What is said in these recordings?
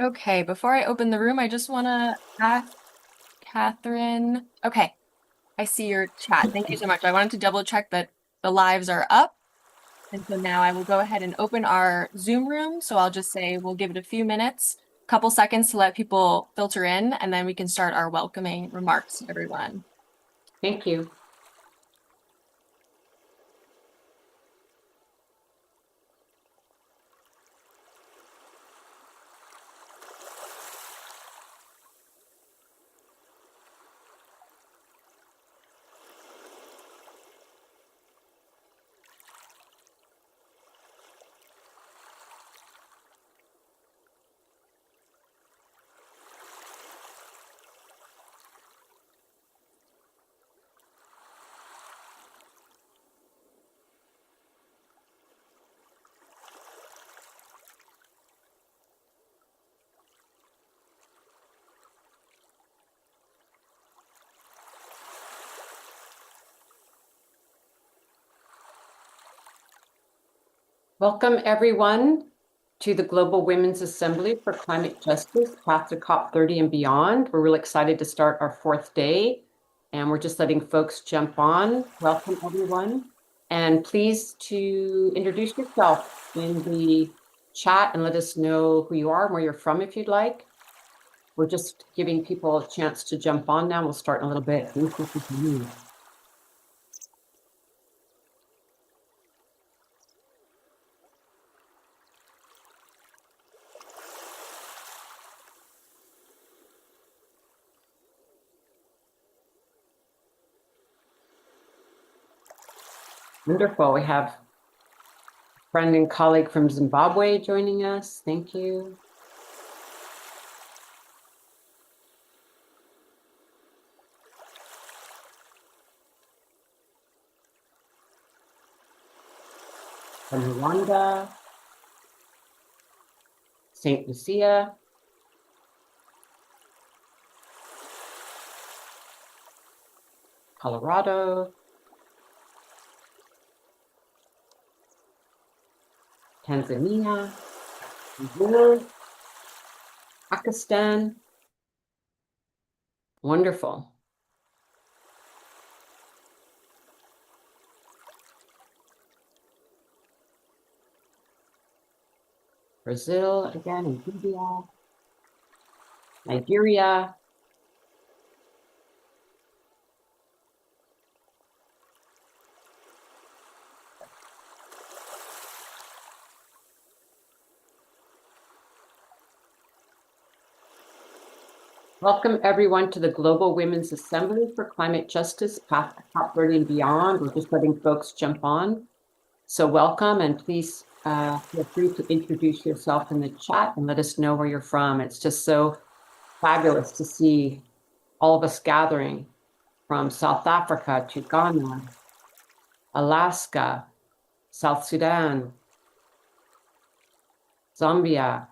Okay, before I open the room, I just want to ask Catherine. Okay, I see your chat. Thank you so much. I wanted to double check that the lives are up. And so now I will go ahead and open our Zoom room. So I'll just say we'll give it a few minutes, a couple seconds to let people filter in, and then we can start our welcoming remarks to everyone. Thank you. Welcome, everyone, to the Global Women's Assembly for Climate Justice, Path to COP30 and beyond. We're really excited to start our fourth day, and we're just letting folks jump on. Welcome, everyone. And please to introduce yourself in the chat and let us know who you are and where you're from if you'd like. We're just giving people a chance to jump on now. We'll start in a little bit. Wonderful. We have a friend and colleague from Zimbabwe joining us. Thank you. From Rwanda, St. Lucia, Colorado, Tanzania, Brazil, Pakistan. Wonderful. Brazil again, and India, Nigeria. Welcome, everyone, to the Global Women's Assembly for Climate Justice, Path to COP30 and beyond. We're just letting folks jump on. So welcome, and please feel free to introduce yourself in the chat and let us know where you're from. It's just so fabulous to see all of us gathering from South Africa to Ghana, Alaska, South Sudan, Zambia,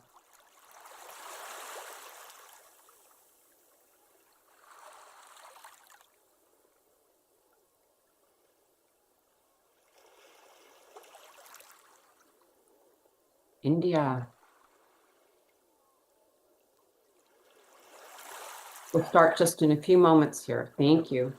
India. We'll start just in a few moments here. Thank you.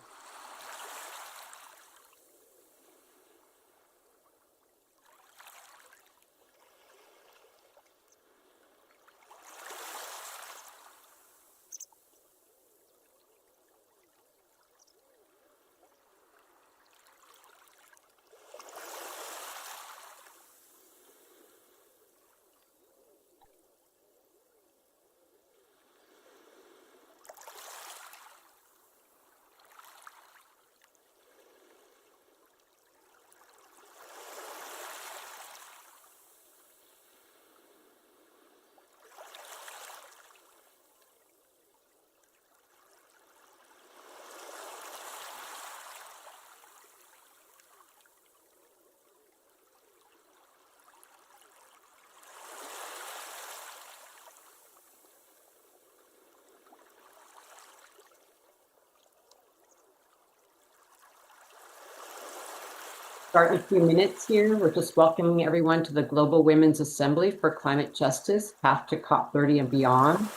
start in a few minutes here. We're just welcoming everyone to the Global Women's Assembly for Climate Justice, Path to COP30 and beyond.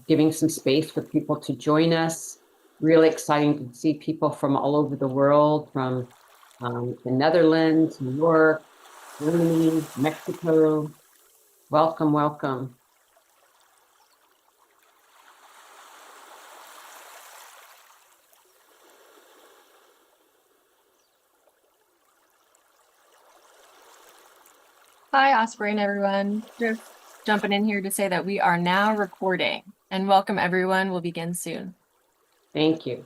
Giving some space for people to join us. Really exciting to see people from all over the world, from the Netherlands, New York, Germany, Mexico. Welcome, welcome. Hi, Osprey and everyone. Just jumping in here to say that we are now recording. And welcome everyone. We'll begin soon. Thank you.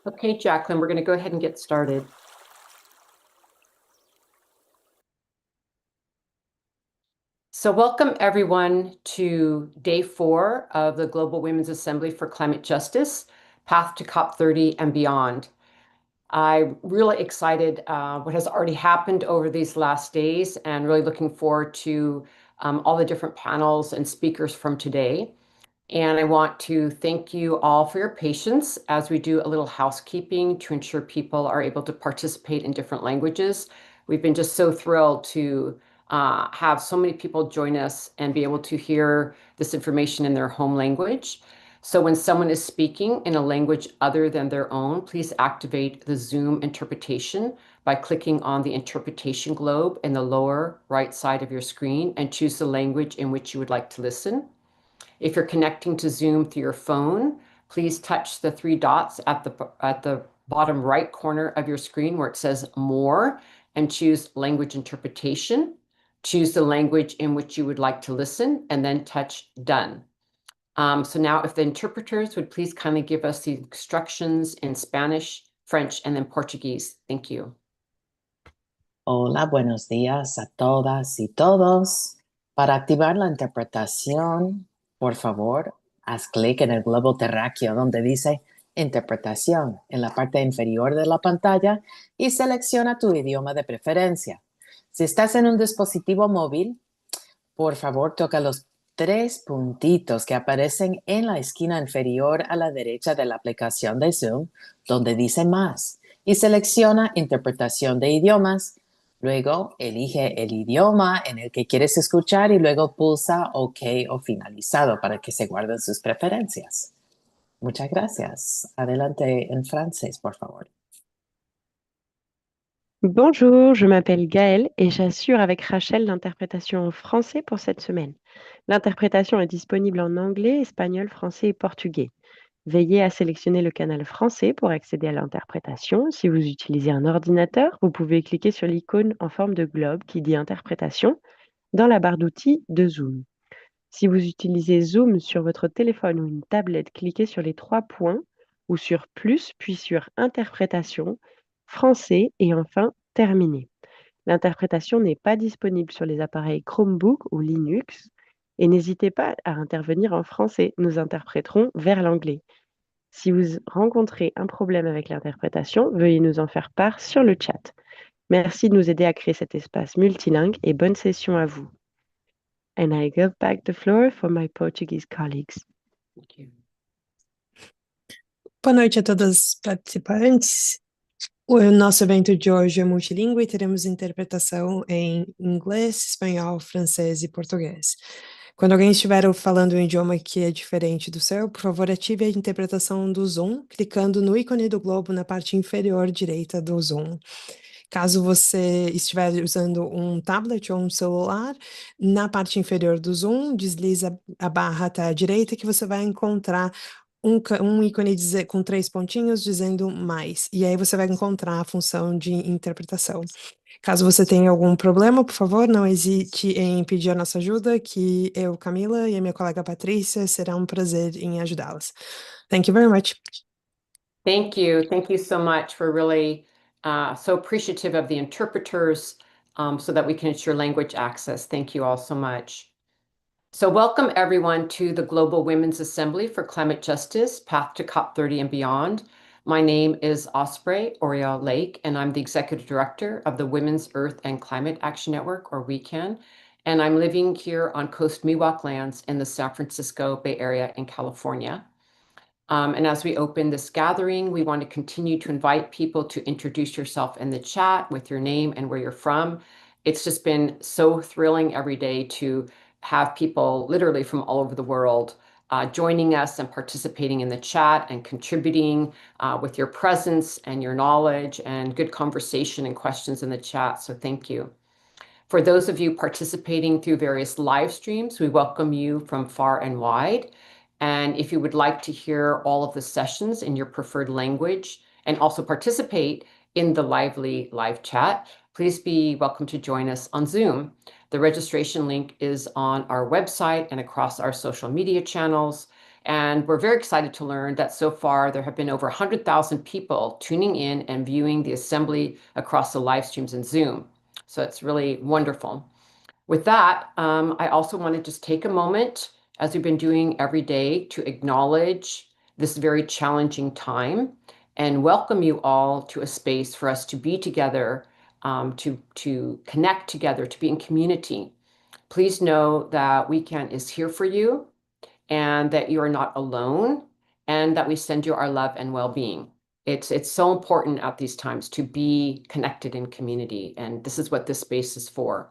Okay, Jacqueline, we're going to go ahead and get started. So welcome everyone to day 4 of the Global Women's Assembly for Climate Justice, Path to COP30 and beyond. I'm really excited what has already happened over these last days and really looking forward to all the different panels and speakers from today. And I want to thank you all for your patience as we do a little housekeeping to ensure people are able to participate in different languages. We've been just so thrilled to have so many people join us and be able to hear this information in their home language. So when someone is speaking in a language other than their own, please activate the Zoom interpretation by clicking on the interpretation globe in the lower right side of your screen and choose the language in which you would like to listen. If you're connecting to Zoom through your phone, please touch the 3 dots at the bottom right corner of your screen where it says More and choose Language Interpretation. Choose the language in which you would like to listen and then touch Done. So now if the interpreters would please kindly give us the instructions in Spanish, French, and then Portuguese. Thank you. Hola, buenos días a todas y todos. Para activar la interpretación, por favor, haz clic en el globo terráqueo donde dice Interpretación en la parte inferior de la pantalla y selecciona tu idioma de preferencia. Si estás en un dispositivo móvil, por favor, toca los 3 puntitos que aparecen en la esquina inferior a la derecha de la aplicación de Zoom, donde dice Más, y selecciona Interpretación de idiomas. Luego, elige el idioma en el que quieres escuchar y luego pulsa OK o Finalizado para que se guarden sus preferencias. Muchas gracias. Adelante en francés, por favor. Bonjour, je m'appelle Gaëlle et j'assure avec Rachel l'interprétation en français pour cette semaine. L'interprétation est disponible en anglais, espagnol, français et portugais. Veillez à sélectionner le canal français pour accéder à l'interprétation. Si vous utilisez un ordinateur, vous pouvez cliquer sur l'icône en forme de globe qui dit interprétation dans la barre d'outils de Zoom. Si vous utilisez Zoom sur votre téléphone ou une tablette, cliquez sur les 3 points ou sur plus, puis sur interprétation, français et enfin terminer. L'interprétation n'est pas disponible sur les appareils Chromebook ou Linux et n'hésitez pas à intervenir en français. Nous interpréterons vers l'anglais. Si vous rencontrez un problème avec l'interprétation, veuillez nous en faire part sur le chat. Merci de nous aider à créer cet espace multilingue et bonne session à vous. And I give back the floor for my Portuguese colleagues. Thank you. Boa noite a todos os participantes. O nosso evento de hoje é multilingüe e teremos interpretação em inglês, espanhol, francês e português. Quando alguém estiver falando um idioma que é diferente do seu, por favor, ative a interpretação do Zoom, clicando no ícone do globo na parte inferior direita do Zoom. Caso você estiver usando um tablet ou um celular, na parte inferior do Zoom, desliza a barra até a direita que você vai encontrar um ícone com 3 pontinhos dizendo mais. E aí você vai encontrar a função de interpretação. Caso você tenha algum problema, por favor, não hesite em pedir a nossa ajuda, que eu, Camila, e a minha colega Patrícia, será um prazer em ajudá-las. Thank you very much. Thank you. Thank you so much for really so appreciative of the interpreters so that we can ensure language access. Thank you all so much. So welcome everyone to the Global Women's Assembly for Climate Justice, Path to COP30 and Beyond. My name is Osprey Oriel Lake, and I'm the Executive Director of the Women's Earth and Climate Action Network, or WECAN. And I'm living here on Coast Miwok lands in the San Francisco Bay Area in California. And as we open this gathering, we want to continue to invite people to introduce yourself in the chat with your name and where you're from. It's just been so thrilling every day to have people literally from all over the world joining us and participating in the chat and contributing with your presence and your knowledge and good conversation and questions in the chat. So thank you. For those of you participating through various live streams, we welcome you from far and wide. And if you would like to hear all of the sessions in your preferred language and also participate in the lively live chat, please be welcome to join us on Zoom. The registration link is on our website and across our social media channels. And we're very excited to learn that so far there have been over 100,000 people tuning in and viewing the assembly across the live streams in Zoom. So it's really wonderful. With that, I also want to just take a moment, as we've been doing every day, to acknowledge this very challenging time and welcome you all to a space for us to be together, to connect together, to be in community. Please know that WECAN is here for you and that you are not alone and that we send you our love and well-being. It's so important at these times to be connected in community, and this is what this space is for.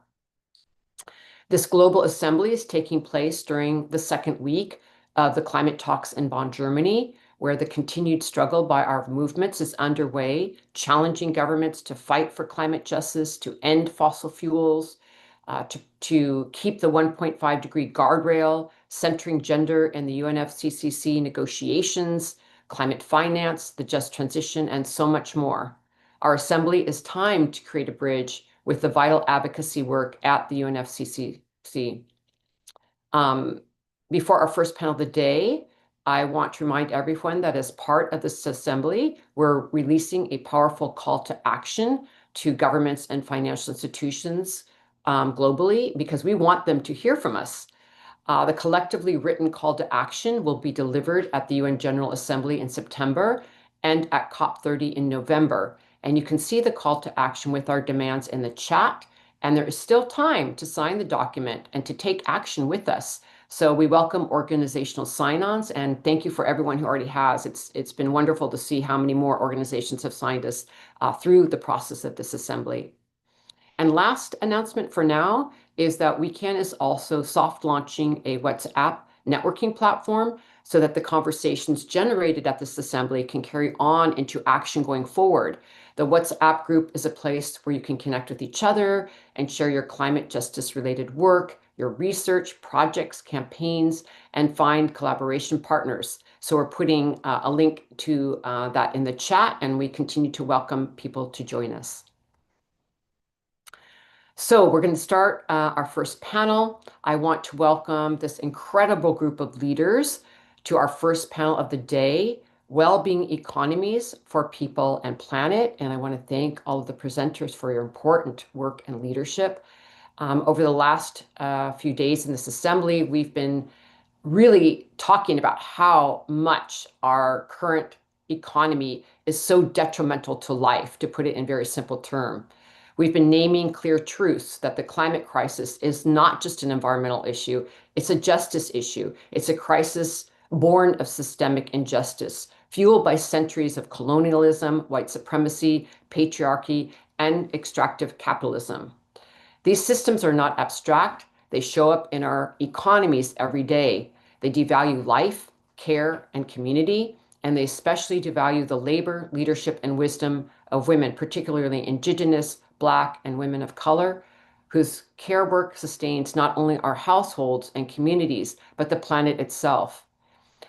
This global assembly is taking place during the second week of the climate talks in Bonn, Germany, where the continued struggle by our movements is underway, challenging governments to fight for climate justice, to end fossil fuels, to keep the 1.5 degree guardrail, centering gender in the UNFCCC negotiations, climate finance, the just transition, and so much more. Our assembly is timed to create a bridge with the vital advocacy work at the UNFCCC. Before our first panel of the day, I want to remind everyone that as part of this assembly, we're releasing a powerful call to action to governments and financial institutions globally, because we want them to hear from us. The collectively written call to action will be delivered at the UN General Assembly in September and at COP30 in November. And you can see the call to action with our demands in the chat. And there is still time to sign the document and to take action with us. So we welcome organizational sign-ons, and thank you for everyone who already has. It's been wonderful to see how many more organizations have signed us through the process of this assembly. And last announcement for now is that WECAN is also soft launching a WhatsApp networking platform so that the conversations generated at this assembly can carry on into action going forward. The WhatsApp group is a place where you can connect with each other and share your climate justice related work, your research, projects, campaigns, and find collaboration partners. So we're putting a link to that in the chat, and we continue to welcome people to join us. So we're going to start our first panel. I want to welcome this incredible group of leaders to our first panel of the day, Wellbeing Economies for People and Planet. And I want to thank all of the presenters for your important work and leadership. Over the last few days in this assembly, we've been really talking about how much our current economy is so detrimental to life, to put it in very simple terms. We've been naming clear truths that the climate crisis is not just an environmental issue, it's a justice issue. It's a crisis born of systemic injustice, fueled by centuries of colonialism, white supremacy, patriarchy, and extractive capitalism. These systems are not abstract. They show up in our economies every day. They devalue life, care, and community, and they especially devalue the labor, leadership, and wisdom of women, particularly Indigenous, Black, and women of color, whose care work sustains not only our households and communities, but the planet itself.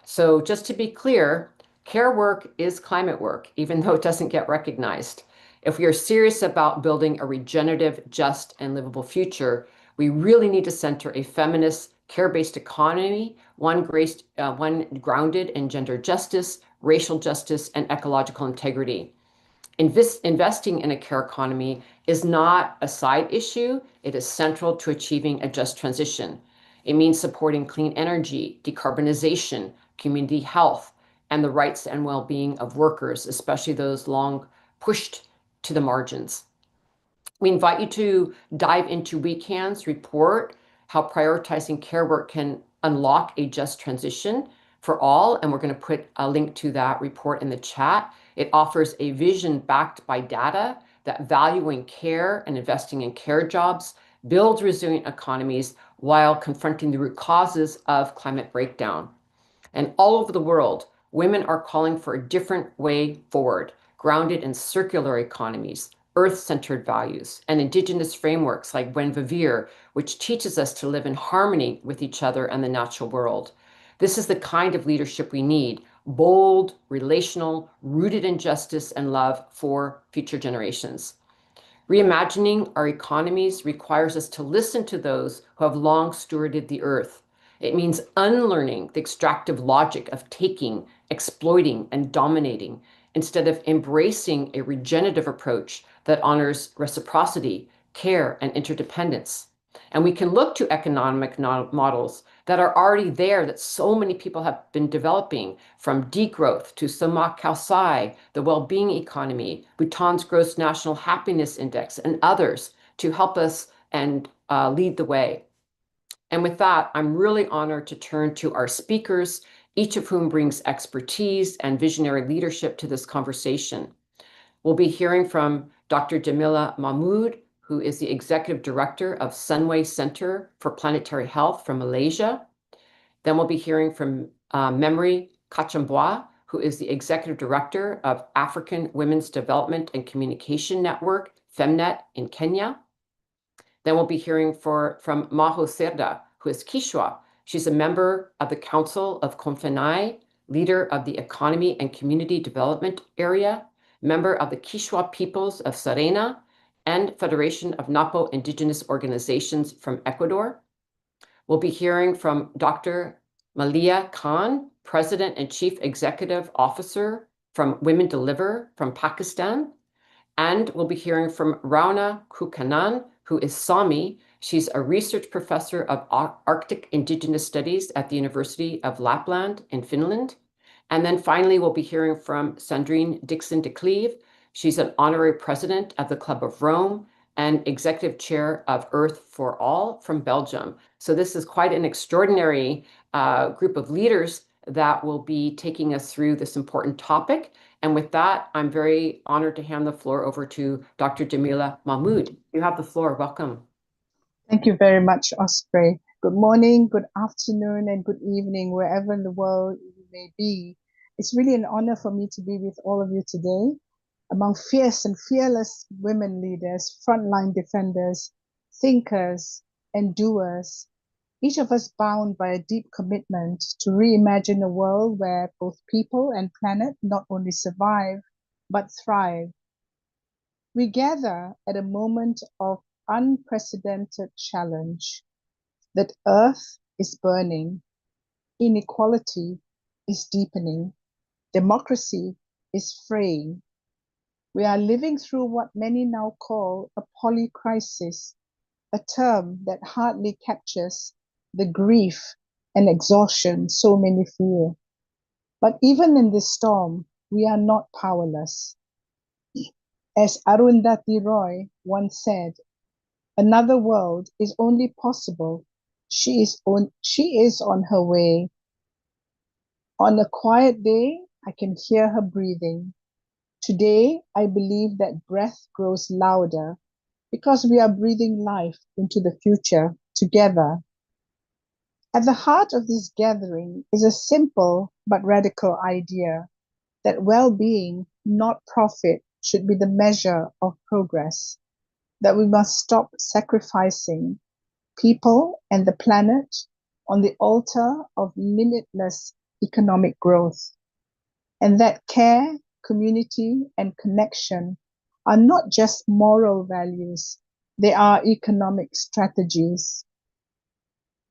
So just to be clear, care work is climate work, even though it doesn't get recognized. If we are serious about building a regenerative, just, and livable future, we really need to center a feminist, care-based economy, one grounded in gender justice, racial justice, and ecological integrity. Investing in a care economy is not a side issue. It is central to achieving a just transition. It means supporting clean energy, decarbonization, community health, and the rights and well-being of workers, especially those long pushed to the margins. We invite you to dive into WeCan's report, how prioritizing care work can unlock a just transition for all, and we're going to put a link to that report in the chat. It offers a vision backed by data that valuing care and investing in care jobs builds resilient economies while confronting the root causes of climate breakdown. And all over the world, women are calling for a different way forward, grounded in circular economies, earth-centered values, and Indigenous frameworks like Buen Vivir, which teaches us to live in harmony with each other and the natural world. This is the kind of leadership we need, bold, relational, rooted in justice and love for future generations. Reimagining our economies requires us to listen to those who have long stewarded the earth. It means unlearning the extractive logic of taking, exploiting, and dominating, instead of embracing a regenerative approach that honors reciprocity, care, and interdependence. And we can look to economic models that are already there that so many people have been developing, from degrowth to Samak Kausai, the well-being economy, Bhutan's Gross National Happiness Index, and others to help us and lead the way. And with that, I'm really honored to turn to our speakers, each of whom brings expertise and visionary leadership to this conversation. We'll be hearing from Dr. Jamila Mahmood, who is the Executive Director of Sunway Center for Planetary Health from Malaysia. Then we'll be hearing from Memory Kachambwa, who is the Executive Director of African Women's Development and Communication Network, FEMNET, in Kenya. Then we'll be hearing from Majo Cerda, who is Kichwa. She's a member of the Council of CONFENIAE, leader of the Economy and Community Development Area, member of the Kichwa Peoples of Serena, and Federation of Napo Indigenous Organizations from Ecuador. We'll be hearing from Dr. Malia Khan, President and Chief Executive Officer from Women Deliver from Pakistan. And we'll be hearing from Rauna Kukanan, who is Sami. She's a research professor of Arctic Indigenous Studies at the University of Lapland in Finland. And then finally, we'll be hearing from Sandrine Dixon de Cleve. She's an honorary president of the Club of Rome and executive chair of Earth for All from Belgium. So this is quite an extraordinary group of leaders that will be taking us through this important topic. And with that, I'm very honored to hand the floor over to Dr. Jamila Mahmood. You have the floor. Welcome. Thank you very much, Osprey. Good morning, good afternoon, and good evening, wherever in the world you may be. It's really an honor for me to be with all of you today, among fierce and fearless women leaders, frontline defenders, thinkers, and doers, each of us bound by a deep commitment to reimagine a world where both people and planet not only survive, but thrive. We gather at a moment of unprecedented challenge, that Earth is burning, inequality is deepening, democracy is fraying. We are living through what many now call a polycrisis, a term that hardly captures the grief and exhaustion so many feel. But even in this storm, we are not powerless. As Arundhati Roy once said, another world is only possible. She is on her way. On a quiet day, I can hear her breathing. Today, I believe that breath grows louder because we are breathing life into the future together. At the heart of this gathering is a simple but radical idea that well-being, not profit, should be the measure of progress, that we must stop sacrificing people and the planet on the altar of limitless economic growth, and that care, community, and connection are not just moral values, they are economic strategies.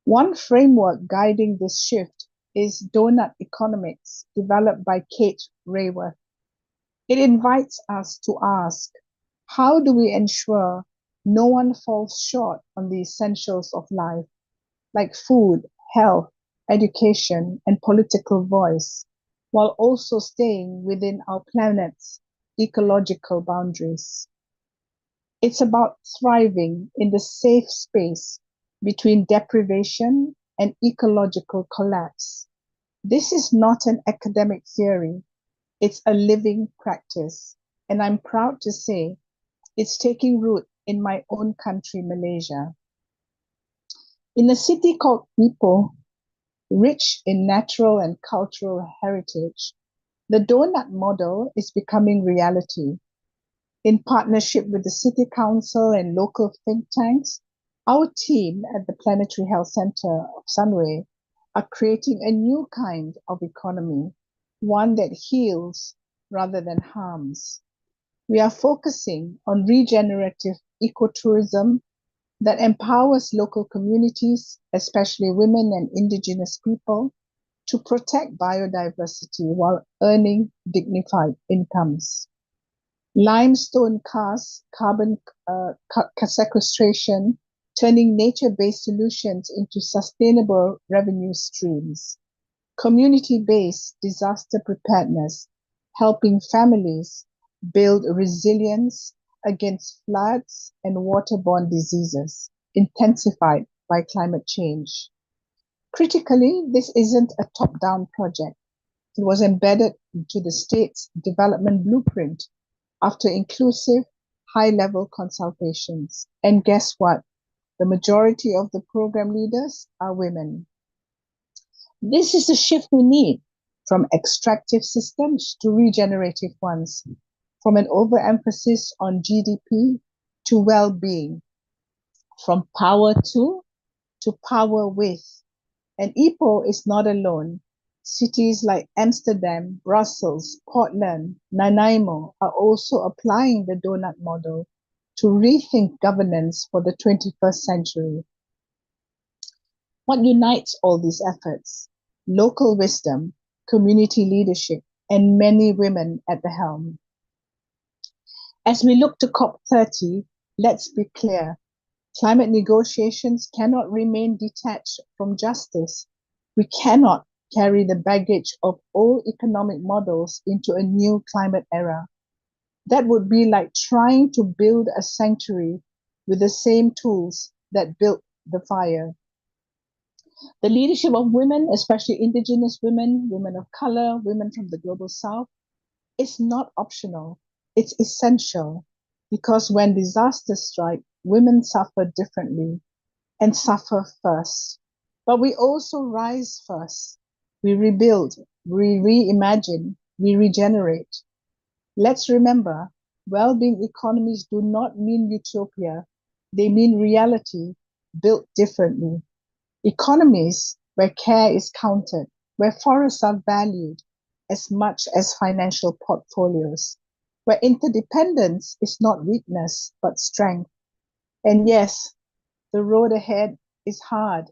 One framework guiding this shift is donut economics, developed by Kate Raworth. It invites us to ask, how do we ensure no one falls short on the essentials of life, like food, health, education, and political voice, while also staying within our planet's ecological boundaries? It's about thriving in the safe space between deprivation and ecological collapse. This is not an academic theory, it's a living practice, and I'm proud to say it's taking root in my own country, Malaysia. In a city called Ipoh, rich in natural and cultural heritage, the donut model is becoming reality. In partnership with the City Council and local think tanks, our team at the Planetary Health Center of Sunway are creating a new kind of economy, one that heals rather than harms. We are focusing on regenerative ecotourism that empowers local communities, especially women and Indigenous people, to protect biodiversity while earning dignified incomes. Limestone casts carbon sequestration, turning nature-based solutions into sustainable revenue streams. Community-based disaster preparedness, helping families build resilience against floods and waterborne diseases intensified by climate change. Critically, this isn't a top-down project. It was embedded into the state's development blueprint after inclusive, high-level consultations. And guess what? The majority of the program leaders are women. This is the shift we need, from extractive systems to regenerative ones, from an overemphasis on GDP to well-being, from power to power with. And Ipoh is not alone. Cities like Amsterdam, Brussels, Portland, Nanaimo are also applying the donut model to rethink governance for the 21st century. What unites all these efforts? Local wisdom, community leadership, and many women at the helm. As we look to COP30, let's be clear. Climate negotiations cannot remain detached from justice. We cannot carry the baggage of old economic models into a new climate era. That would be like trying to build a sanctuary with the same tools that built the fire. The leadership of women, especially Indigenous women, women of color, women from the global south, is not optional. It's essential, because when disasters strike, women suffer differently and suffer first. But we also rise first. We rebuild, we reimagine, we regenerate. Let's remember, well-being economies do not mean utopia. They mean reality built differently. Economies where care is counted, where forests are valued as much as financial portfolios, where interdependence is not weakness, but strength. And yes, the road ahead is hard.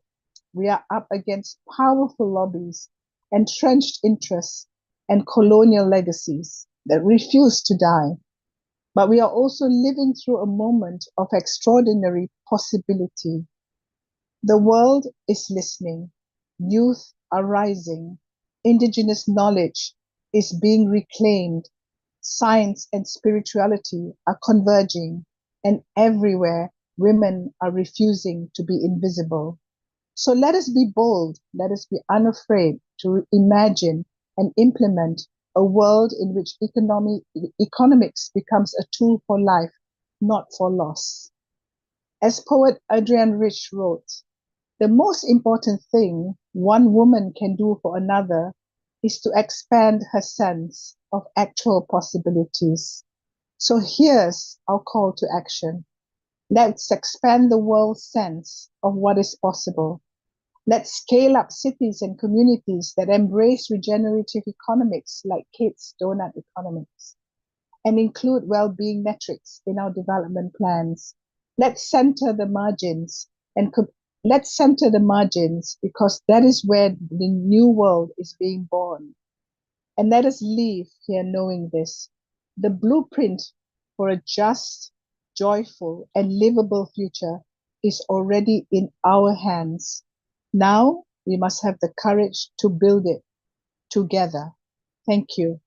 We are up against powerful lobbies, entrenched interests, and colonial legacies that refuse to die. But we are also living through a moment of extraordinary possibility. The world is listening. Youth are rising. Indigenous knowledge is being reclaimed. Science and spirituality are converging, and everywhere women are refusing to be invisible. So let us be bold, let us be unafraid to imagine and implement a world in which economics becomes a tool for life, not for loss. As poet Adrienne Rich wrote, the most important thing one woman can do for another is to expand her sense of actual possibilities. So here's our call to action. Let's expand the world's sense of what is possible. Let's scale up cities and communities that embrace regenerative economics like Kate's donut economics and include well-being metrics in our development plans. Let's center the margins because that is where the new world is being born. And let us leave here knowing this. The blueprint for a just, joyful, and livable future is already in our hands. Now we must have the courage to build it together. Thank you.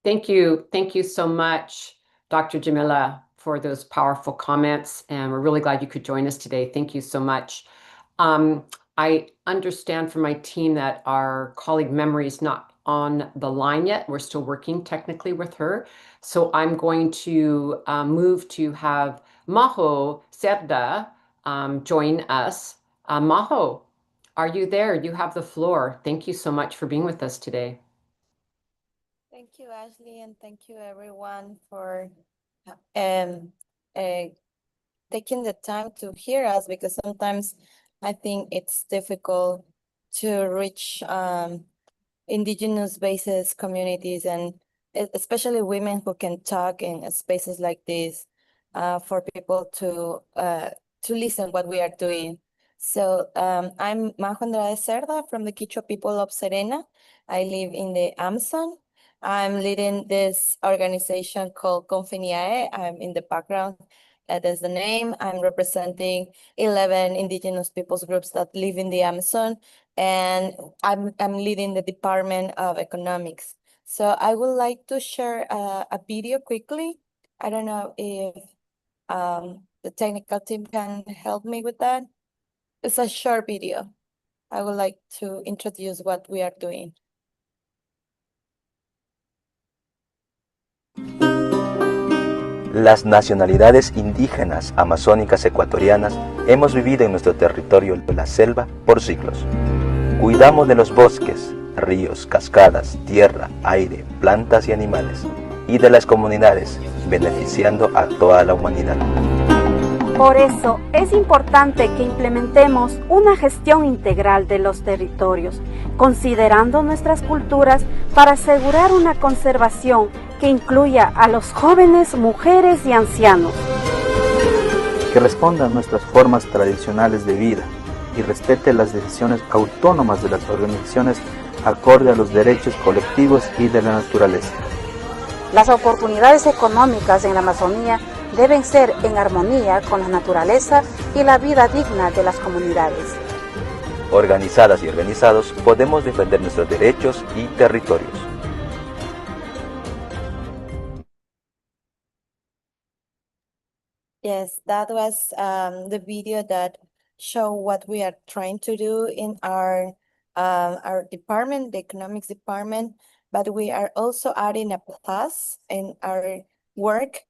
Thank you so much, Dr. Jamila, for those powerful comments, and we're really glad you could join us today. Thank you so much. I understand from my team that our colleague Memory is not on the line yet. We're still working technically with her. So I'm going to move to have Majo Cerda join us. Majo, are you there? You have the floor. Thank you so much for being with us today. Thank you, Ashley, and thank you everyone for taking the time to hear us, because sometimes I think it's difficult to reach Indigenous basis communities, and especially women who can talk in spaces like this, for people to listen what we are doing. So I'm Majo Andrade Cerda from the Kichwa people of Serena. I live in the Amazon. I'm leading this organization called CONFENIAE. I'm in the background. That's the name. I'm representing 11 Indigenous peoples groups that live in the Amazon, and I'm leading the Department of Economics. So I would like to share a video quickly. I don't know if the technical team can help me with that. It's a short video. I would like to introduce what we are doing. Las nacionalidades indígenas amazónicas ecuatorianas hemos vivido en nuestro territorio la selva por siglos. Cuidamos de los bosques, ríos, cascadas, tierra, aire, plantas y animales, y de las comunidades, beneficiando a toda la humanidad. Por eso es importante que implementemos una gestión integral de los territorios, considerando nuestras culturas para asegurar una conservación que incluya a los jóvenes, mujeres y ancianos. Que responda a nuestras formas tradicionales de vida y respete las decisiones autónomas de las organizaciones acorde a los derechos colectivos y de la naturaleza. Las oportunidades económicas en la Amazonía deben ser en armonía con la naturaleza y la vida digna de las comunidades. Organizadas y organizados podemos defender nuestros derechos y territorios. Yes, that was the video that show what we are trying to do in our department, the economics department, but we are also adding a plus in our work,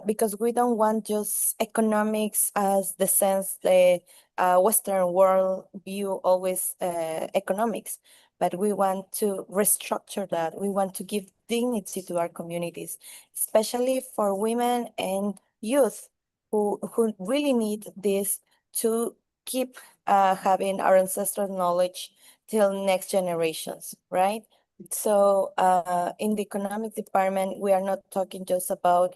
because we don't want just economics as the sense the Western world view always economics, but we want to restructure that. We want to give dignity to our communities, especially for women and youth who really need this to keep having our ancestral knowledge till next generations, right? So in the economic department, we are not talking just about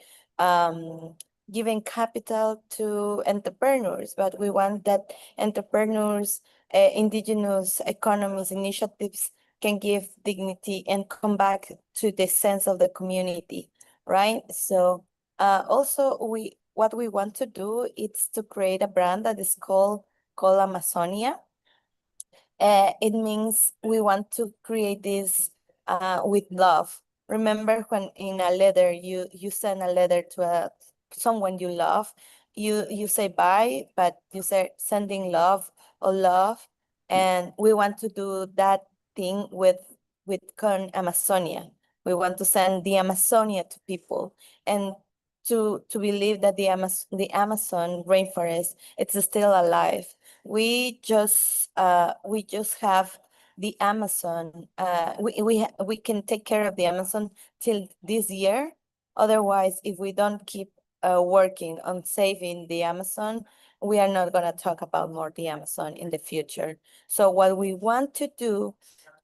giving capital to entrepreneurs, but we want that entrepreneurs, indigenous economies, initiatives can give dignity and come back to the sense of the community, right? So also what we want to do is to create a brand that is called Amazonia. It means we want to create this with love. Remember when in a letter you send a letter to someone you love, you say bye, but you say sending love or love, and we want to do that thing with Amazonia. We want to send the Amazonia to people, and to believe that the Amazon rainforest it's still alive. We just have the Amazon. We can take care of the Amazon till this year. Otherwise, if we don't keep working on saving the Amazon, we are not going to talk about more the Amazon in the future. So what we want to do,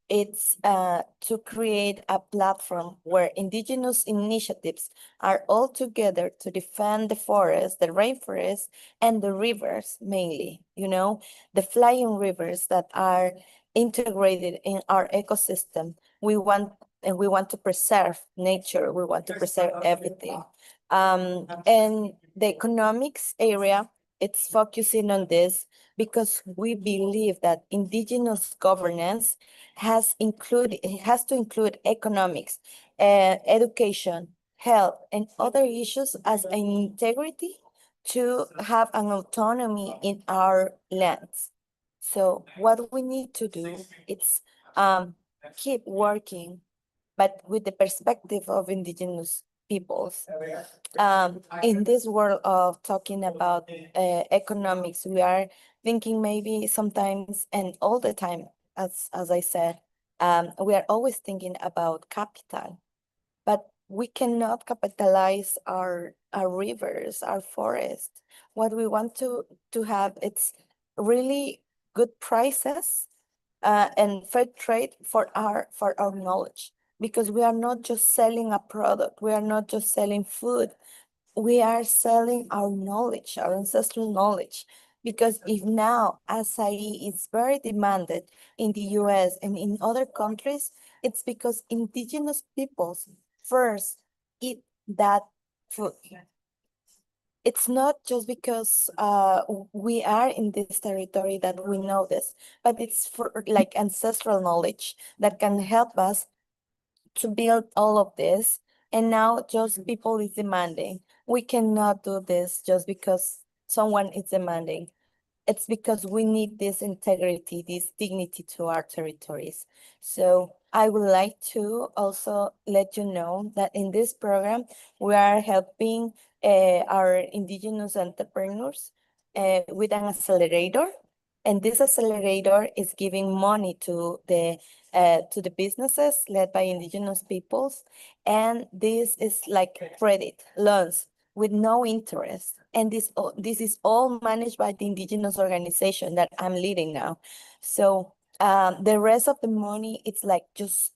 it's to create a platform where indigenous initiatives are all together to defend the forest, the rainforest, and the rivers mainly, the flying rivers that are integrated in our ecosystem. We want to preserve nature. We want to preserve everything. And the economics area, it's focusing on this because we believe that indigenous governance has to include economics, education, health, and other issues as an integrity to have an autonomy in our lands. So what we need to do is keep working, but with the perspective of indigenous peoples. In this world of talking about economics, we are thinking maybe sometimes and all the time, as I said, we are always thinking about capital, but we cannot capitalize our rivers, our forests. What we want to have, it's really good prices and fair trade for our knowledge, because we are not just selling a product, we are not just selling food, we are selling our knowledge, our ancestral knowledge. Because if now acai is very demanded in the US and in other countries, it's because indigenous peoples first eat that food. It's not just because we are in this territory that we know this, but it's for like ancestral knowledge that can help us to build all of this. And now just people is demanding. We cannot do this just because someone is demanding. It's because we need this integrity, this dignity to our territories. So I would like to also let you know that in this program, we are helping our indigenous entrepreneurs with an accelerator. And this accelerator is giving money to the businesses led by indigenous peoples. And this is like credit, loans with no interest. And this is all managed by the indigenous organization that I'm leading now. So the rest of the money, it's like just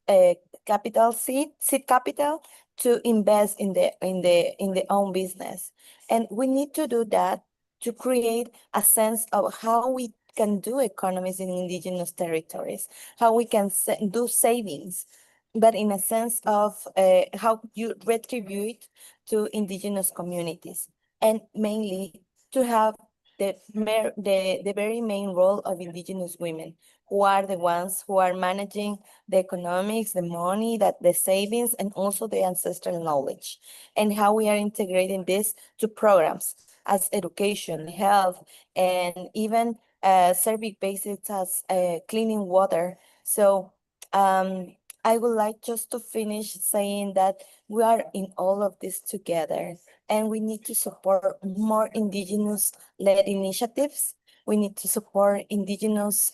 capital seed capital to invest in the own business. And we need to do that to create a sense of how we can do economies in indigenous territories, how we can do savings, but in a sense of how you retribute to indigenous communities, and mainly to have the very main role of indigenous women, who are the ones who are managing the economics, the money, the savings, and also the ancestral knowledge, and how we are integrating this to programs as education, health, and even service basics as cleaning water. So I would like just to finish saying that we are in all of this together, and we need to support more indigenous-led initiatives. We need to support indigenous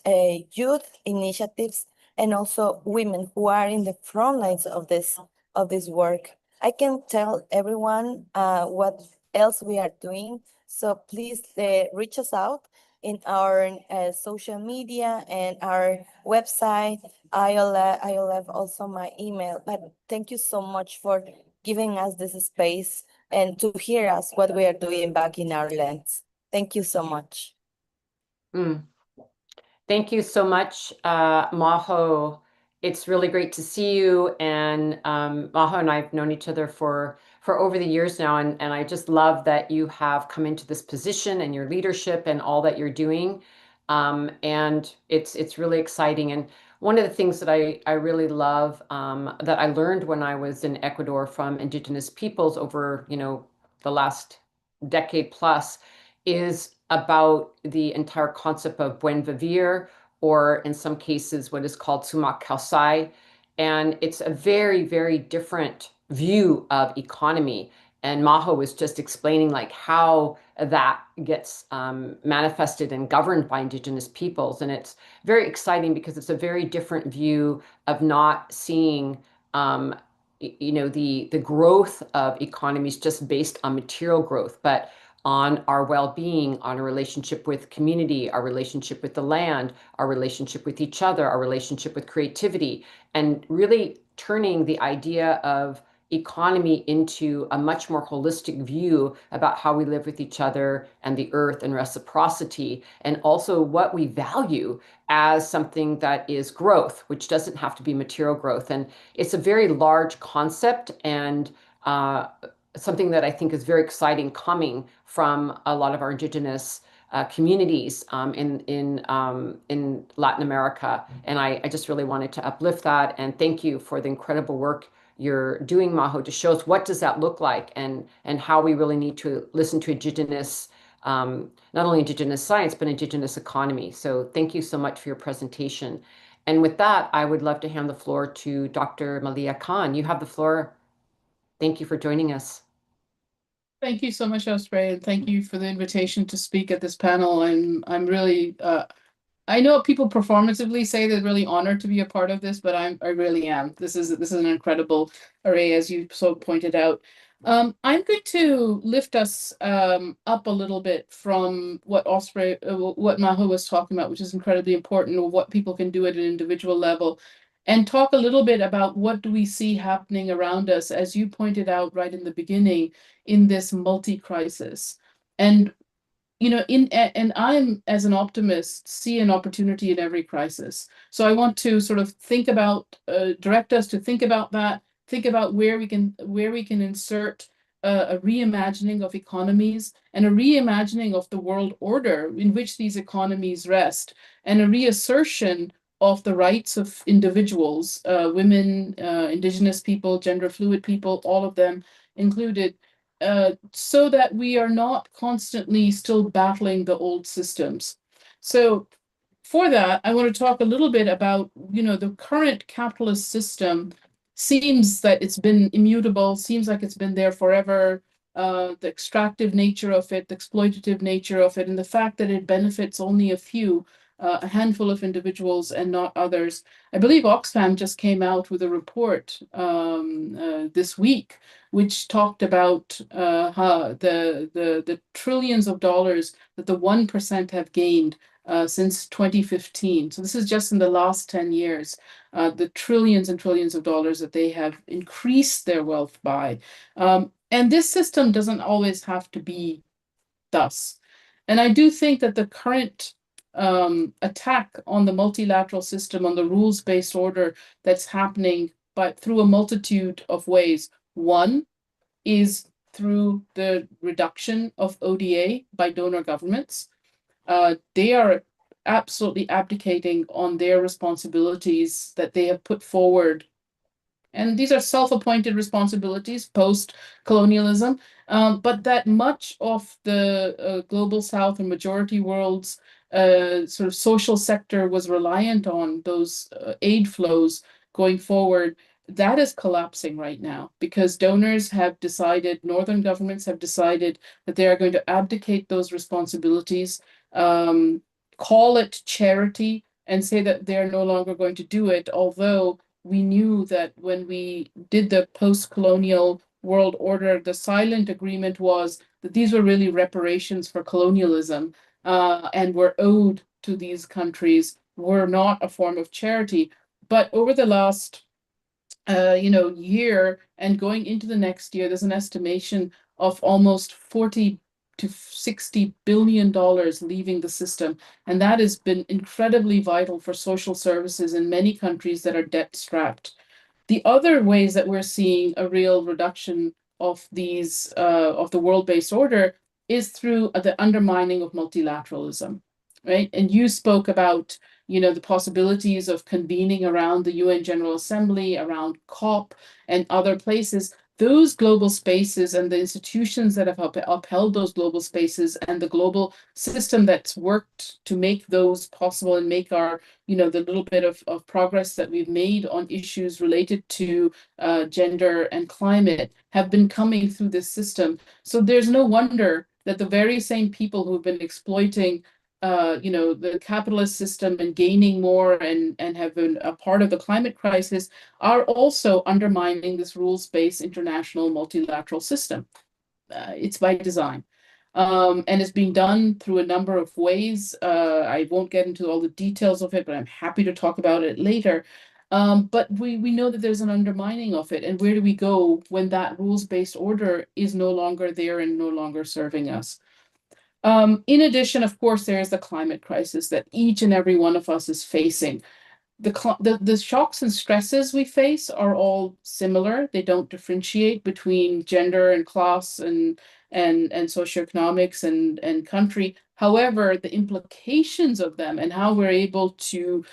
youth initiatives, and also women who are in the front lines of this work. I can tell everyone what else we are doing, so please reach us out in our social media and our website. I'll have also my email. But thank you so much for giving us this space and to hear us what we are doing back in our lands. Thank you so much. Thank you so much, Majo. It's really great to see you. And Majo and I have known each other for over the years now. And I just love that you have come into this position and your leadership and all that you're doing. And it's really exciting. And one of the things that I really love that I learned when I was in Ecuador from indigenous peoples over, the last decade plus, is about the entire concept of buen vivir, or in some cases, what is called sumak kausai. And it's a very, very different view of economy. And Majo was just explaining like how that gets manifested and governed by Indigenous peoples. And it's very exciting because it's a very different view of not seeing the growth of economies just based on material growth, but on our well-being, on a relationship with community, our relationship with the land, our relationship with each other, our relationship with creativity, and really turning the idea of economy into a much more holistic view about how we live with each other and the earth and reciprocity, and also what we value as something that is growth, which doesn't have to be material growth. And it's a very large concept, and something that I think is very exciting coming from a lot of our Indigenous communities in Latin America. And I just really wanted to uplift that and thank you for the incredible work you're doing, Majo, to show us what does that look like, and how we really need to listen to Indigenous, not only Indigenous science, but Indigenous economy. So thank you so much for your presentation. And with that, I would love to hand the floor to Dr. Malia Khan. You have the floor. Thank you for joining us. Thank you so much, Osprey, and thank you for the invitation to speak at this panel. I'm really I know people performatively say they're really honored to be a part of this, but I really am. This is an incredible array, as you so pointed out. I'm going to lift us up a little bit from what what Majo was talking about, which is incredibly important, or what people can do at an individual level, and talk a little bit about what do we see happening around us, as you pointed out right in the beginning, in this multi-crisis. And and I'm, as an optimist, see an opportunity in every crisis. So I want to sort of think about, direct us to think about that, think about where we can insert a reimagining of economies and a reimagining of the world order in which these economies rest, and a reassertion of the rights of individuals, women, Indigenous people, gender fluid people, all of them included, so that we are not constantly still battling the old systems. So for that, I want to talk a little bit about, the current capitalist system seems that it's been immutable, seems like it's been there forever, the extractive nature of it, the exploitative nature of it, and the fact that it benefits only a few, a handful of individuals and not others. I believe Oxfam just came out with a report this week, which talked about how the trillions of dollars that the 1% have gained since 2015. So this is just in the last 10 years, the trillions and trillions of dollars that they have increased their wealth by. And this system doesn't always have to be thus. And I do think that the current attack on the multilateral system, on the rules-based order that's happening through a multitude of ways. One is through the reduction of ODA by donor governments. They are absolutely abdicating on their responsibilities that they have put forward. And these are self-appointed responsibilities post-colonialism, but that much of the global South and majority world's sort of social sector was reliant on those aid flows going forward. That is collapsing right now because donors have decided, northern governments have decided that they are going to abdicate those responsibilities, call it charity, and say that they're no longer going to do it, although we knew that when we did the post-colonial world order, the silent agreement was that these were really reparations for colonialism, and were owed to these countries, were not a form of charity. But over the last year and going into the next year, there's an estimation of almost 40 to 60 billion dollars leaving the system. And that has been incredibly vital for social services in many countries that are debt strapped. The other ways that we're seeing a real reduction of these, of the world-based order is through the undermining of multilateralism, right? And you spoke about, the possibilities of convening around the UN General Assembly, around COP and other places. those global spaces and the institutions that have upheld those global spaces and the global system that's worked to make those possible and make our, the little bit of progress that we've made on issues related to gender and climate have been coming through this system. So there's no wonder that the very same people who've been exploiting the capitalist system and gaining more and have been a part of the climate crisis are also undermining this rules-based international multilateral system. It's by design. And it's being done through a number of ways. I won't get into all the details of it, but I'm happy to talk about it later. But we know that there's an undermining of it. And where do we go when that rules-based order is no longer there and no longer serving us? In addition, of course, there is the climate crisis that each and every one of us is facing. The shocks and stresses we face are all similar. They don't differentiate between gender and class and socioeconomics and country. However, the implications of them and how we're able to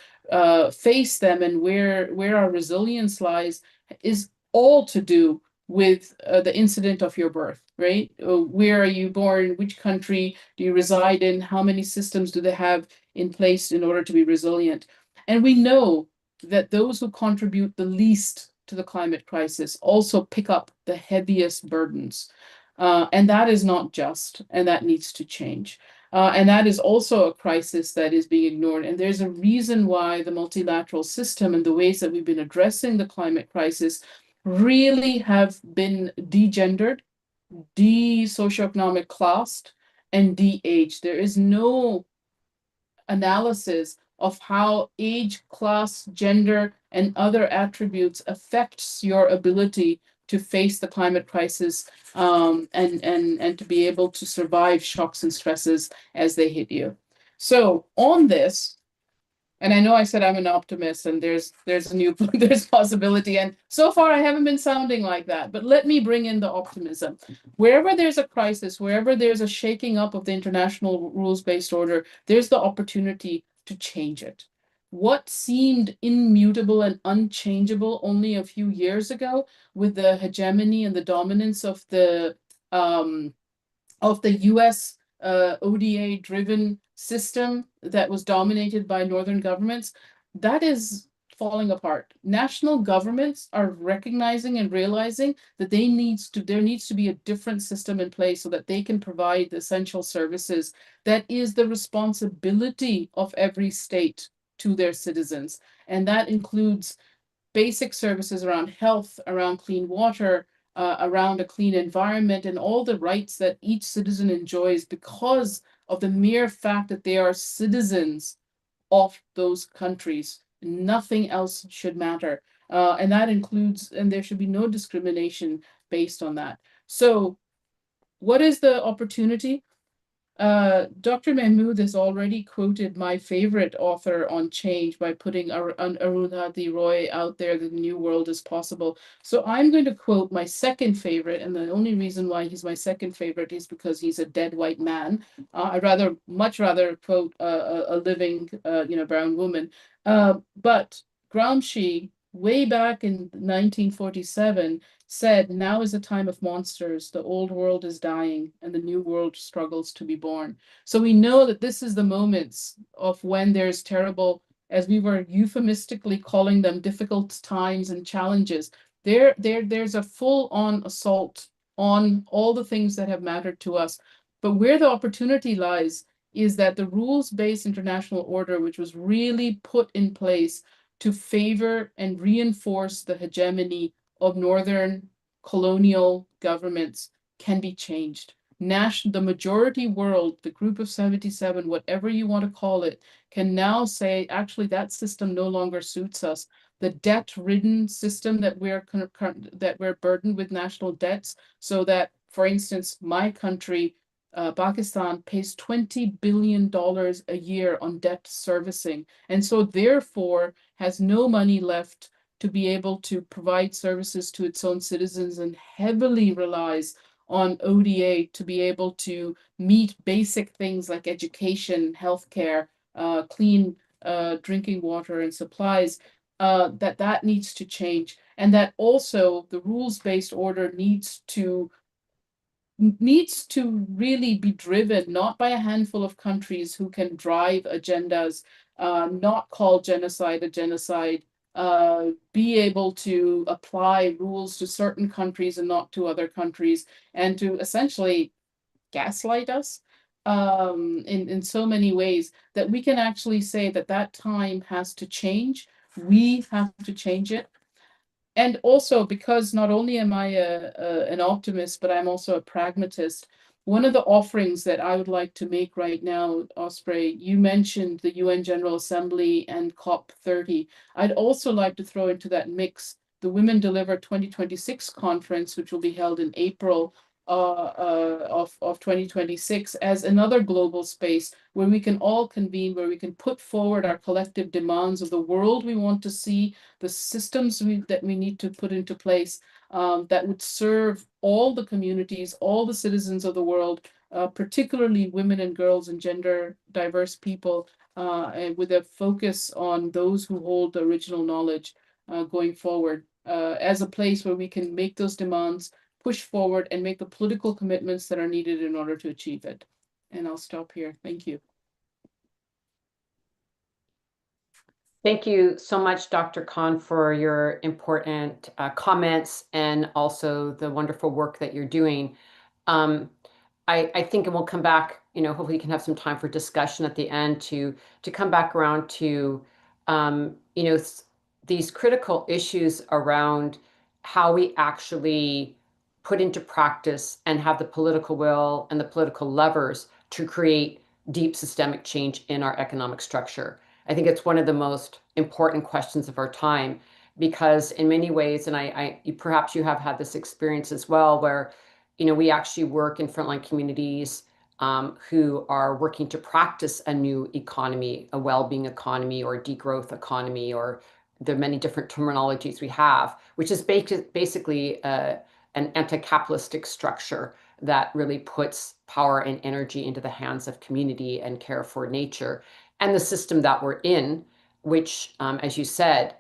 face them and where our resilience lies is all to do with the incident of your birth, right? Where are you born? Which country do you reside in? How many systems do they have in place in order to be resilient? And we know that those who contribute the least to the climate crisis also pick up the heaviest burdens. And that is not just, and that needs to change. And that is also a crisis that is being ignored. And there's a reason why the multilateral system and the ways that we've been addressing the climate crisis really have been degendered, de-socioeconomic classed, and de-aged. There is no analysis of how age, class, gender, and other attributes affects your ability to face the climate crisis and to be able to survive shocks and stresses as they hit you. So on this, and I know I said I'm an optimist and there's possibility, and so far I haven't been sounding like that, but let me bring in the optimism. Wherever there's a crisis, wherever there's a shaking up of the international rules-based order, there's the opportunity to change it. What seemed immutable and unchangeable only a few years ago with the hegemony and the dominance of the US ODA-driven system that was dominated by northern governments, that is falling apart. National governments are recognizing and realizing that there needs to be a different system in place so that they can provide the essential services that is the responsibility of every state to their citizens. And that includes basic services around health, around clean water, around a clean environment, and all the rights that each citizen enjoys because of the mere fact that they are citizens of those countries. Nothing else should matter. And that includes, and there should be no discrimination based on that. So what is the opportunity? Dr. Mahmood has already quoted my favorite author on change by putting Arundhati Roy out there that the new world is possible. So I'm going to quote my second favorite, and the only reason why he's my second favorite is because he's a dead white man. I'd much rather quote a living, brown woman. But Gramsci, way back in 1947, said, "Now is a time of monsters. The old world is dying and the new world struggles to be born." So we know that this is the moments of when there's terrible, as we were euphemistically calling them, difficult times and challenges. There's a full-on assault on all the things that have mattered to us. But where the opportunity lies is that the rules-based international order, which was really put in place to favor and reinforce the hegemony of northern colonial governments, can be changed. The majority world, the group of 77, whatever you want to call it, can now say, actually, that system no longer suits us. The debt-ridden system that we're burdened with national debts, so that, for instance, my country, Pakistan, pays $20 billion a year on debt servicing, and so therefore has no money left to be able to provide services to its own citizens and heavily relies on ODA to be able to meet basic things like education, healthcare, clean drinking water and supplies, that needs to change. and that also the rules-based order needs to really be driven not by a handful of countries who can drive agendas, not call genocide a genocide, be able to apply rules to certain countries and not to other countries, and to essentially gaslight us in so many ways that we can actually say that that time has to change. We have to change it. And also, because not only am I an optimist, but I'm also a pragmatist, one of the offerings that I would like to make right now, Osprey, you mentioned the UN General Assembly and COP30. I'd also like to throw into that mix the Women Deliver 2026 conference, which will be held in April of 2026, as another global space where we can all convene, where we can put forward our collective demands of the world we want to see, the systems that we need to put into place that would serve all the communities, all the citizens of the world, particularly women and girls and gender diverse people, and with a focus on those who hold the original knowledge going forward, as a place where we can make those demands, push forward, and make the political commitments that are needed in order to achieve it. And I'll stop here. Thank you. Thank you so much, Dr. Khan, for your important comments and also the wonderful work that you're doing. I think, and we'll come back, hopefully you can have some time for discussion at the end to come back around to, these critical issues around how we actually put into practice and have the political will and the political levers to create deep systemic change in our economic structure. I think it's one of the most important questions of our time, because in many ways, and perhaps you have had this experience as well, where we actually work in frontline communities who are working to practice a new economy, a well-being economy or degrowth economy, or the many different terminologies we have, which is basically an anti-capitalistic structure that really puts power and energy into the hands of community and care for nature. And the system that we're in, which, as you said,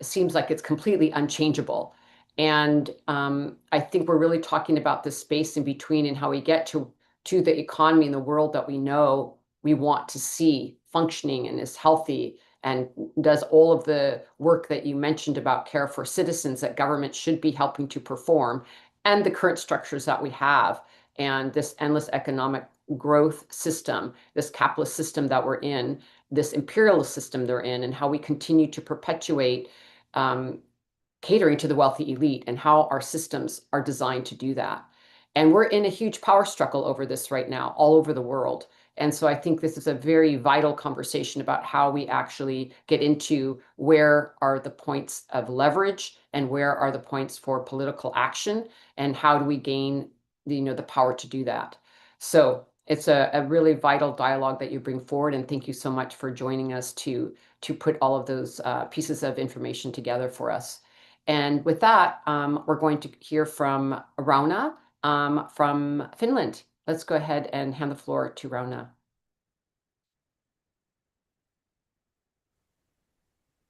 seems like it's completely unchangeable. And I think we're really talking about the space in between and how we get to the economy and the world that we know we want to see functioning and is healthy and does all of the work that you mentioned about care for citizens that government should be helping to perform, and the current structures that we have, and this endless economic growth system, this capitalist system that we're in, this imperialist system they're in, and how we continue to perpetuate catering to the wealthy elite, and how our systems are designed to do that. And we're in a huge power struggle over this right now, all over the world. And so I think this is a very vital conversation about how we actually get into where are the points of leverage and where are the points for political action, and how do we gain the power to do that. So it's a really vital dialogue that you bring forward, and thank you so much for joining us to put all of those pieces of information together for us. And with that, we're going to hear from Rauna from Finland. Let's go ahead and hand the floor to Rauna.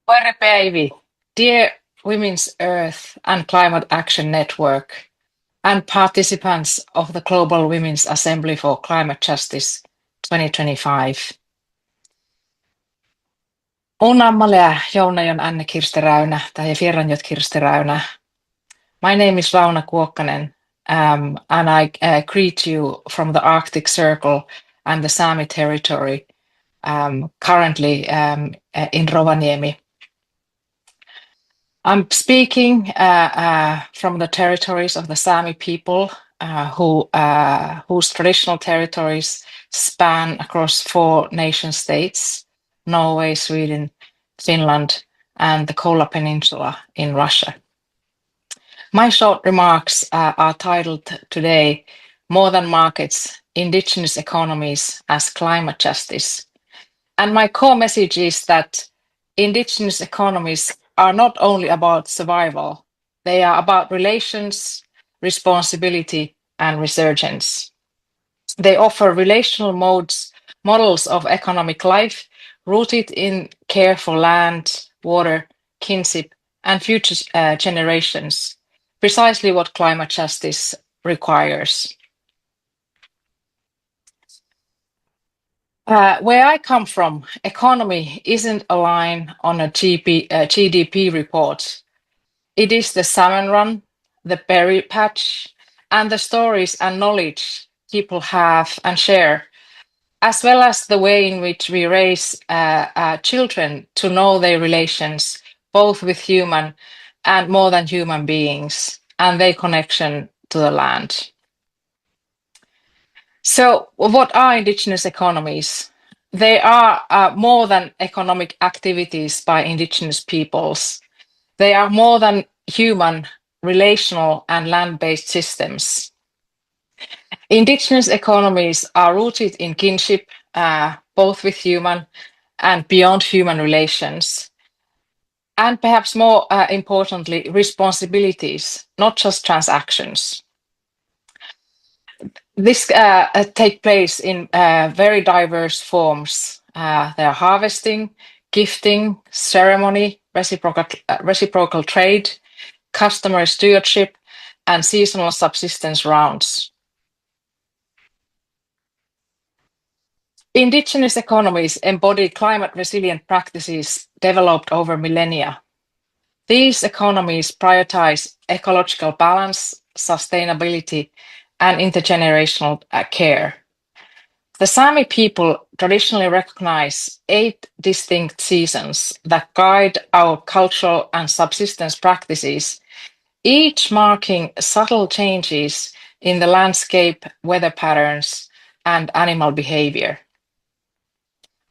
Koire Päivi, dear Women's Earth and Climate Action Network, and participants of the Global Women's Assembly for Climate Justice 2025. Uunammalea Jounajon Anne Kirsti Räynä tai Fierranjot Kirsti Räynä. My name is Rauna Kuokkanen, and I greet you from the Arctic Circle and the Sami territory, currently in Rovaniemi. I'm speaking from the territories of the Sami people, whose traditional territories span across 4 nation states: Norway, Sweden, Finland, and the Kola Peninsula in Russia. My short remarks are titled today, More Than Markets, Indigenous Economies as Climate Justice. And my core message is that indigenous economies are not only about survival, they are about relations, responsibility, and resurgence. They offer relational models of economic life rooted in care for land, water, kinship, and future generations, precisely what climate justice requires. Where I come from, economy isn't a line on a GDP report. It is the salmon run, the berry patch, and the stories and knowledge people have and share, as well as the way in which we raise children to know their relations, both with human and more than human beings, and their connection to the land. So, what are indigenous economies? They are more than economic activities by indigenous peoples. They are more than human, relational, and land-based systems. Indigenous economies are rooted in kinship, both with human and beyond human relations, and perhaps more importantly, responsibilities, not just transactions. This take place in very diverse forms. They are harvesting, gifting, ceremony, reciprocal trade, customary stewardship, and seasonal subsistence rounds. Indigenous economies embody climate resilient practices developed over millennia. These economies prioritize ecological balance, sustainability, and intergenerational care. The Sami people traditionally recognize 8 distinct seasons that guide our cultural and subsistence practices, each marking subtle changes in the landscape, weather patterns, and animal behavior.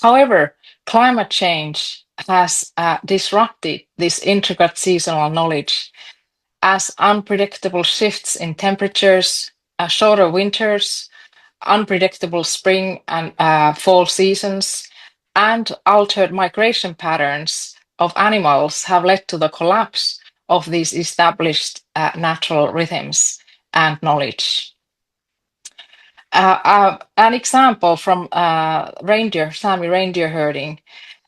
However, climate change has disrupted this intricate seasonal knowledge as unpredictable shifts in temperatures, shorter winters, unpredictable spring and fall seasons, and altered migration patterns of animals have led to the collapse of these established natural rhythms and knowledge. An example from Sami reindeer herding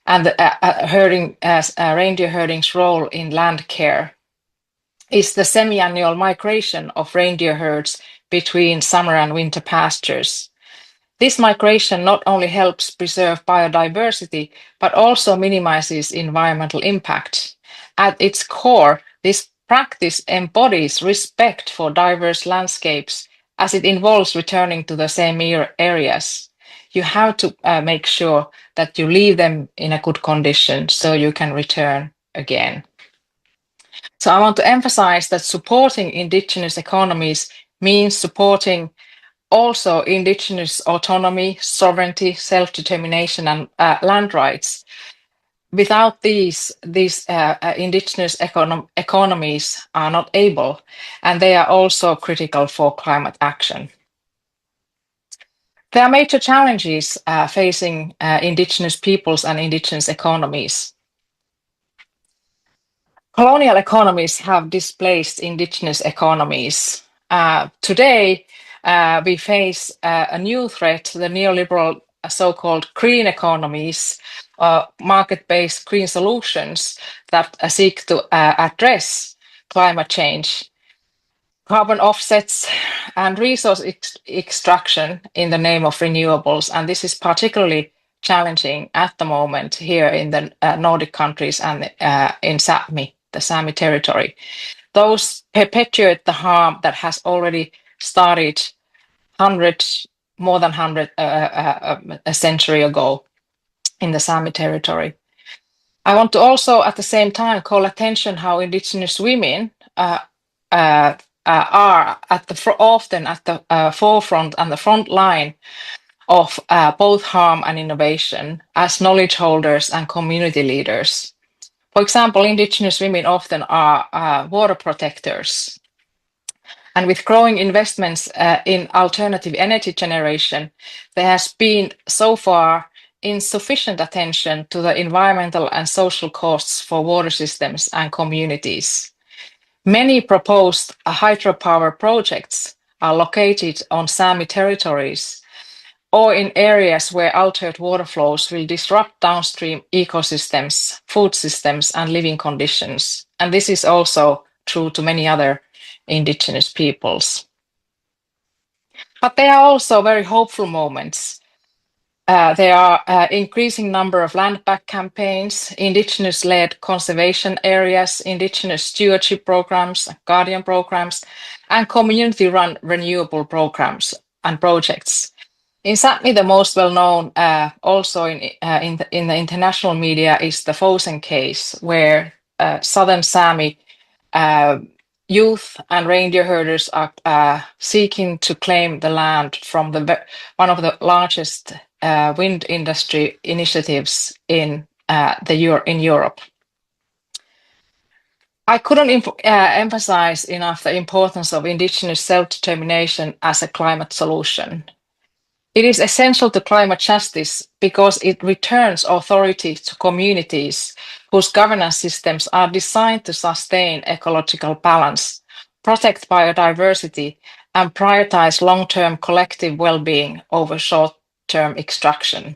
and reindeer herding's role in land care is the semi-annual migration of reindeer herds between summer and winter pastures. This migration not only helps preserve biodiversity, but also minimizes environmental impact. At its core, this practice embodies respect for diverse landscapes as it involves returning to the same areas. You have to make sure that you leave them in a good condition so you can return again. So I want to emphasize that supporting indigenous economies means supporting also indigenous autonomy, sovereignty, self-determination, and land rights. Without these indigenous economies are not able, and they are also critical for climate action. There are major challenges facing indigenous peoples and indigenous economies. Colonial economies have displaced indigenous economies. Today, we face a new threat, the neoliberal so-called green economies, market-based green solutions that seek to address climate change, carbon offsets, and resource extraction in the name of renewables. And this is particularly challenging at the moment here in the Nordic countries and in Sápmi, the Sami territory. Those perpetuate the harm that has already started more than 100 a century ago in the Sami territory. I want to also at the same time call attention how indigenous women are often at the forefront and the front line of both harm and innovation as knowledge holders and community leaders. For example, indigenous women often are water protectors. And with growing investments in alternative energy generation, there has been so far insufficient attention to the environmental and social costs for water systems and communities. Many proposed hydropower projects are located on Sami territories, or in areas where altered water flows will disrupt downstream ecosystems, food systems, and living conditions. And this is also true to many other indigenous peoples. But there are also very hopeful moments. There are increasing number of land back campaigns, indigenous-led conservation areas, indigenous stewardship programs, guardian programs, and community-run renewable programs and projects. In Sápmi, the most well-known, also in the international media, is the FOIN case, where Southern Sámi youth and reindeer herders are seeking to claim the land from one of the largest wind industry initiatives in Europe. I couldn't emphasize enough the importance of indigenous self-determination as a climate solution. It is essential to climate justice because it returns authority to communities whose governance systems are designed to sustain ecological balance, protect biodiversity, and prioritize long-term collective well-being over short-term extraction.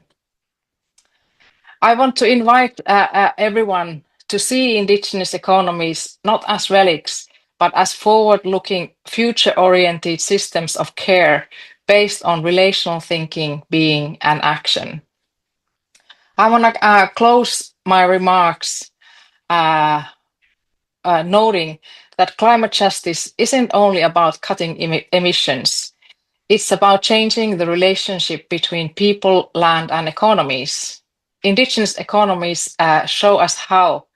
I want to invite everyone to see indigenous economies not as relics, but as forward-looking, future-oriented systems of care based on relational thinking, being, and action. I want to close my remarks noting that climate justice isn't only about cutting emissions. It's about changing the relationship between people, land, and economies. Indigenous economies show us how,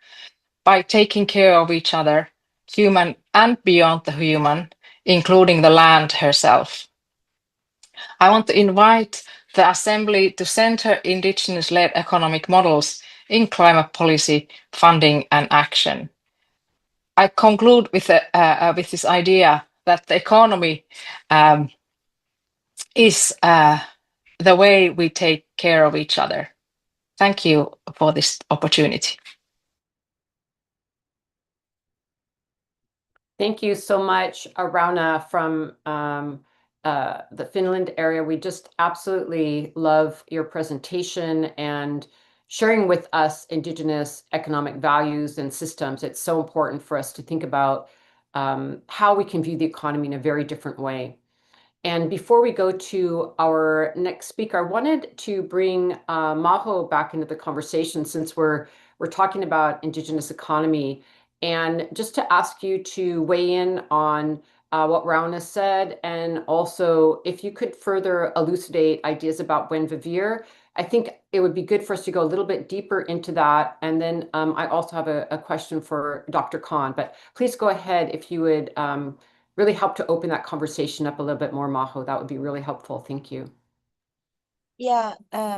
by taking care of each other, human and beyond the human, including the land herself. I want to invite the Assembly to center indigenous-led economic models in climate policy, funding, and action. I conclude with this idea that the economy is the way we take care of each other. Thank you for this opportunity. Thank you so much, Arauna from the Finland area. We just absolutely love your presentation and sharing with us Indigenous economic values and systems. It's so important for us to think about how we can view the economy in a very different way. And before we go to our next speaker, I wanted to bring Majo back into the conversation since we're talking about Indigenous economy. And just to ask you to weigh in on what Rauna said, and also if you could further elucidate ideas about buen vivir. I think it would be good for us to go a little bit deeper into that. And then I also have a question for Dr. Khan, but please go ahead if you would really help to open that conversation up a little bit more, Majo. That would be really helpful. Thank you. Yeah,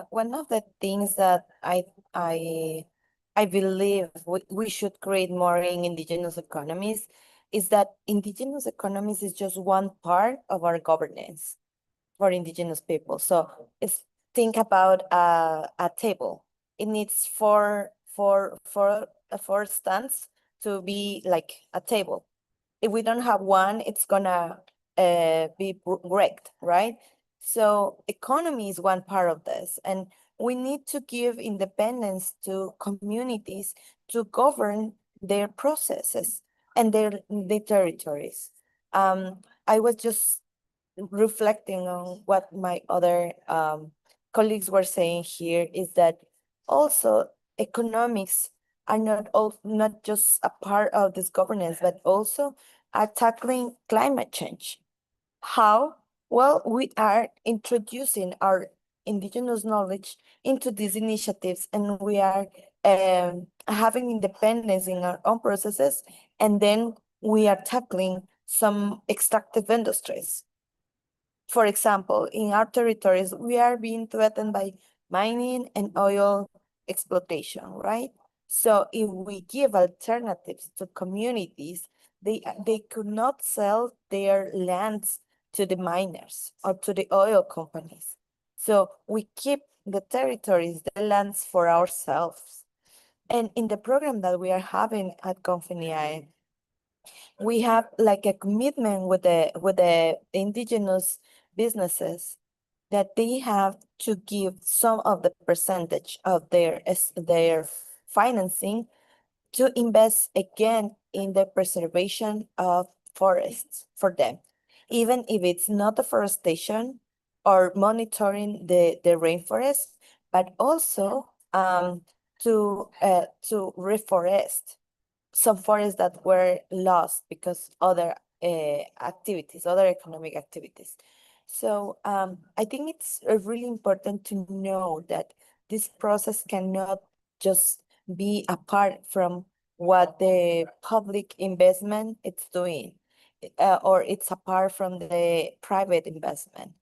one of the things that I believe we should create more in indigenous economies is that indigenous economies is just one part of our governance for indigenous people. So think about a table. It needs four stands to be like a table. If we don't have one, it's gonna be wrecked, right? So economy is one part of this, and we need to give independence to communities to govern their processes and their territories. I was just reflecting on what my other colleagues were saying here is that also economics are not just a part of this governance, but also are tackling climate change. How? Well, we are introducing our indigenous knowledge into these initiatives, and we are having independence in our own processes, and then we are tackling some extractive industries. For example, in our territories, we are being threatened by mining and oil exploitation, right? So if we give alternatives to communities, they could not sell their lands to the miners or to the oil companies. So we keep the territories, the lands for ourselves. And in the program that we are having at CONFENIAE, we have like a commitment with the indigenous businesses, that they have to give some of the percentage of their financing to invest again in the preservation of forests for them, even if it's not deforestation or monitoring the rainforest, but also to reforest some forests that were lost because other activities, other economic activities. So I think it's really important to know that this process cannot just be apart from what the public investment it's doing, or it's apart from the private investment.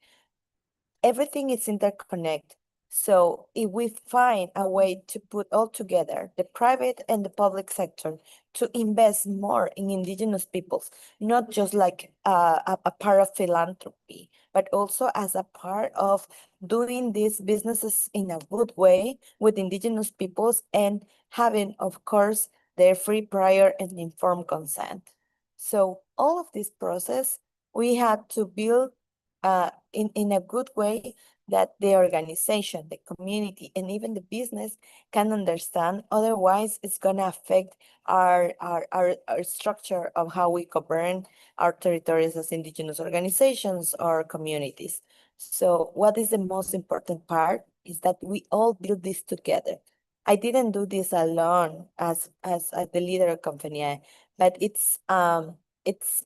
Everything is interconnected. So if we find a way to put all together the private and the public sector to invest more in indigenous peoples, not just like a part of philanthropy, but also as a part of doing these businesses in a good way with indigenous peoples and having, of course, their free, prior, and informed consent. So all of this process, we had to build in a good way that the organization, the community, and even the business can understand. Otherwise, it's going to affect our structure of how we govern our territories as indigenous organizations or communities. So what is the most important part is that we all build this together. I didn't do this alone as the leader of CONFENIAE, but it's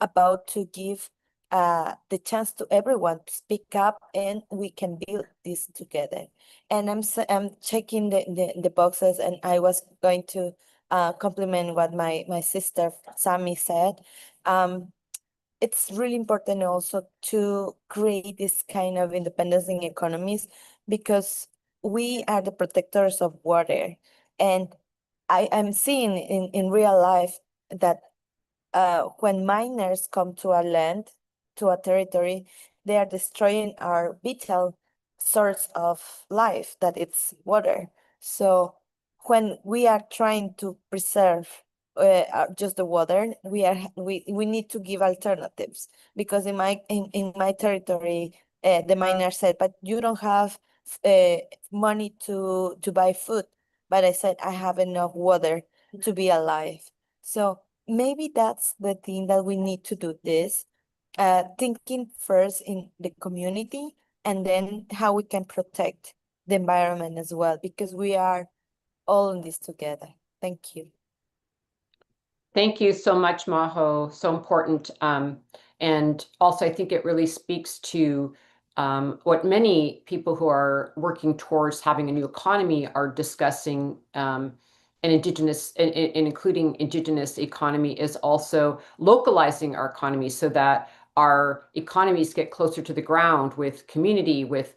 about to give the chance to everyone to speak up, and we can build this together. And I'm checking the boxes, and I was going to compliment what my sister Sammy said. It's really important also to create this kind of independence in economies, because we are the protectors of water. And I'm seeing in real life that when miners come to our land, to a territory, they are destroying our vital source of life, that it's water. So when we are trying to preserve just the water, we need to give alternatives, because in my territory, the miner said, but you don't have money to buy food. But I said, I have enough water to be alive. So maybe that's the thing that we need to do this, thinking first in the community and then how we can protect the environment as well, because we are all in this together. Thank you. Thank you so much, Majo. So important. And also, I think it really speaks to what many people who are working towards having a new economy are discussing. An indigenous, including indigenous economy, is also localizing our economy so that our economies get closer to the ground, with community, with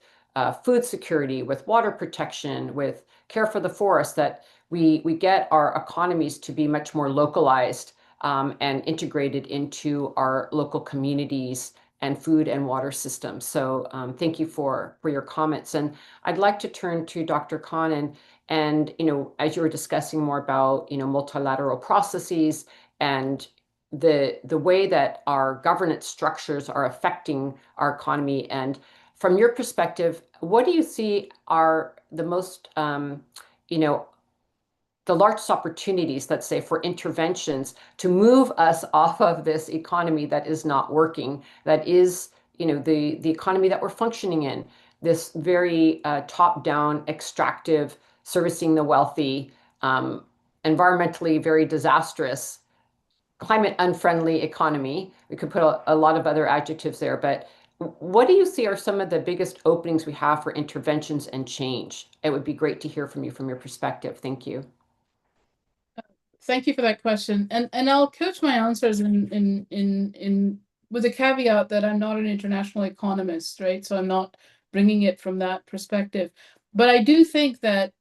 food security, with water protection, with care for the forest, that we get our economies to be much more localized and integrated into our local communities and food and water systems. So thank you for your comments. And I'd like to turn to Dr. Khan, and as you were discussing more about multilateral processes and the way that our governance structures are affecting our economy. And from your perspective, what do you see are the most the largest opportunities, let's say, for interventions to move us off of this economy that is not working, that is, the economy that we're functioning in, this very top-down, extractive, servicing the wealthy, environmentally very disastrous, climate unfriendly economy. We could put a lot of other adjectives there, but what do you see are some of the biggest openings we have for interventions and change? It would be great to hear from you from your perspective. Thank you. Thank you for that question, and I'll couch my answers in with a caveat that I'm not an international economist, right? So I'm not bringing it from that perspective, but I do think that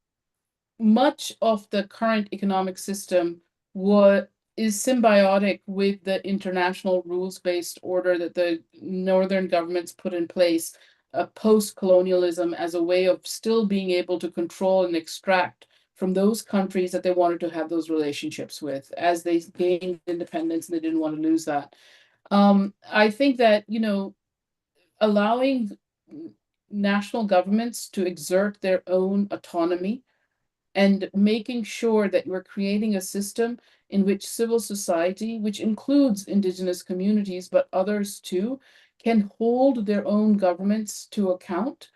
much of the current economic system is symbiotic with the international rules-based order that the northern governments put in place, post-colonialism, as a way of still being able to control and extract from those countries that they wanted to have those relationships with as they gained independence, and they didn't want to lose that. I think that, allowing national governments to exert their own autonomy and making sure that we're creating a system in which civil society, which includes Indigenous communities, but others too, can hold their own governments to account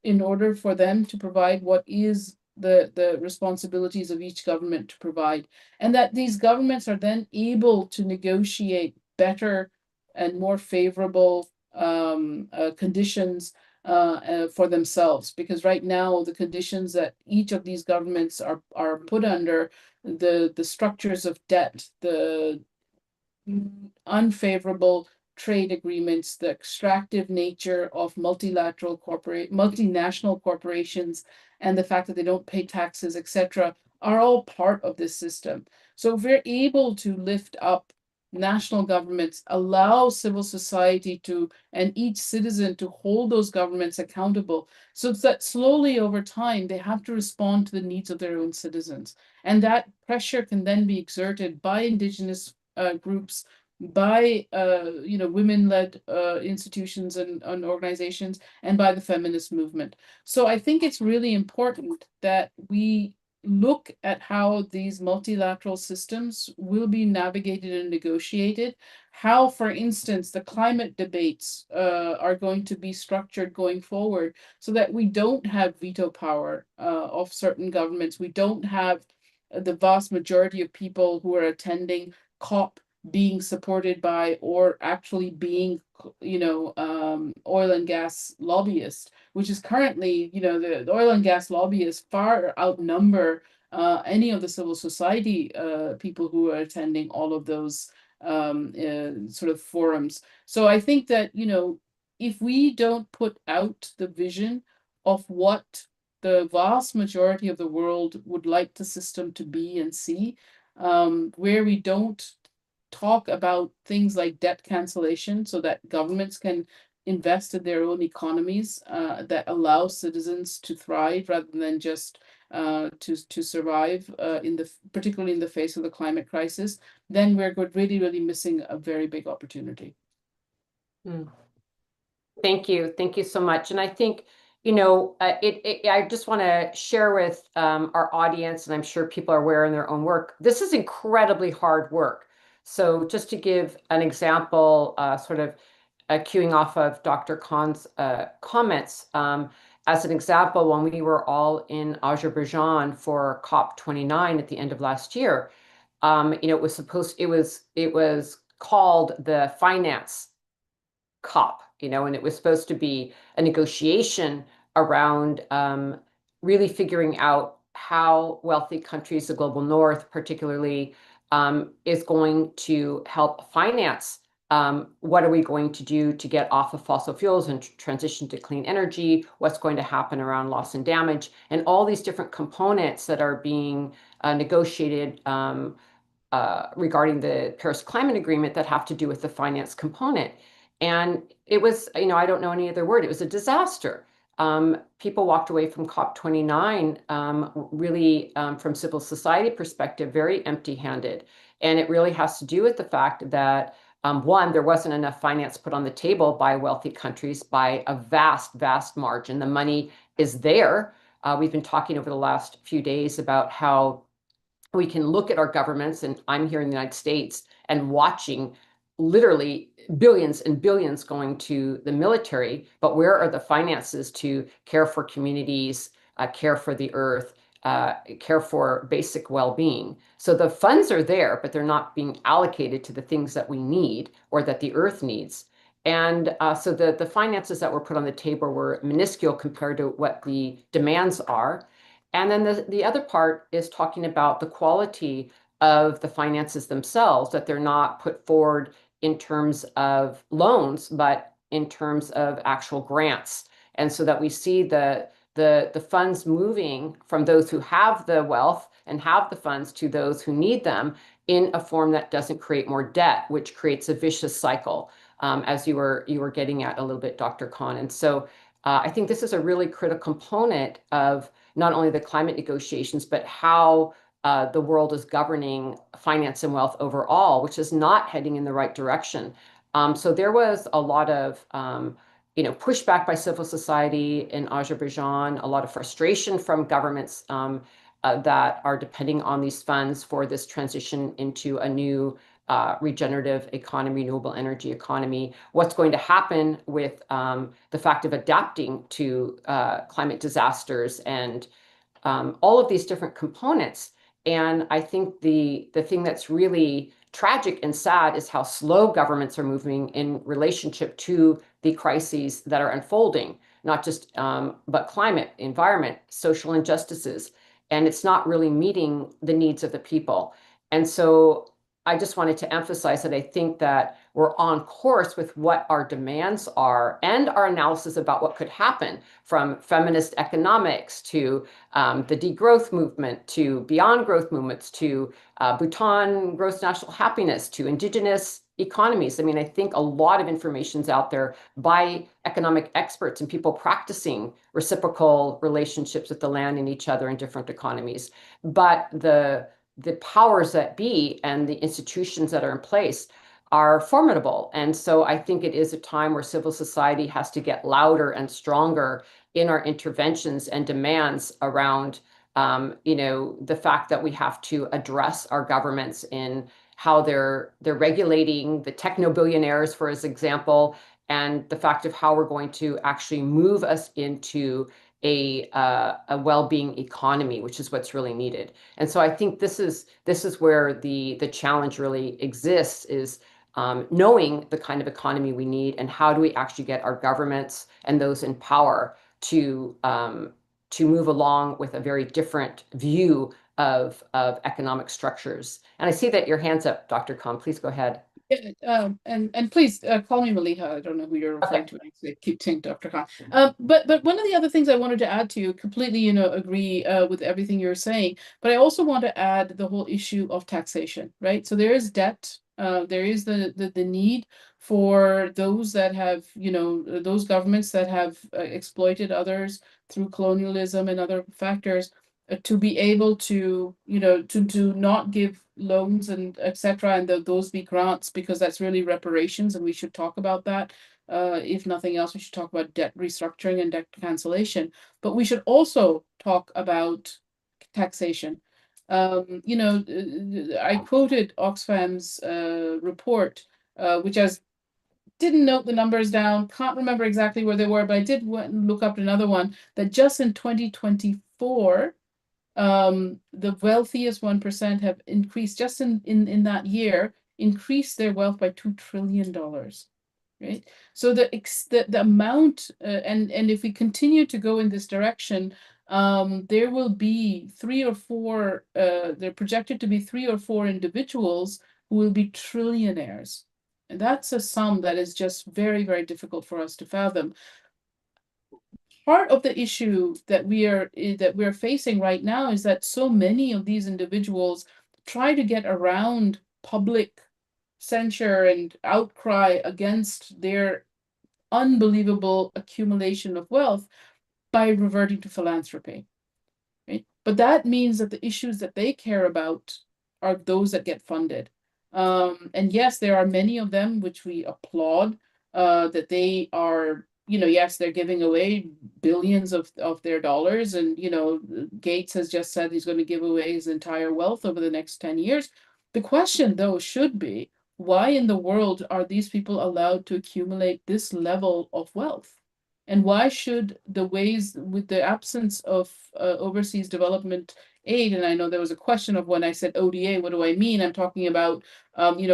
in order for them to provide what is the responsibilities of each government to provide. And that these governments are then able to negotiate better and more favorable conditions for themselves, because right now the conditions that each of these governments are put under, the structures of debt, the unfavorable trade agreements, the extractive nature of multinational corporations, and the fact that they don't pay taxes, etc., are all part of this system. So if we're able to lift up national governments, allow civil society to, and each citizen to hold those governments accountable, so that slowly over time they have to respond to the needs of their own citizens. And that pressure can then be exerted by Indigenous groups, by women-led institutions and organizations, and by the feminist movement. So I think it's really important that we look at how these multilateral systems will be navigated and negotiated, how, for instance, the climate debates are going to be structured going forward, so that we don't have veto power of certain governments. We don't have the vast majority of people who are attending COP being supported by or actually being, oil and gas lobbyists, which is currently, the oil and gas lobbyists far outnumber any of the civil society people who are attending all of those sort of forums. So I think that, if we don't put out the vision of what the vast majority of the world would like the system to be and see, where we don't talk about things like debt cancellation so that governments can invest in their own economies that allow citizens to thrive rather than just to survive particularly in the face of the climate crisis, then we're really missing a very big opportunity. Thank you so much. And I think I just want to share with our audience, and I'm sure people are aware in their own work, this is incredibly hard work. So just to give an example, sort of queuing off of Dr. Khan's comments, as an example, when we were all in Azerbaijan for COP29 at the end of last year, it was called the finance COP, and it was supposed to be a negotiation around really figuring out how wealthy countries, the global north particularly, is going to help finance what are we going to do to get off of fossil fuels and transition to clean energy, what's going to happen around loss and damage, and all these different components that are being negotiated regarding the Paris Climate Agreement that have to do with the finance component. And it was, I don't know any other word, it was a disaster. People walked away from COP29 really from civil society perspective, very empty-handed. And it really has to do with the fact that one, there wasn't enough finance put on the table by wealthy countries by a vast, vast margin. The money is there. We've been talking over the last few days about how we can look at our governments, and I'm here in the United States and watching literally billions and billions going to the military, but where are the finances to care for communities, care for the earth, care for basic well-being? So the funds are there, but they're not being allocated to the things that we need or that the earth needs. And so the finances that were put on the table were minuscule compared to what the demands are. And then the other part is talking about the quality of the finances themselves, that they're not put forward in terms of loans, but in terms of actual grants. And so that we see the funds moving from those who have the wealth and have the funds to those who need them in a form that doesn't create more debt, which creates a vicious cycle, as you were getting at a little bit, Dr. Khan. And so I think this is a really critical component of not only the climate negotiations, but how the world is governing finance and wealth overall, which is not heading in the right direction. So there was a lot of pushback by civil society in Azerbaijan, a lot of frustration from governments that are depending on these funds for this transition into a new regenerative economy, renewable energy economy. What's going to happen with the fact of adapting to climate disasters and all of these different components. And I think the thing that's really tragic and sad is how slow governments are moving in relationship to the crises that are unfolding, not just but climate, environment, social injustices, and it's not really meeting the needs of the people. And so I just wanted to emphasize that I think that we're on course with what our demands are and our analysis about what could happen, from feminist economics to the degrowth movement, to beyond growth movements, to Bhutan gross national happiness, to indigenous economies. I mean, I think a lot of information's out there by economic experts and people practicing reciprocal relationships with the land and each other in different economies. But the powers that be and the institutions that are in place are formidable. And so I think it is a time where civil society has to get louder and stronger in our interventions and demands around, the fact that we have to address our governments in how they're regulating the techno billionaires, for example, and the fact of how we're going to actually move us into a well-being economy, which is what's really needed. And so I think this is where the challenge really exists, is knowing the kind of economy we need and how do we actually get our governments and those in power to move along with a very different view of economic structures. And I see that your hand's up, Dr. Khan. Please go ahead. Yeah, and please call me Maliha. I don't know who you're referring to. I keep saying Dr. Khan. But one of the other things I wanted to add to you, completely, agree with everything you're saying. But I also want to add the whole issue of taxation, right? So there is debt. There is the need for those that have, those governments that have exploited others through colonialism and other factors, to be able to, to not give loans and etc. and those be grants, because that's really reparations, and we should talk about that. If nothing else, we should talk about debt restructuring and debt cancellation. But we should also talk about taxation. I quoted Oxfam's report, which didn't note the numbers down, can't remember exactly where they were, but I did look up another one that just in 2024, the wealthiest 1% have increased, just in that year, increased their wealth by $2 trillion, right? So the amount, and if we continue to go in this direction, there will be they're projected to be 3 or 4 individuals who will be trillionaires. And that's a sum that is just very, very difficult for us to fathom. Part of the issue that we're facing right now is that so many of these individuals try to get around public censure and outcry against their unbelievable accumulation of wealth by reverting to philanthropy, right? But that means that the issues that they care about are those that get funded. And yes, there are many of them which we applaud, that they are, yes, they're giving away billions of their dollars. And, Gates has just said he's going to give away his entire wealth over the next 10 years. The question, though, should be, why in the world are these people allowed to accumulate this level of wealth? And why should the ways, with the absence of overseas development aid, and I know there was a question of when I said ODA, what do I mean? I'm talking about,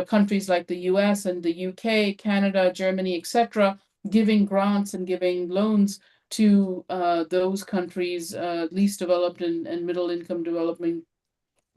countries like the US and the UK, Canada, Germany, etc., giving grants and giving loans to those countries, least developed and middle income developing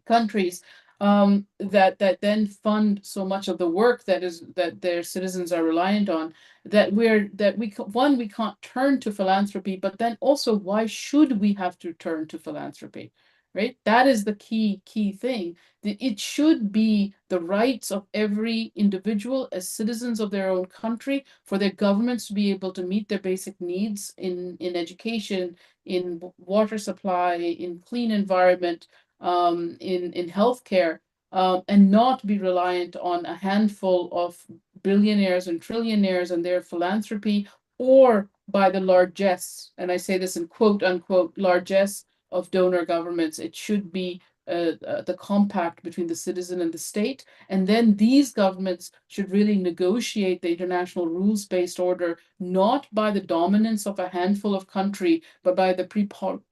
countries, that then fund so much of the work that their citizens are reliant on, that we can't turn to philanthropy, but then also, why should we have to turn to philanthropy? Right? That is the key thing. It should be the rights of every individual as citizens of their own country, for their governments to be able to meet their basic needs in education, in water supply, in clean environment, in healthcare, and not be reliant on a handful of billionaires and trillionaires and their philanthropy, or by the largesse, and I say this in quote unquote, largesse of donor governments. It should be the compact between the citizen and the state. And then these governments should really negotiate the international rules-based order, not by the dominance of a handful of countries, but by the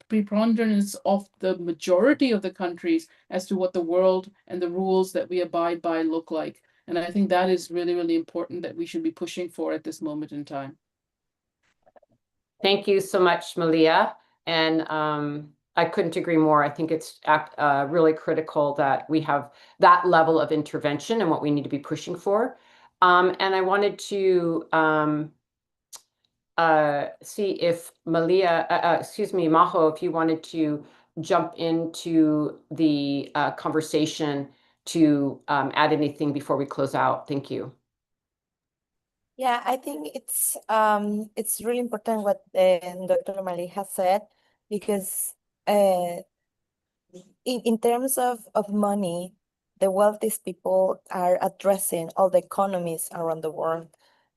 preponderance of the majority of the countries as to what the world and the rules that we abide by look like. And I think that is really, really important that we should be pushing for at this moment in time. Thank you so much, Malia. And I couldn't agree more. I think it's really critical that we have that level of intervention and what we need to be pushing for. And I wanted to see if Majo, if you wanted to jump into the conversation to add anything before we close out. Thank you. Yeah, I think it's really important what Dr. Mali has said, because in terms of money, the wealthiest people are addressing all the economies around the world.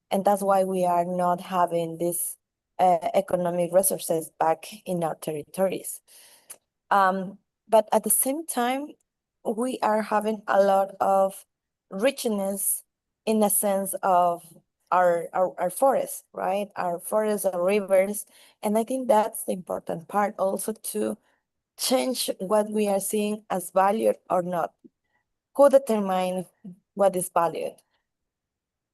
And that's why we are not having these economic resources back in our territories. But at the same time, we are having a lot of richness in the sense of our forests, right? Our forests, our rivers. And I think that's the important part also, to change what we are seeing as valued or not. Who determines what is valued?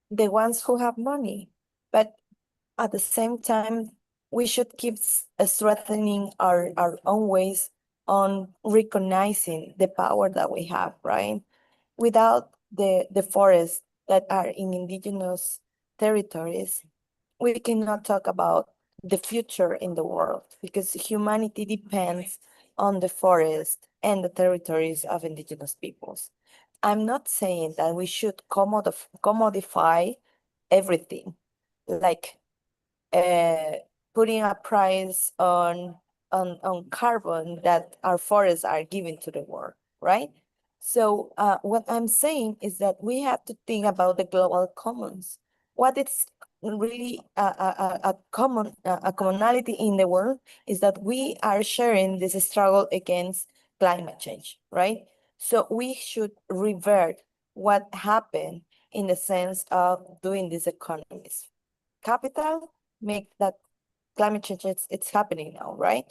The ones who have money. But at the same time, we should keep strengthening our own ways on recognizing the power that we have, right? Without the forests that are in indigenous territories, we cannot talk about the future in the world, because humanity depends on the forest and the territories of indigenous peoples. I'm not saying that we should commodify everything, like putting a price on carbon that our forests are giving to the world, right? So what I'm saying is that we have to think about the global commons. What is really a commonality in the world is that we are sharing this struggle against climate change, right? So we should revert what happened in the sense of doing these economies. Capital make that climate change, it's happening now, right?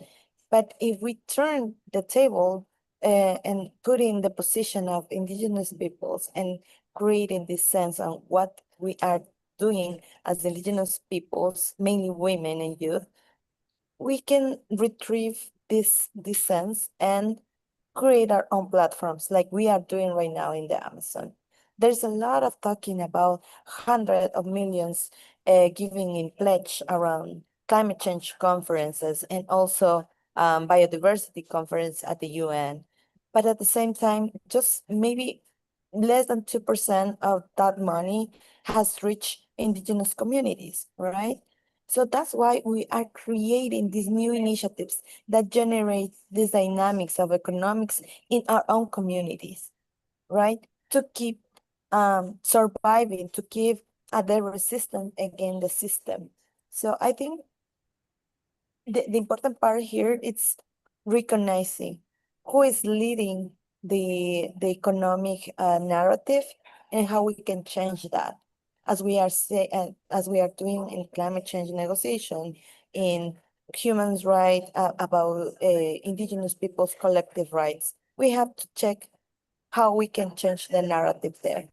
But if we turn the table and put in the position of indigenous peoples and creating this sense on what we are doing as indigenous peoples, mainly women and youth, we can retrieve this sense and create our own platforms like we are doing right now in the Amazon. There's a lot of talking about hundreds of millions giving in pledge around climate change conferences and also biodiversity conference at the UN. But at the same time, just maybe less than 2% of that money has reached indigenous communities, right? So that's why we are creating these new initiatives that generate these dynamics of economics in our own communities, right? To keep surviving, to keep the resistance against the system. So I think the important part here is recognizing who is leading the economic narrative and how we can change that, as we are doing in climate change negotiation, in human rights, about indigenous people's collective rights. We have to check how we can change the narrative there.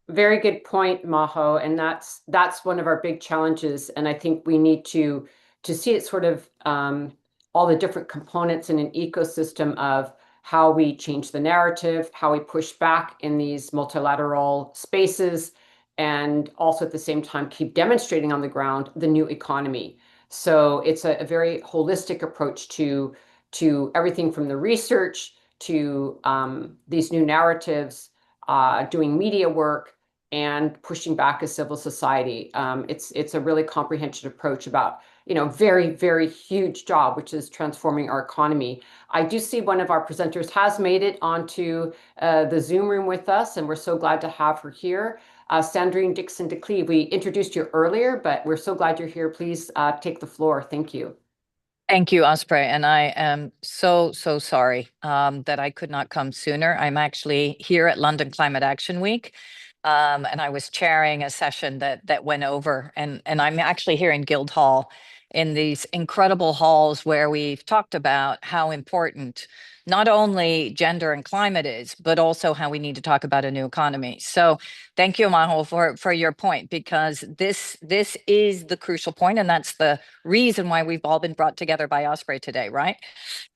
Very good point, Majo, and that's one of our big challenges. And I think we need to see it sort of all the different components in an ecosystem of how we change the narrative, how we push back in these multilateral spaces, and also at the same time keep demonstrating on the ground the new economy. So it's a very holistic approach to everything from the research to these new narratives, doing media work, and pushing back as civil society. It's a really comprehensive approach about very, very huge job, which is transforming our economy. I do see one of our presenters has made it onto the Zoom room with us, and we're so glad to have her here. Sandrine Dixon DeCleve, we introduced you earlier, but we're so glad you're here. Please take the floor. Thank you. Thank you, Osprey, and I am so sorry that I could not come sooner. I'm actually here at London Climate Action Week, and I was chairing a session that went over, and I'm actually here in Guildhall, in these incredible halls where we've talked about how important not only gender and climate is, but also how we need to talk about a new economy. So thank you, Majo, for your point, because this is the crucial point, and that's the reason why we've all been brought together by Osprey today, right?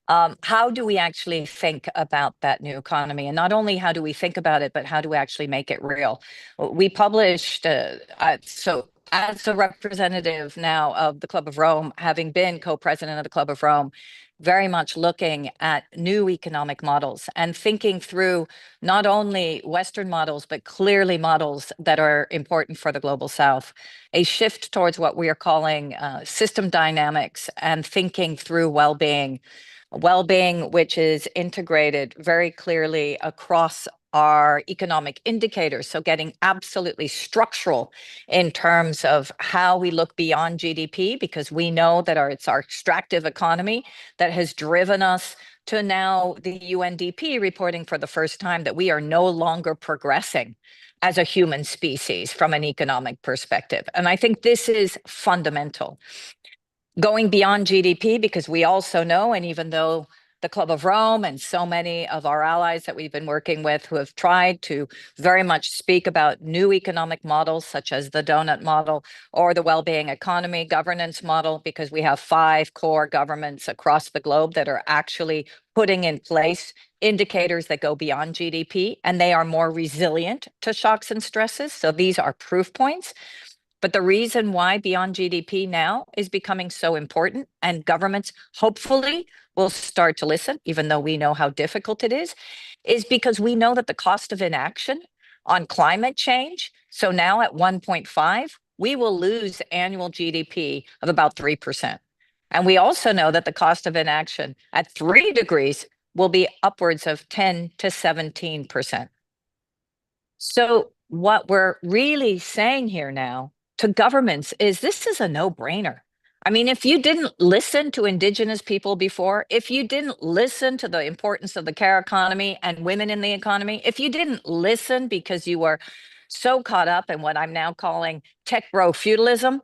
How do we actually think about that new economy? And not only how do we think about it, but how do we actually make it real? We published, so as a representative now of the Club of Rome, having been co-president of the Club of Rome, very much looking at new economic models and thinking through not only Western models, but clearly models that are important for the Global South. A shift towards what we are calling system dynamics and thinking through well-being, which is integrated very clearly across our economic indicators. So getting absolutely structural in terms of how we look beyond GDP, because we know that it's our extractive economy that has driven us to now the UNDP reporting for the first time that we are no longer progressing as a human species from an economic perspective. And I think this is fundamental. Going beyond GDP, because we also know, and even though the Club of Rome and so many of our allies that we've been working with who have tried to very much speak about new economic models, such as the donut model or the well-being economy governance model, because we have 5 core governments across the globe that are actually putting in place indicators that go beyond GDP, and they are more resilient to shocks and stresses. So these are proof points. But the reason why beyond GDP now is becoming so important, and governments hopefully will start to listen, even though we know how difficult it is because we know that the cost of inaction on climate change, so now at 1.5, we will lose annual GDP of about 3%. And we also know that the cost of inaction at 3 degrees will be upwards of 10 to 17%. So what we're really saying here now to governments is this is a no-brainer. I mean, if you didn't listen to Indigenous people before, if you didn't listen to the importance of the care economy and women in the economy, if you didn't listen because you were so caught up in what I'm now calling tech bro feudalism,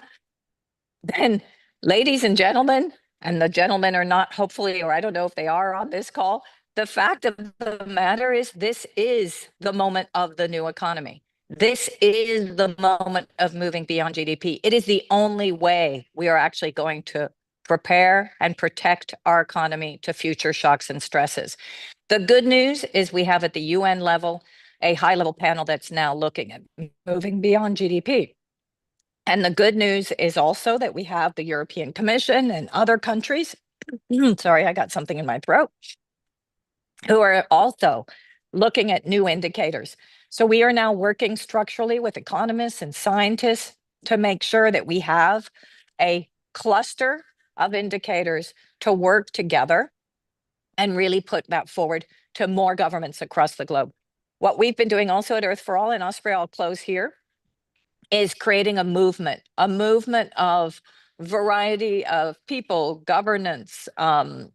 then ladies and gentlemen, and the gentlemen are not hopefully, or I don't know if they are on this call, the fact of the matter is this is the moment of the new economy. This is the moment of moving beyond GDP. It is the only way we are actually going to prepare and protect our economy to future shocks and stresses. The good news is we have at the UN level a high-level panel that's now looking at moving beyond GDP. And the good news is also that we have the European Commission and other countries, sorry, I got something in my throat, who are also looking at new indicators. So we are now working structurally with economists and scientists to make sure that we have a cluster of indicators to work together and really put that forward to more governments across the globe. What we've been doing also at Earth for All, and Osprey, I'll close here, is creating a movement of variety of people, governments, and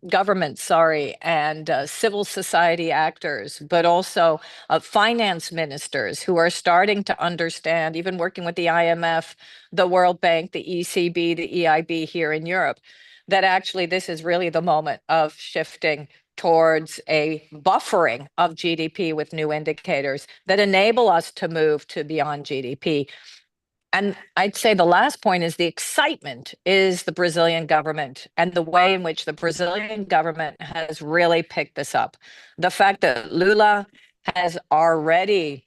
civil society actors, but also finance ministers who are starting to understand, even working with the IMF, the World Bank, the ECB, the EIB here in Europe, that actually this is really the moment of shifting towards a buffering of GDP with new indicators that enable us to move to beyond GDP. And I'd say the last point is the excitement is the Brazilian government and the way in which the Brazilian government has really picked this up. The fact that Lula has already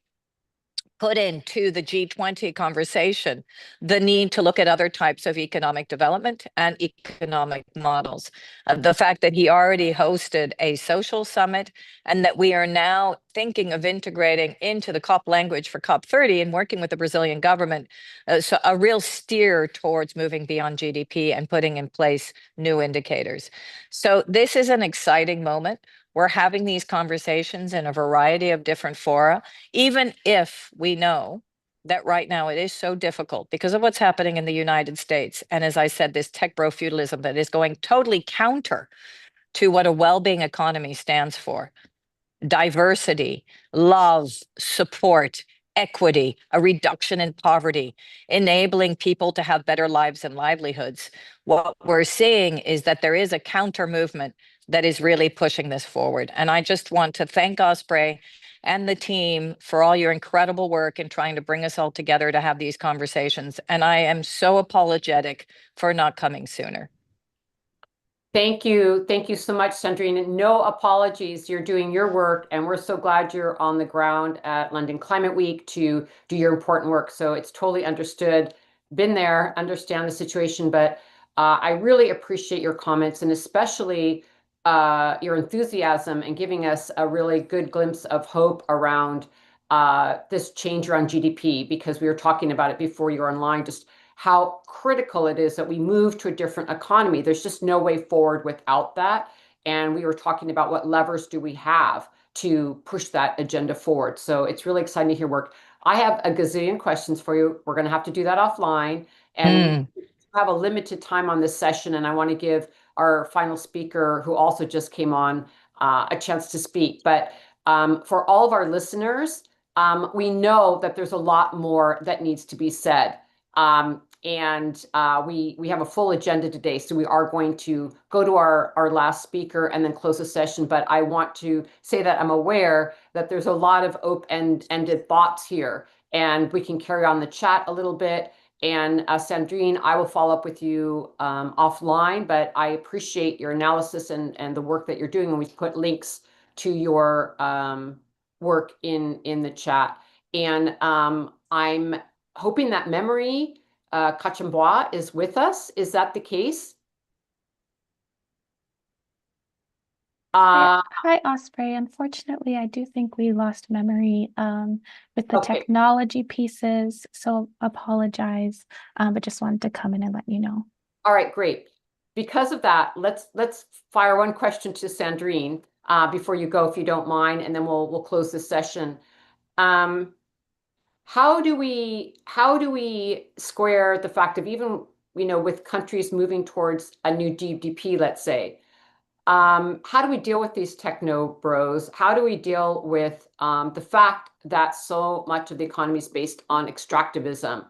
put into the G20 conversation the need to look at other types of economic development and economic models. The fact that he already hosted a social summit and that we are now thinking of integrating into the COP language for COP30 and working with the Brazilian government, so a real steer towards moving beyond GDP and putting in place new indicators. So this is an exciting moment. We're having these conversations in a variety of different fora, even if we know that right now it is so difficult because of what's happening in the United States. And as I said, this tech bro feudalism that is going totally counter to what a well-being economy stands for. Diversity, love, support, equity, a reduction in poverty, enabling people to have better lives and livelihoods. What we're seeing is that there is a counter movement that is really pushing this forward. And I just want to thank Osprey and the team for all your incredible work in trying to bring us all together to have these conversations. And I am so apologetic for not coming sooner. Thank you. Thank you so much, Sandrine. No apologies. You're doing your work, and we're so glad you're on the ground at London Climate Week to do your important work. So it's totally understood, been there, understand the situation, but I really appreciate your comments and especially your enthusiasm and giving us a really good glimpse of hope around this change around GDP, because we were talking about it before you were online, just how critical it is that we move to a different economy. There's just no way forward without that. And we were talking about what levers do we have to push that agenda forward. So it's really exciting to hear work. I have a gazillion questions for you. We're going to have to do that offline. And we have a limited time on this session. And I want to give our final speaker, who also just came on, a chance to speak. But for all of our listeners, we know that there's a lot more that needs to be said. And we have a full agenda today, so we are going to go to our last speaker and then close the session. But I want to say that I'm aware that there's a lot of open-ended thoughts here, and we can carry on the chat a little bit. And Sandrine, I will follow up with you offline, but I appreciate your analysis and the work that you're doing, and we put links to your work in the chat. And I'm hoping that Memory Kachambois is with us. Is that the case? Hi, Osprey. Unfortunately, I do think we lost Memory with the technology pieces, so apologize, but just wanted to come in and let you know. All right, great. Because of that, let's fire one question to Sandrine before you go, if you don't mind, and then we'll close this session. How do we square the fact of, even, with countries moving towards a new GDP, let's say, how do we deal with these techno bros? How do we deal with the fact that so much of the economy is based on extractivism?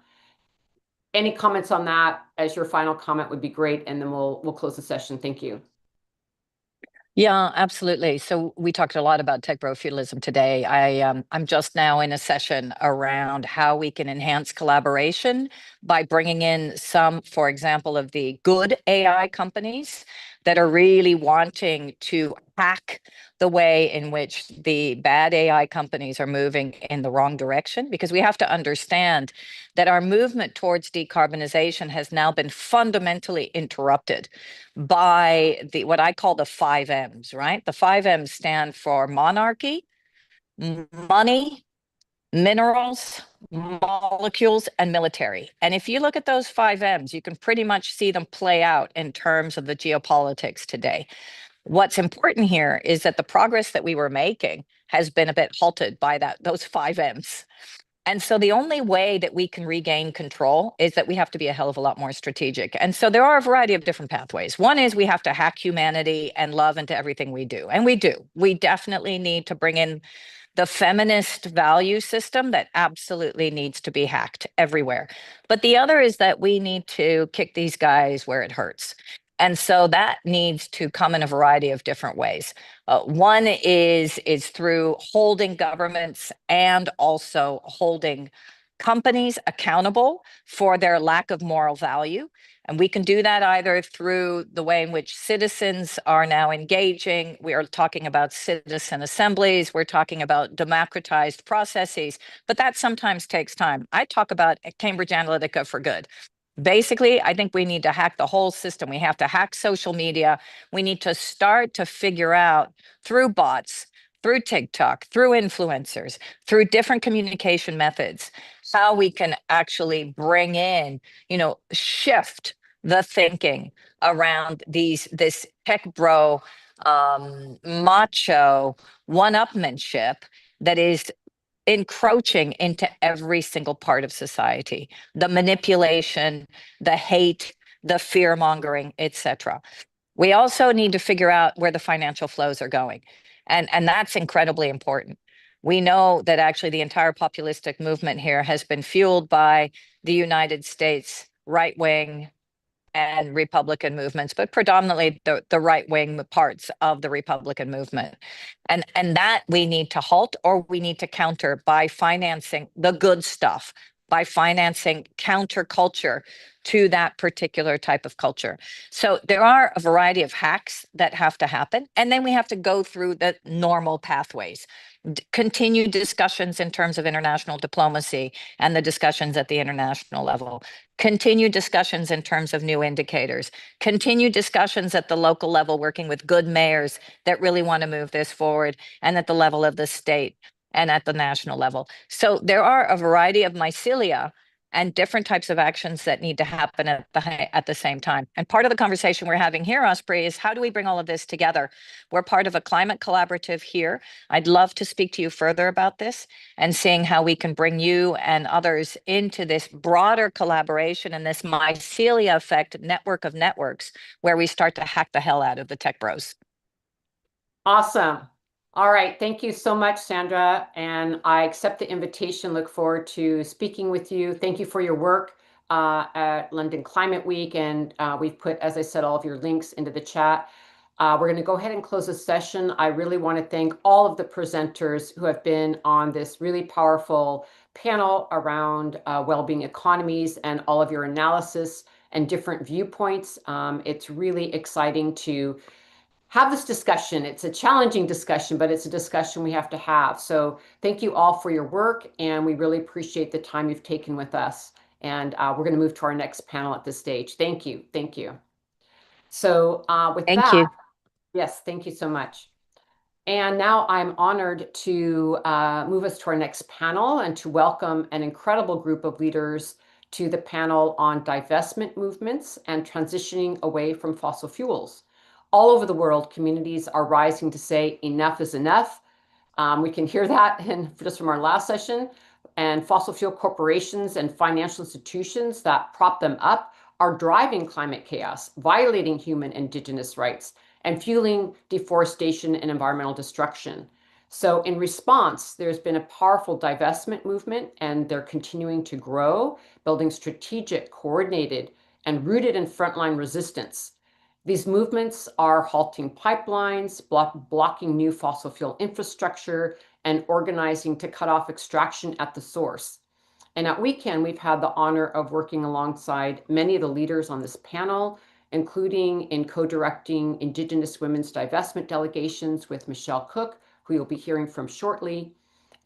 Any comments on that as your final comment would be great, and then we'll close the session. Thank you. Yeah, absolutely. So we talked a lot about tech bro feudalism today. I'm just now in a session around how we can enhance collaboration by bringing in some, for example, of the good AI companies that are really wanting to hack the way in which the bad AI companies are moving in the wrong direction, because we have to understand that our movement towards decarbonization has now been fundamentally interrupted by what I call the 5 M's, right? The 5 M's stand for monarchy, money, minerals, molecules, and military. And if you look at those 5 M's, you can pretty much see them play out in terms of the geopolitics today. What's important here is that the progress that we were making has been a bit halted by those 5 M's. And so the only way that we can regain control is that we have to be a hell of a lot more strategic. And so there are a variety of different pathways. One is we have to hack humanity and love into everything we do. And we do. We definitely need to bring in the feminist value system that absolutely needs to be hacked everywhere. But the other is that we need to kick these guys where it hurts. And so that needs to come in a variety of different ways. One is through holding governments and also holding companies accountable for their lack of moral value. And we can do that either through the way in which citizens are now engaging. We are talking about citizen assemblies. We're talking about democratized processes, but that sometimes takes time. I talk about Cambridge Analytica for good. Basically, I think we need to hack the whole system. We have to hack social media. We need to start to figure out through bots, through TikTok, through influencers, through different communication methods, how we can actually bring in, shift the thinking around this tech bro, macho one-upmanship that is encroaching into every single part of society, the manipulation, the hate, the fear mongering, etc. We also need to figure out where the financial flows are going. And that's incredibly important. We know that actually the entire populistic movement here has been fueled by the United States right-wing and Republican movements, but predominantly the right-wing parts of the Republican movement. And that we need to halt, or we need to counter by financing the good stuff, by financing counterculture to that particular type of culture. So there are a variety of hacks that have to happen. And then we have to go through the normal pathways, continue discussions in terms of international diplomacy and the discussions at the international level, continue discussions in terms of new indicators, continue discussions at the local level, working with good mayors that really want to move this forward, and at the level of the state and at the national level. So there are a variety of mycelia and different types of actions that need to happen at the same time. And part of the conversation we're having here, Osprey, is how do we bring all of this together? We're part of a climate collaborative here. I'd love to speak to you further about this and seeing how we can bring you and others into this broader collaboration and this mycelia effect network of networks where we start to hack the hell out of the tech bros. Awesome. All right. Thank you so much, Sandra. And I accept the invitation. Look forward to speaking with you. Thank you for your work at London Climate Week. And we've put, as I said, all of your links into the chat. We're going to go ahead and close the session. I really want to thank all of the presenters who have been on this really powerful panel around well-being economies and all of your analysis and different viewpoints. It's really exciting to have this discussion. It's a challenging discussion, but it's a discussion we have to have. So thank you all for your work, and we really appreciate the time you've taken with us. And we're going to move to our next panel at this stage. Thank you. Thank you. So Thank you. Yes, thank you so much. And now I'm honored to move us to our next panel and to welcome an incredible group of leaders to the panel on divestment movements and transitioning away from fossil fuels. All over the world, communities are rising to say enough is enough. We can hear that just from our last session. And fossil fuel corporations and financial institutions that prop them up are driving climate chaos, violating human indigenous rights, and fueling deforestation and environmental destruction. So in response, there's been a powerful divestment movement, and they're continuing to grow, building strategic, coordinated, and rooted in frontline resistance. These movements are halting pipelines, blocking new fossil fuel infrastructure, and organizing to cut off extraction at the source. And at Weekend, we've had the honor of working alongside many of the leaders on this panel, including in co-directing Indigenous women's divestment delegations with Michelle Cook, who you'll be hearing from shortly.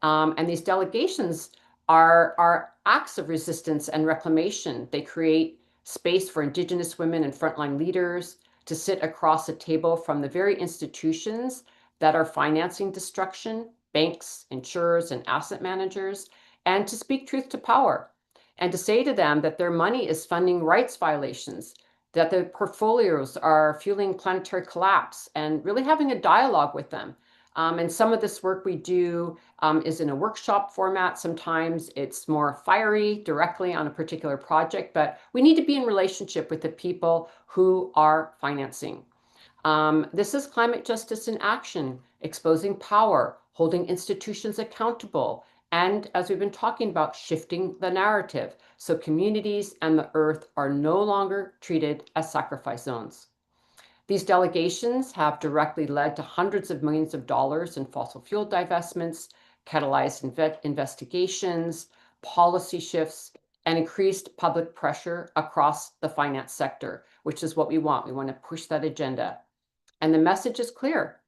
And these delegations are acts of resistance and reclamation. They create space for Indigenous women and frontline leaders to sit across the table from the very institutions that are financing destruction, banks, insurers, and asset managers, and to speak truth to power, and to say to them that their money is funding rights violations, that their portfolios are fueling planetary collapse, and really having a dialogue with them. And some of this work we do is in a workshop format. Sometimes it's more fiery directly on a particular project, but we need to be in relationship with the people who are financing. This is climate justice in action, exposing power, holding institutions accountable, and as we've been talking about, shifting the narrative so communities and the earth are no longer treated as sacrifice zones. These delegations have directly led to hundreds of millions of dollars in fossil fuel divestments, catalyzed investigations, policy shifts, and increased public pressure across the finance sector, which is what we want. We want to push that agenda. And the message is clear.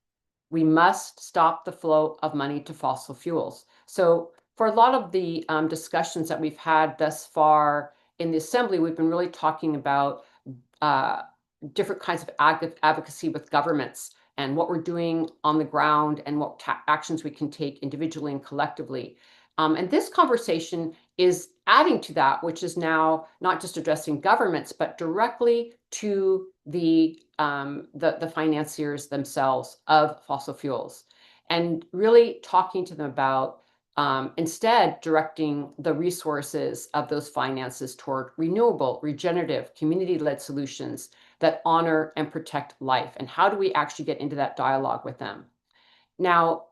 We must stop the flow of money to fossil fuels. So for a lot of the discussions that we've had thus far in the Assembly, we've been really talking about different kinds of advocacy with governments and what we're doing on the ground and what actions we can take individually and collectively. And this conversation is adding to that, which is now not just addressing governments, but directly to the financiers themselves of fossil fuels, and really talking to them about instead directing the resources of those finances toward renewable, regenerative, community-led solutions that honor and protect life. And how do we actually get into that dialogue with them? Now,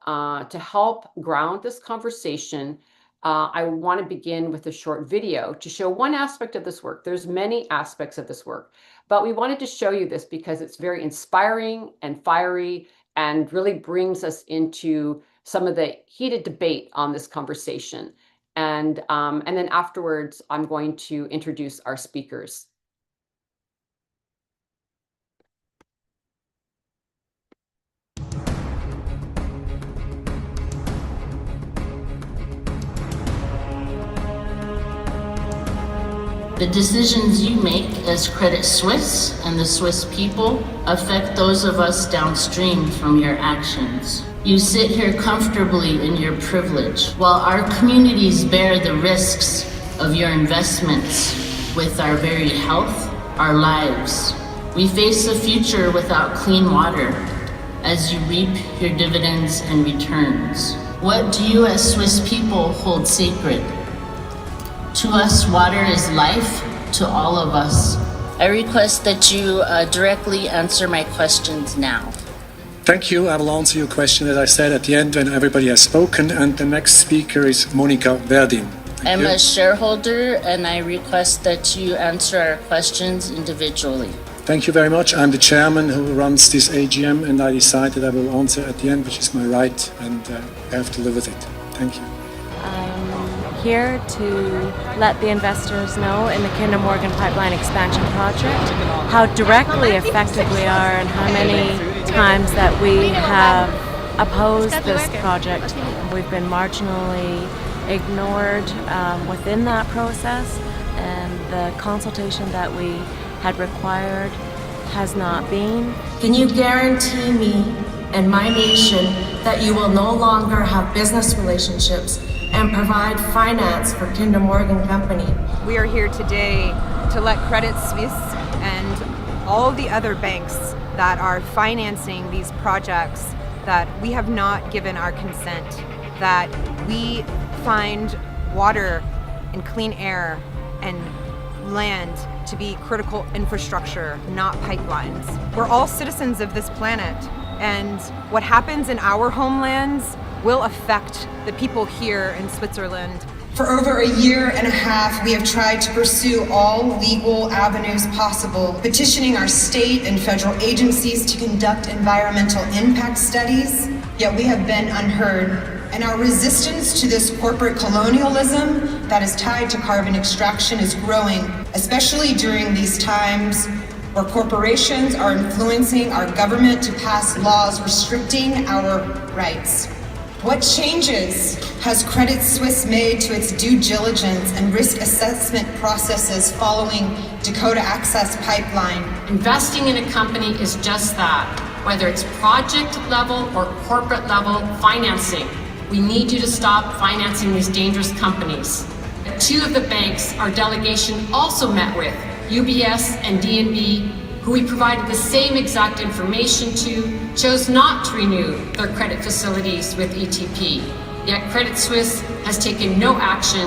to help ground this conversation, I want to begin with a short video to show one aspect of this work. There's many aspects of this work, but we wanted to show you this because it's very inspiring and fiery and really brings us into some of the heated debate on this conversation. And then afterwards, I'm going to introduce our speakers. The decisions you make as Credit Suisse and the Swiss people affect those of us downstream from your actions. You sit here comfortably in your privilege, while our communities bear the risks of your investments with our very health, our lives. We face a future without clean water as you reap your dividends and returns. What do you as Swiss people hold sacred? To us, water is life, to all of us. I request that you directly answer my questions now. Thank you. I will answer your question, as I said, at the end when everybody has spoken. And the next speaker is Monica Verdin. I'm a shareholder, and I request that you answer our questions individually. Thank you very much. I'm the chairman who runs this AGM, and I decide that I will answer at the end, which is my right, and I have to live with it. Thank you. Here to let the investors know in the Kinder Morgan pipeline expansion project how directly affected we are and how many times that we have opposed this project. We've been marginally ignored within that process, and the consultation that we had required has not been. Can you guarantee me and my nation that you will no longer have business relationships and provide finance for Kinder Morgan Company? We are here today to let Credit Suisse and all the other banks that are financing these projects that we have not given our consent, that we find water and clean air and land to be critical infrastructure, not pipelines. We're all citizens of this planet, and what happens in our homelands will affect the people here in Switzerland. For over a year and a half, we have tried to pursue all legal avenues possible, petitioning our state and federal agencies to conduct environmental impact studies, yet we have been unheard. And our resistance to this corporate colonialism that is tied to carbon extraction is growing, especially during these times where corporations are influencing our government to pass laws restricting our rights. What changes has Credit Suisse made to its due diligence and risk assessment processes following Dakota Access Pipeline? Investing in a company is just that, whether it's project level or corporate level financing. We need you to stop financing these dangerous companies. Two of the banks our delegation also met with, UBS and DNB, who we provided the same exact information to, chose not to renew their credit facilities with ETP. Yet Credit Suisse has taken no action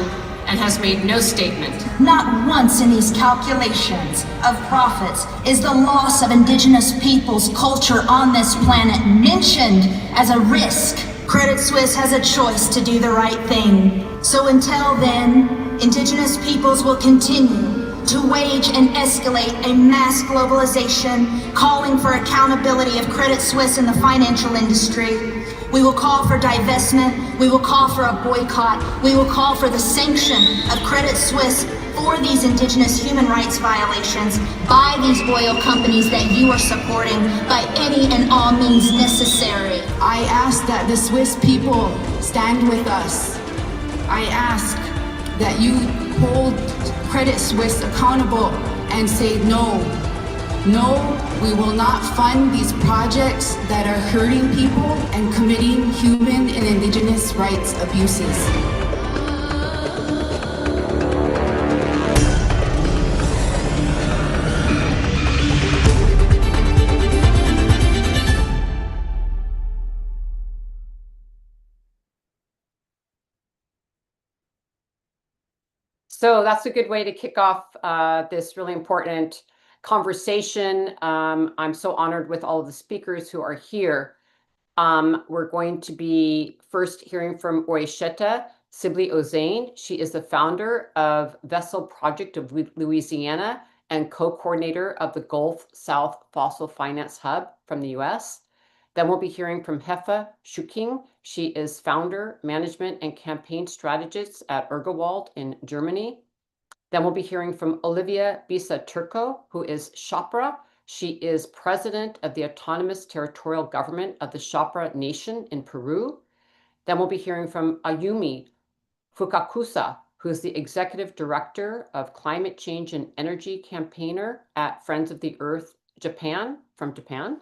and has made no statement. Not once in these calculations of profits is the loss of Indigenous peoples' culture on this planet mentioned as a risk. Credit Suisse has a choice to do the right thing. So until then, Indigenous peoples will continue to wage and escalate a mass globalization, calling for accountability of Credit Suisse in the financial industry. We will call for divestment. We will call for a boycott. We will call for the sanction of Credit Suisse for these indigenous human rights violations by these oil companies that you are supporting by any and all means necessary. I ask that the Swiss people stand with us. I ask that you hold Credit Suisse accountable and say no. No, we will not fund these projects that are hurting people and committing human and indigenous rights abuses. So that's a good way to kick off this really important conversation. I'm so honored with all of the speakers who are here. We're going to be first hearing from Oyesheta Sibley Ozaine. She is the founder of Vessel Project of Louisiana and co-coordinator of the Gulf South Fossil Finance Hub from the US. Then we'll be hearing from Hefa Schuking. She is founder, management, and campaign strategist at Urgewald in Germany. Then we'll be hearing from Olivia Bisa Turco, who is Chapra. She is president of the Autonomous Territorial Government of the Chapra Nation in Peru. Then we'll be hearing from Ayumi Fukakusa, who is the executive director of climate change and energy campaigner at Friends of the Earth Japan, from Japan.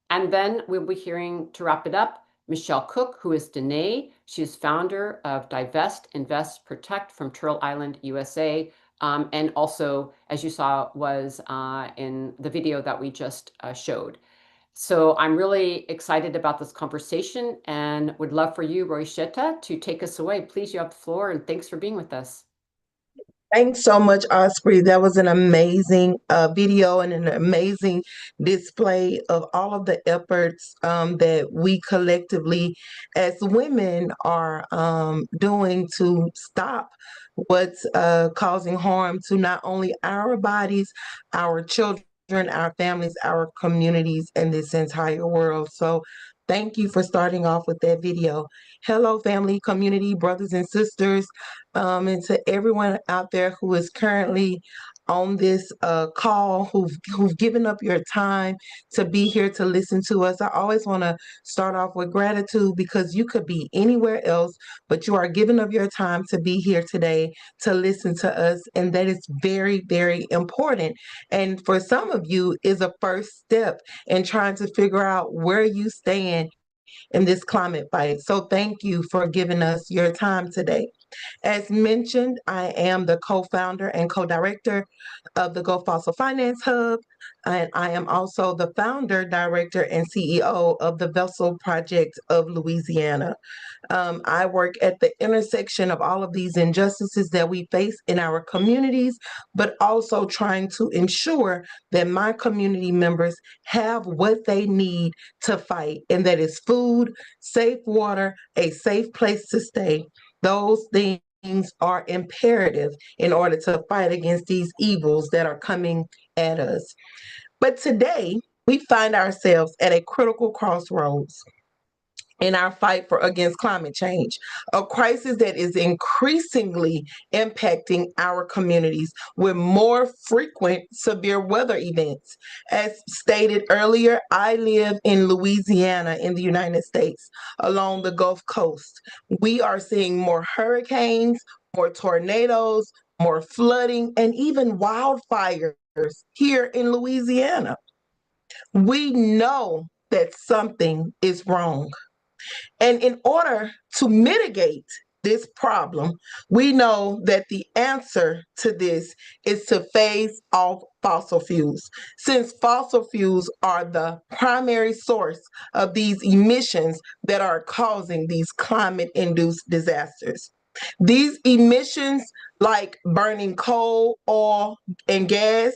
And then we'll be hearing, to wrap it up, Michelle Cook, who is Danae. She is founder of Divest, Invest, Protect from Turtle Island, USA. And also, as you saw, was in the video that we just showed. So I'm really excited about this conversation and would love for you, Oyesheta, to take us away. Please, you have the floor, and thanks for being with us. Thanks so much, Osprey. That was an amazing video and an amazing display of all of the efforts that we collectively as women are doing to stop what's causing harm to not only our bodies, our children, our families, our communities, and this entire world. So thank you for starting off with that video. Hello, family, community, brothers and sisters, and to everyone out there who is currently on this call, who've given up your time to be here to listen to us. I always want to start off with gratitude because you could be anywhere else, but you are giving up your time to be here today to listen to us, and that is very, very important. And for some of you is a first step in trying to figure out where you stand in this climate fight. So thank you for giving us your time today. As mentioned, I am the co-founder and co-director of the Gulf Fossil Finance Hub, and I am also the founder, director, and CEO of the Vessel Project of Louisiana. I work at the intersection of all of these injustices that we face in our communities, but also trying to ensure that my community members have what they need to fight, and that is food, safe water, a safe place to stay. Those things are imperative in order to fight against these evils that are coming at us. But today, we find ourselves at a critical crossroads in our fight against climate change, a crisis that is increasingly impacting our communities with more frequent severe weather events. As stated earlier, I live in Louisiana in the United States along the Gulf Coast. We are seeing more hurricanes, more tornadoes, more flooding, and even wildfires here in Louisiana. We know that something is wrong. And in order to mitigate this problem, we know that the answer to this is to phase off fossil fuels, since fossil fuels are the primary source of these emissions that are causing these climate-induced disasters. These emissions, like burning coal, oil, and gas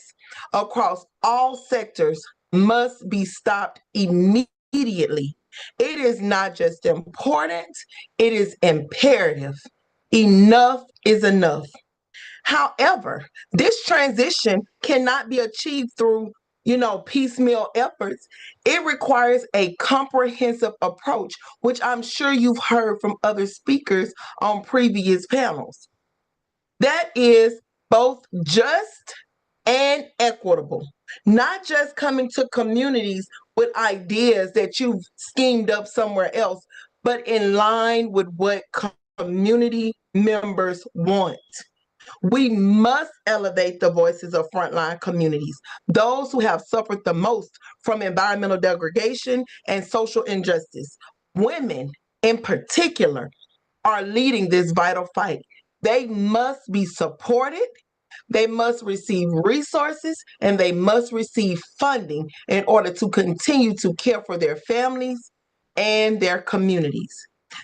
across all sectors, must be stopped immediately. It is not just important, it is imperative. Enough is enough. However, this transition cannot be achieved through piecemeal efforts. It requires a comprehensive approach, which I'm sure you've heard from other speakers on previous panels. That is both just and equitable, not just coming to communities with ideas that you've schemed up somewhere else, but in line with what community members want. We must elevate the voices of frontline communities, those who have suffered the most from environmental degradation and social injustice. Women, in particular, are leading this vital fight. They must be supported, they must receive resources, and they must receive funding in order to continue to care for their families and their communities.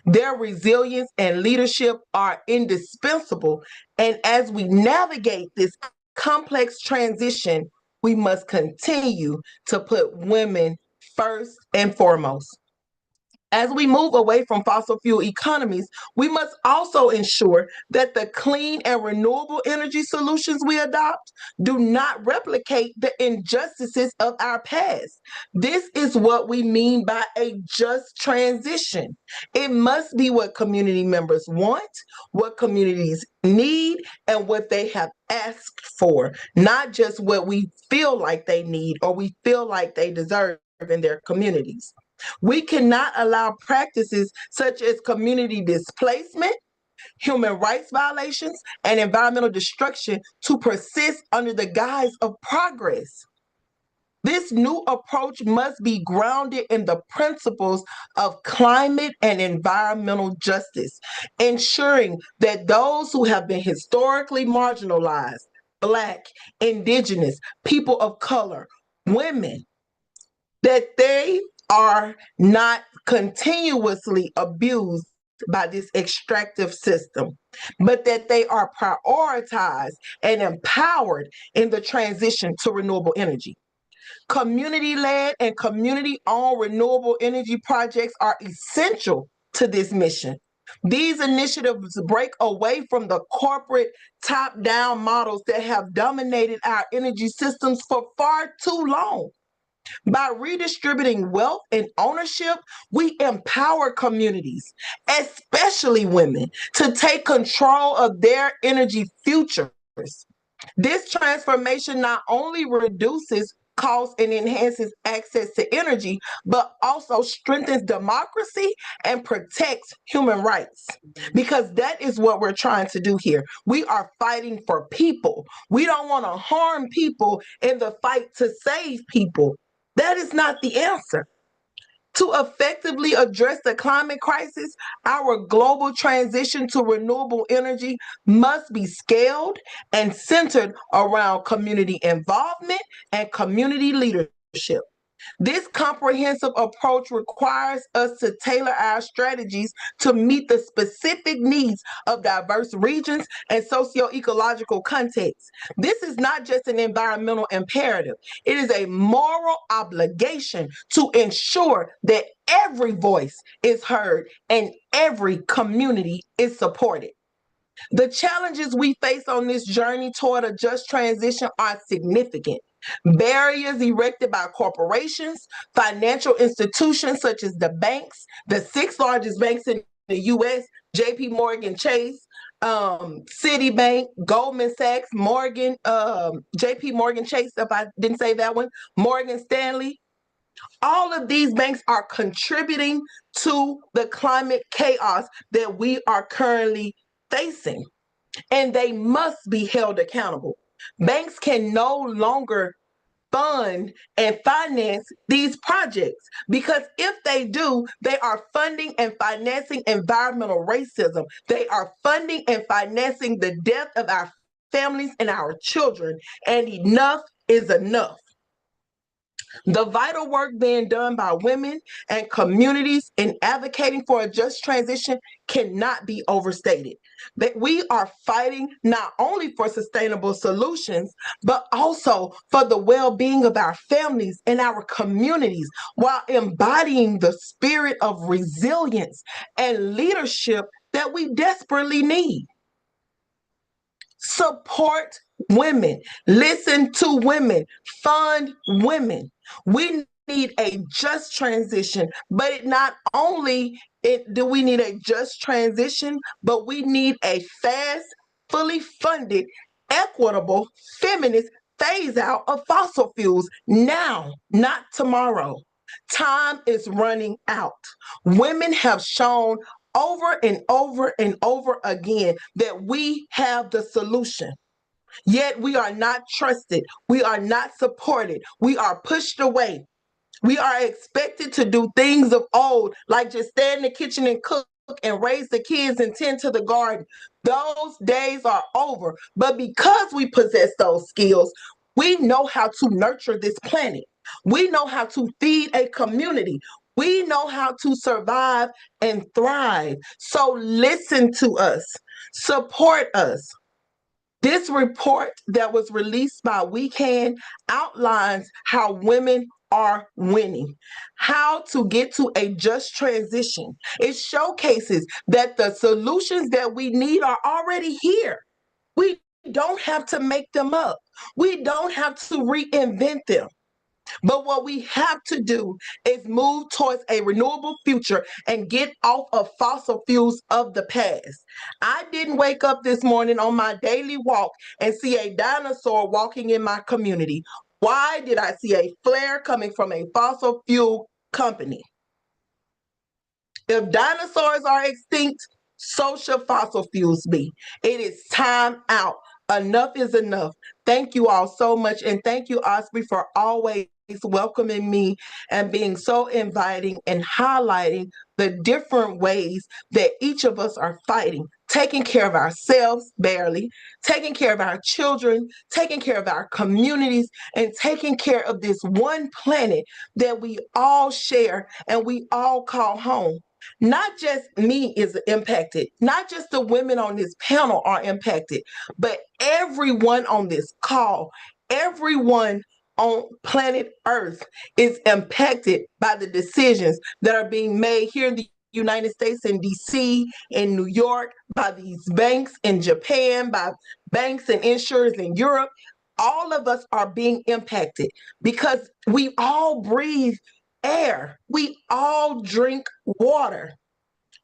Their resilience and leadership are indispensable, and as we navigate this complex transition, we must continue to put women first and foremost. As we move away from fossil fuel economies, we must also ensure that the clean and renewable energy solutions we adopt do not replicate the injustices of our past. This is what we mean by a just transition. It must be what community members want, what communities need, and what they have asked for, not just what we feel like they need or we feel like they deserve in their communities. We cannot allow practices such as community displacement, human rights violations, and environmental destruction to persist under the guise of progress. This new approach must be grounded in the principles of climate and environmental justice, ensuring that those who have been historically marginalized, Black, Indigenous, people of color, women, that they are not continuously abused by this extractive system, but that they are prioritized and empowered in the transition to renewable energy. Community-led and community-owned renewable energy projects are essential to this mission. These initiatives break away from the corporate top-down models that have dominated our energy systems for far too long. By redistributing wealth and ownership, we empower communities, especially women, to take control of their energy futures. This transformation not only reduces costs and enhances access to energy, but also strengthens democracy and protects human rights. Because that is what we're trying to do here. We are fighting for people. We don't want to harm people in the fight to save people. That is not the answer. To effectively address the climate crisis, our global transition to renewable energy must be scaled and centered around community involvement and community leadership. This comprehensive approach requires us to tailor our strategies to meet the specific needs of diverse regions and socio-ecological contexts. This is not just an environmental imperative. It is a moral obligation to ensure that every voice is heard and every community is supported. The challenges we face on this journey toward a just transition are significant. Barriers erected by corporations, financial institutions such as the banks, the 6 largest banks in the US, JP Morgan Chase, Citibank, Goldman Sachs, JP Morgan Chase, if I didn't say that one, Morgan Stanley. All of these banks are contributing to the climate chaos that we are currently facing, and they must be held accountable. Banks can no longer fund and finance these projects because if they do, they are funding and financing environmental racism. They are funding and financing the death of our families and our children, and enough is enough. The vital work being done by women and communities in advocating for a just transition cannot be overstated. That we are fighting not only for sustainable solutions, but also for the well-being of our families and our communities while embodying the spirit of resilience and leadership that we desperately need. Support women. Listen to women. Fund women. We need a just transition, but it not only do we need a just transition, but we need a fast, fully funded, equitable, feminist phase out of fossil fuels now, not tomorrow. Time is running out. Women have shown over and over and over again that we have the solution. Yet we are not trusted. We are not supported. We are pushed away. We are expected to do things of old, like just stay in the kitchen and cook and raise the kids and tend to the garden. Those days are over. But because we possess those skills, we know how to nurture this planet. We know how to feed a community. We know how to survive and thrive. So listen to us, support us. This report that was released by We Can outlines how women are winning, how to get to a just transition. It showcases that the solutions that we need are already here. We don't have to make them up. We don't have to reinvent them. But what we have to do is move towards a renewable future and get off of fossil fuels of the past. I didn't wake up this morning on my daily walk and see a dinosaur walking in my community. Why did I see a flare coming from a fossil fuel company? If dinosaurs are extinct, so should fossil fuels be. It is time out. Enough is enough. Thank you all so much. And thank you, Osprey, for always welcoming me and being so inviting and highlighting the different ways that each of us are fighting, taking care of ourselves barely, taking care of our children, taking care of our communities, and taking care of this one planet that we all share and we all call home. Not just me is impacted, not just the women on this panel are impacted, but everyone on this call, everyone on planet Earth is impacted by the decisions that are being made here in the United States, in DC, in New York, by these banks in Japan, by banks and insurers in Europe. All of us are being impacted because we all breathe air. We all drink water.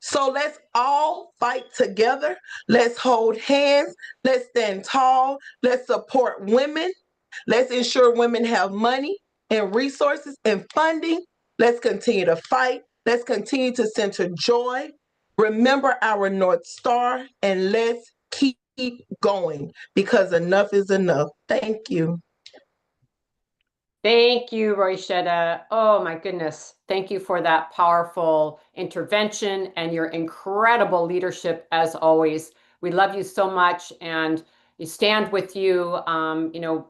So let's all fight together. Let's hold hands. Let's stand tall. Let's support women. Let's ensure women have money and resources and funding. Let's continue to fight. Let's continue to center joy. Remember our North Star, and let's keep going because enough is enough. Thank you. Thank you, Roishetta. Oh my goodness. Thank you for that powerful intervention and your incredible leadership as always. We love you so much and we stand with you,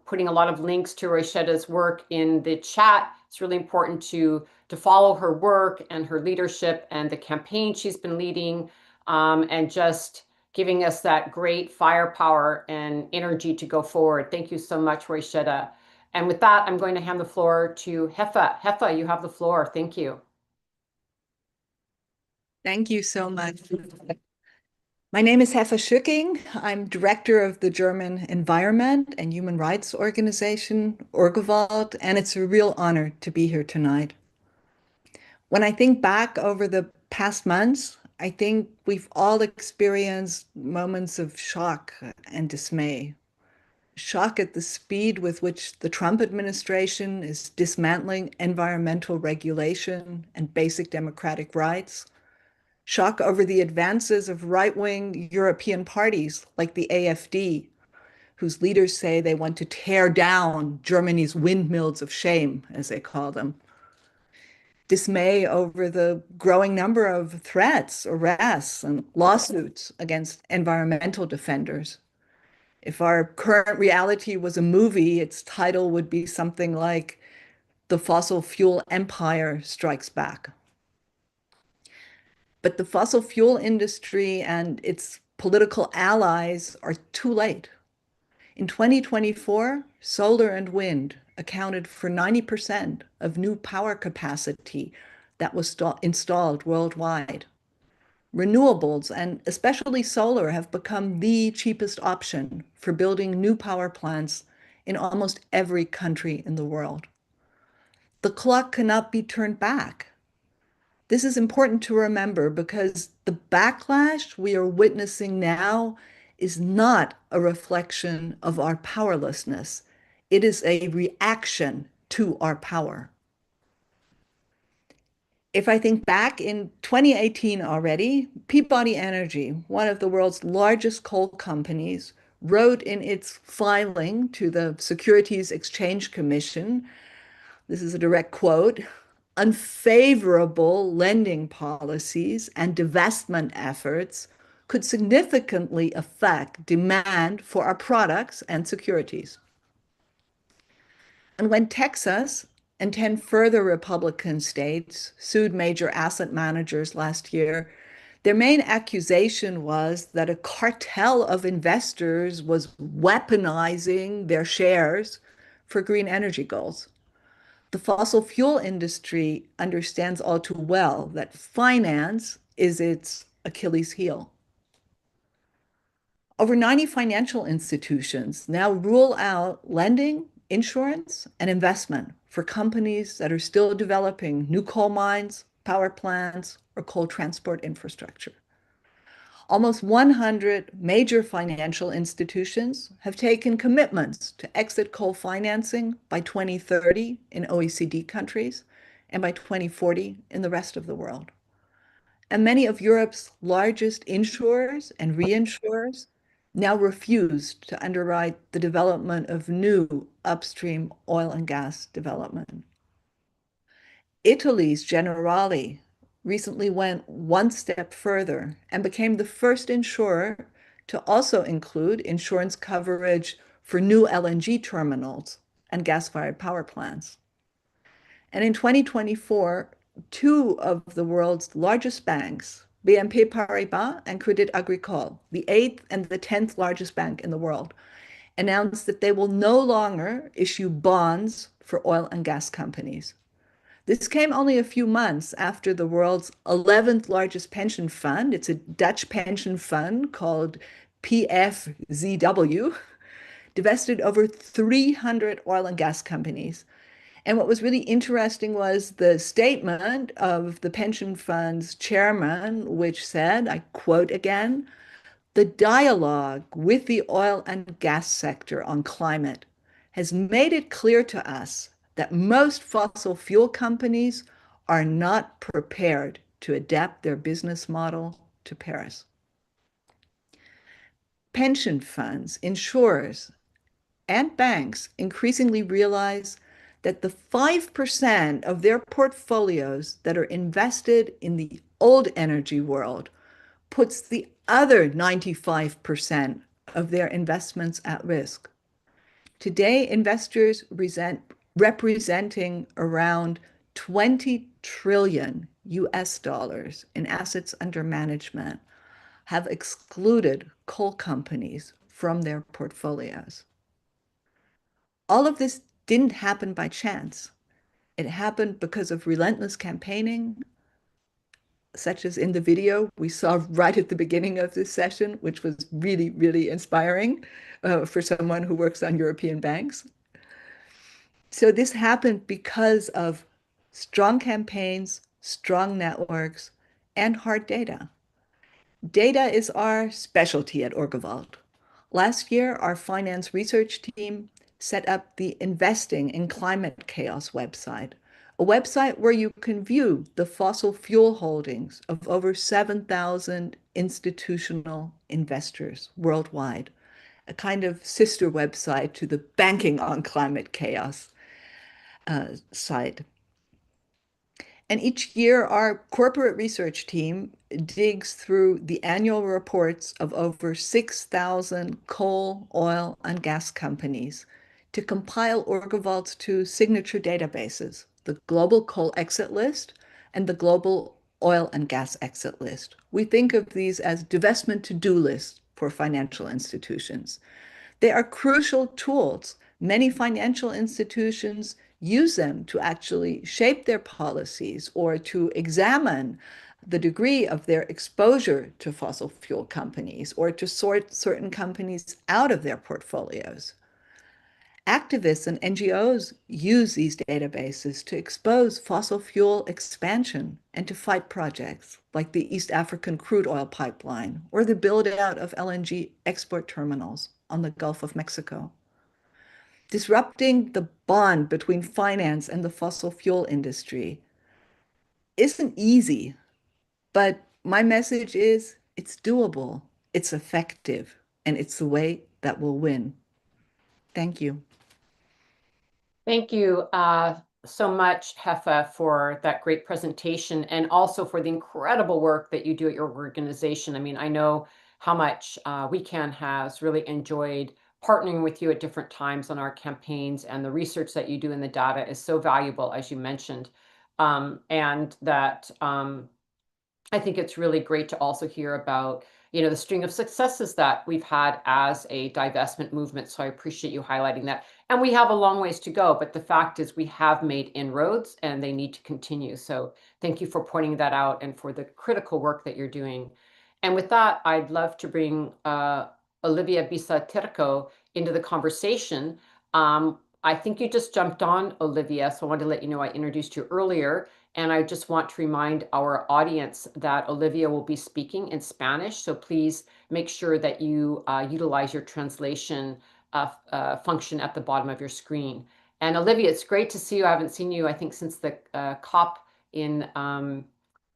putting a lot of links to Roishetta's work in the chat. It's really important to follow her work and her leadership and the campaign she's been leading, and just giving us that great firepower and energy to go forward. Thank you so much, Roishetta. And with that, I'm going to hand the floor to Hefa. Hefa, you have the floor. Thank you. Thank you so much. My name is Hefa Schücking. I'm director of the German Environment and Human Rights Organization, Urgewald, and it's a real honor to be here tonight. When I think back over the past months, I think we've all experienced moments of shock and dismay. Shock at the speed with which the Trump administration is dismantling environmental regulation and basic democratic rights. Shock over the advances of right-wing European parties like the AfD, whose leaders say they want to tear down Germany's windmills of shame, as they call them. Dismay over the growing number of threats, arrests, and lawsuits against environmental defenders. If our current reality was a movie, its title would be something like The Fossil Fuel Empire Strikes Back. But the fossil fuel industry and its political allies are too late. In 2024, solar and wind accounted for 90% of new power capacity that was installed worldwide. Renewables, and especially solar, have become the cheapest option for building new power plants in almost every country in the world. The clock cannot be turned back. This is important to remember because the backlash we are witnessing now is not a reflection of our powerlessness. It is a reaction to our power. If I think back in 2018 already, Peabody Energy, one of the world's largest coal companies, wrote in its filing to the Securities Exchange Commission, this is a direct quote, unfavorable lending policies and divestment efforts could significantly affect demand for our products and securities. And when Texas and 10 further Republican states sued major asset managers last year, their main accusation was that a cartel of investors was weaponizing their shares for green energy goals. The fossil fuel industry understands all too well that finance is its Achilles heel. Over 90 financial institutions now rule out lending, insurance, and investment for companies that are still developing new coal mines, power plants, or coal transport infrastructure. Almost 100 major financial institutions have taken commitments to exit coal financing by 2030 in OECD countries and by 2040 in the rest of the world. And many of Europe's largest insurers and reinsurers now refuse to underwrite the development of new upstream oil and gas development. Italy's Generali recently went one step further and became the first insurer to also include insurance coverage for new LNG terminals and gas-fired power plants. And in 2024, two of the world's largest banks, BNP Paribas and Crédit Agricole, the 8th and the 10th largest bank in the world, announced that they will no longer issue bonds for oil and gas companies. This came only a few months after the world's 11th largest pension fund, it's a Dutch pension fund called PFZW, divested over 300 oil and gas companies. And what was really interesting was the statement of the pension fund's chairman, which said, I quote again, "The dialogue with the oil and gas sector on climate has made it clear to us that most fossil fuel companies are not prepared to adapt their business model to Paris." Pension funds, insurers, and banks increasingly realize that the 5% of their portfolios that are invested in the old energy world puts the other 95% of their investments at risk. Today, investors representing around 20 trillion US dollars in assets under management have excluded coal companies from their portfolios. All of this didn't happen by chance. It happened because of relentless campaigning, such as in the video we saw right at the beginning of this session, which was really, really inspiring for someone who works on European banks. So this happened because of strong campaigns, strong networks, and hard data. Data is our specialty at Orgewald. Last year, our finance research team set up the Investing in Climate Chaos website, a website where you can view the fossil fuel holdings of over 7,000 institutional investors worldwide, a kind of sister website to the Banking on Climate Chaos site. And each year, our corporate research team digs through the annual reports of over 6,000 coal, oil, and gas companies to compile Orgewald's two signature databases, the Global Coal Exit List and the Global Oil and Gas Exit List. We think of these as divestment to-do lists for financial institutions. They are crucial tools. Many financial institutions use them to actually shape their policies or to examine the degree of their exposure to fossil fuel companies or to sort certain companies out of their portfolios. Activists and NGOs use these databases to expose fossil fuel expansion and to fight projects like the East African crude oil pipeline or the build-out of LNG export terminals on the Gulf of Mexico. Disrupting the bond between finance and the fossil fuel industry isn't easy, but my message is it's doable, it's effective, and it's the way that will win. Thank you. Thank you so much, Hefa, for that great presentation and also for the incredible work that you do at your organization. I mean, I know how much WeCan has really enjoyed partnering with you at different times on our campaigns, and the research that you do in the data is so valuable, as you mentioned, and that I think it's really great to also hear about, you know, the string of successes that we've had as a divestment movement. So I appreciate you highlighting that. And we have a long ways to go, but the fact is we have made inroads and they need to continue. So thank you for pointing that out and for the critical work that you're doing. And with that, I'd love to bring Olivia Bisa-Terco into the conversation. I think you just jumped on, Olivia, so I wanted to let you know I introduced you earlier. And I just want to remind our audience that Olivia will be speaking in Spanish, so please make sure that you utilize your translation function at the bottom of your screen. And Olivia, it's great to see you. I haven't seen you, I think, since the COP in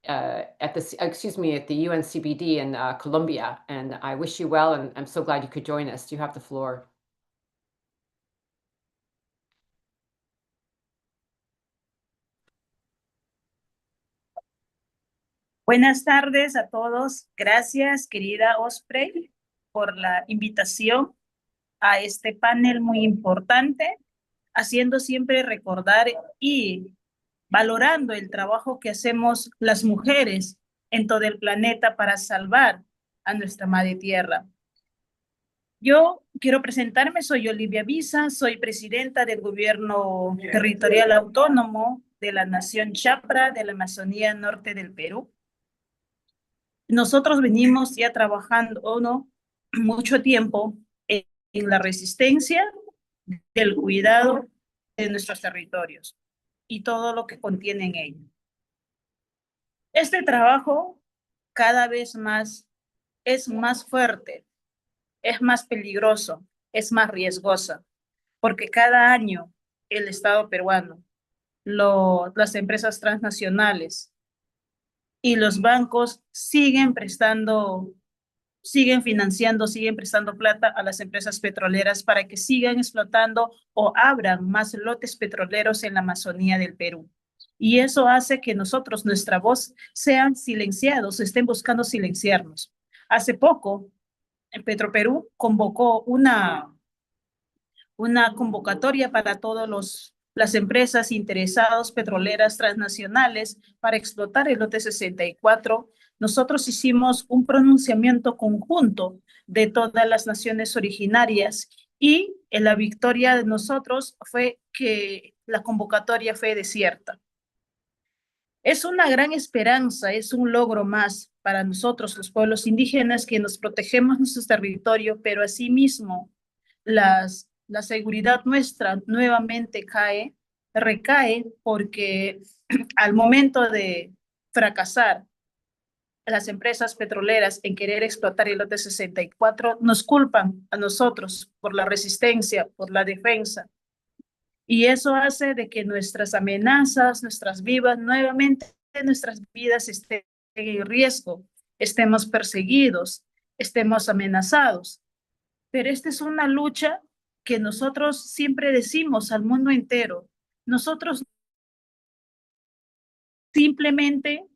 at the UNCBD in Colombia. And I wish you well, and I'm so glad you could join us. You have the floor. Buenas tardes a todos. Gracias, querida Osprey, por la invitación a este panel muy importante, haciendo siempre recordar y valorando el trabajo que hacemos las mujeres en todo el planeta para salvar a nuestra madre tierra. Yo quiero presentarme, soy Olivia Bisa, soy presidenta del Gobierno Territorial Autónomo de la Nación Chapra de la Amazonía Norte del Perú. Nosotros venimos ya trabajando mucho tiempo en la resistencia del cuidado de nuestros territorios y todo lo que contiene en ello. Este trabajo cada vez más es más fuerte, es más peligroso, es más riesgoso, porque cada año el Estado peruano, las empresas transnacionales y los bancos siguen financiando, siguen prestando plata a las empresas petroleras para que sigan explotando o abran más lotes petroleros en la Amazonía del Perú. Y eso hace que nosotros, nuestra voz, sean silenciados, estén buscando silenciarnos. Hace poco, Petroperú convocó una convocatoria para todas las empresas interesadas petroleras transnacionales para explotar el lote 64. Nosotros hicimos un pronunciamiento conjunto de todas las naciones originarias y la victoria de nosotros fue que la convocatoria fue desierta. Es una gran esperanza, es un logro más para nosotros, los pueblos indígenas, que nos protegemos nuestro territorio, pero asimismo la seguridad nuestra nuevamente recae, porque al momento de fracasar las empresas petroleras en querer explotar el lote 64, nos culpan a nosotros por la resistencia, por la defensa. Y eso hace de que nuestras amenazas, nuestras vidas estén en riesgo, estemos perseguidos, estemos amenazados. Pero esta es una lucha que nosotros siempre decimos al mundo entero. Nosotros simplemente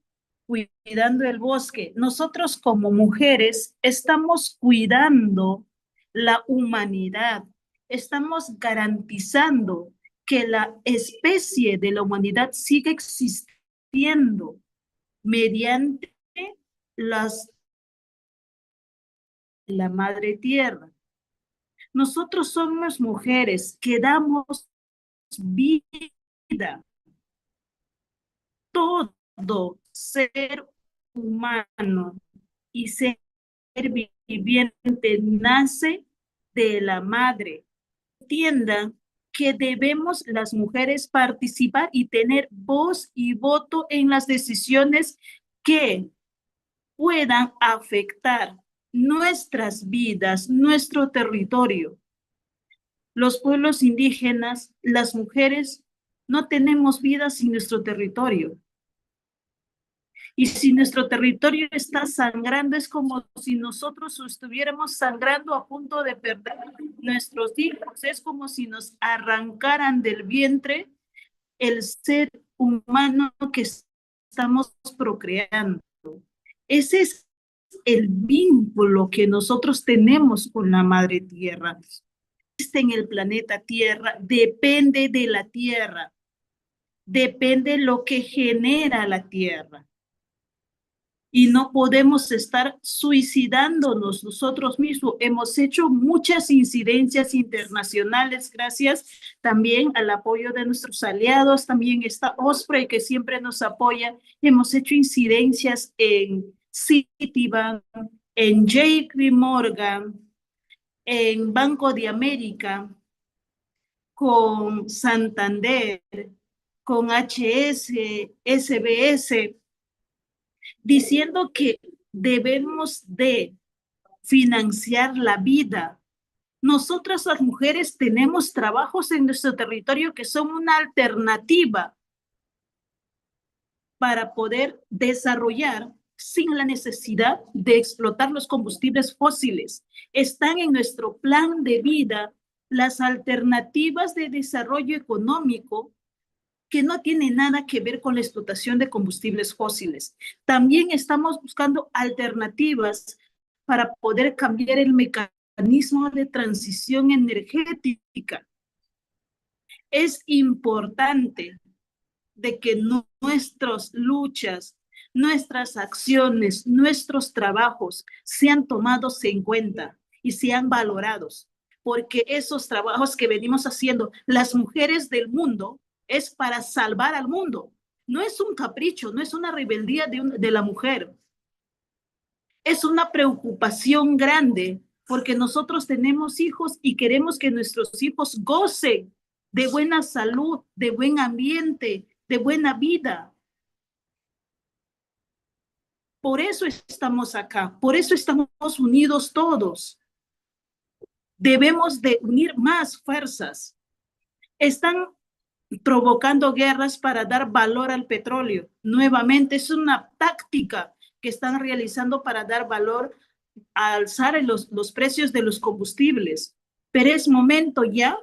cuidando el bosque. Nosotros como mujeres estamos cuidando la humanidad. Estamos garantizando que la especie de la humanidad siga existiendo mediante la madre tierra. Nosotros somos mujeres que damos vida. Todo ser humano y ser viviente nace de la madre. Entiendan que debemos las mujeres participar y tener voz y voto en las decisiones que puedan afectar nuestras vidas, nuestro territorio. Los pueblos indígenas, las mujeres, no tenemos vida sin nuestro territorio. Y si nuestro territorio está sangrando, es como si nosotros estuviéramos sangrando a punto de perder nuestros hijos. Es como si nos arrancaran del vientre el ser humano que estamos procreando. Ese es el vínculo que nosotros tenemos con la Madre Tierra. En el planeta Tierra depende de la Tierra, depende de lo que genera la Tierra. Y no podemos estar suicidándonos nosotros mismos. Hemos hecho muchas incidencias internacionales gracias también al apoyo de nuestros aliados. También está Osprey, que siempre nos apoya. Hemos hecho incidencias en Citibank, en JP Morgan, en Banco de América, con Santander, con HS, SBS, diciendo que debemos de financiar la vida. Nosotras las mujeres tenemos trabajos en nuestro territorio que son una alternativa para poder desarrollar sin la necesidad de explotar los combustibles fósiles. Están en nuestro plan de vida las alternativas de desarrollo económico que no tiene nada que ver con la explotación de combustibles fósiles. También estamos buscando alternativas para poder cambiar el mecanismo de transición energética. Es importante de que nuestras luchas, nuestras acciones, nuestros trabajos sean tomados en cuenta y sean valorados, porque esos trabajos que venimos haciendo las mujeres del mundo es para salvar al mundo. No es un capricho, no es una rebeldía de la mujer. Es una preocupación grande porque nosotros tenemos hijos y queremos que nuestros hijos gocen de buena salud, de buen ambiente, de buena vida. Por eso estamos acá, por eso estamos unidos todos. Debemos de unir más fuerzas. Están provocando guerras para dar valor al petróleo. Nuevamente es una táctica que están realizando para dar valor a alzar los precios de los combustibles. Pero es momento ya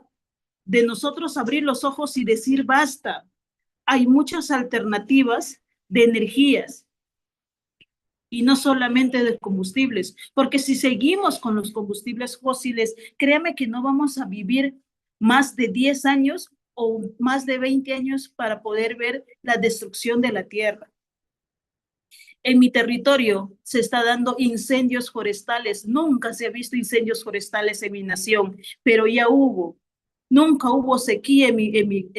de nosotros abrir los ojos y decir basta. Hay muchas alternativas de energías y no solamente de combustibles, porque si seguimos con los combustibles fósiles, créame que no vamos a vivir más de 10 años o más de 20 años para poder ver la destrucción de la tierra. En mi territorio se está dando incendios forestales. Nunca se ha visto incendios forestales en mi nación, pero ya hubo. Nunca hubo sequía en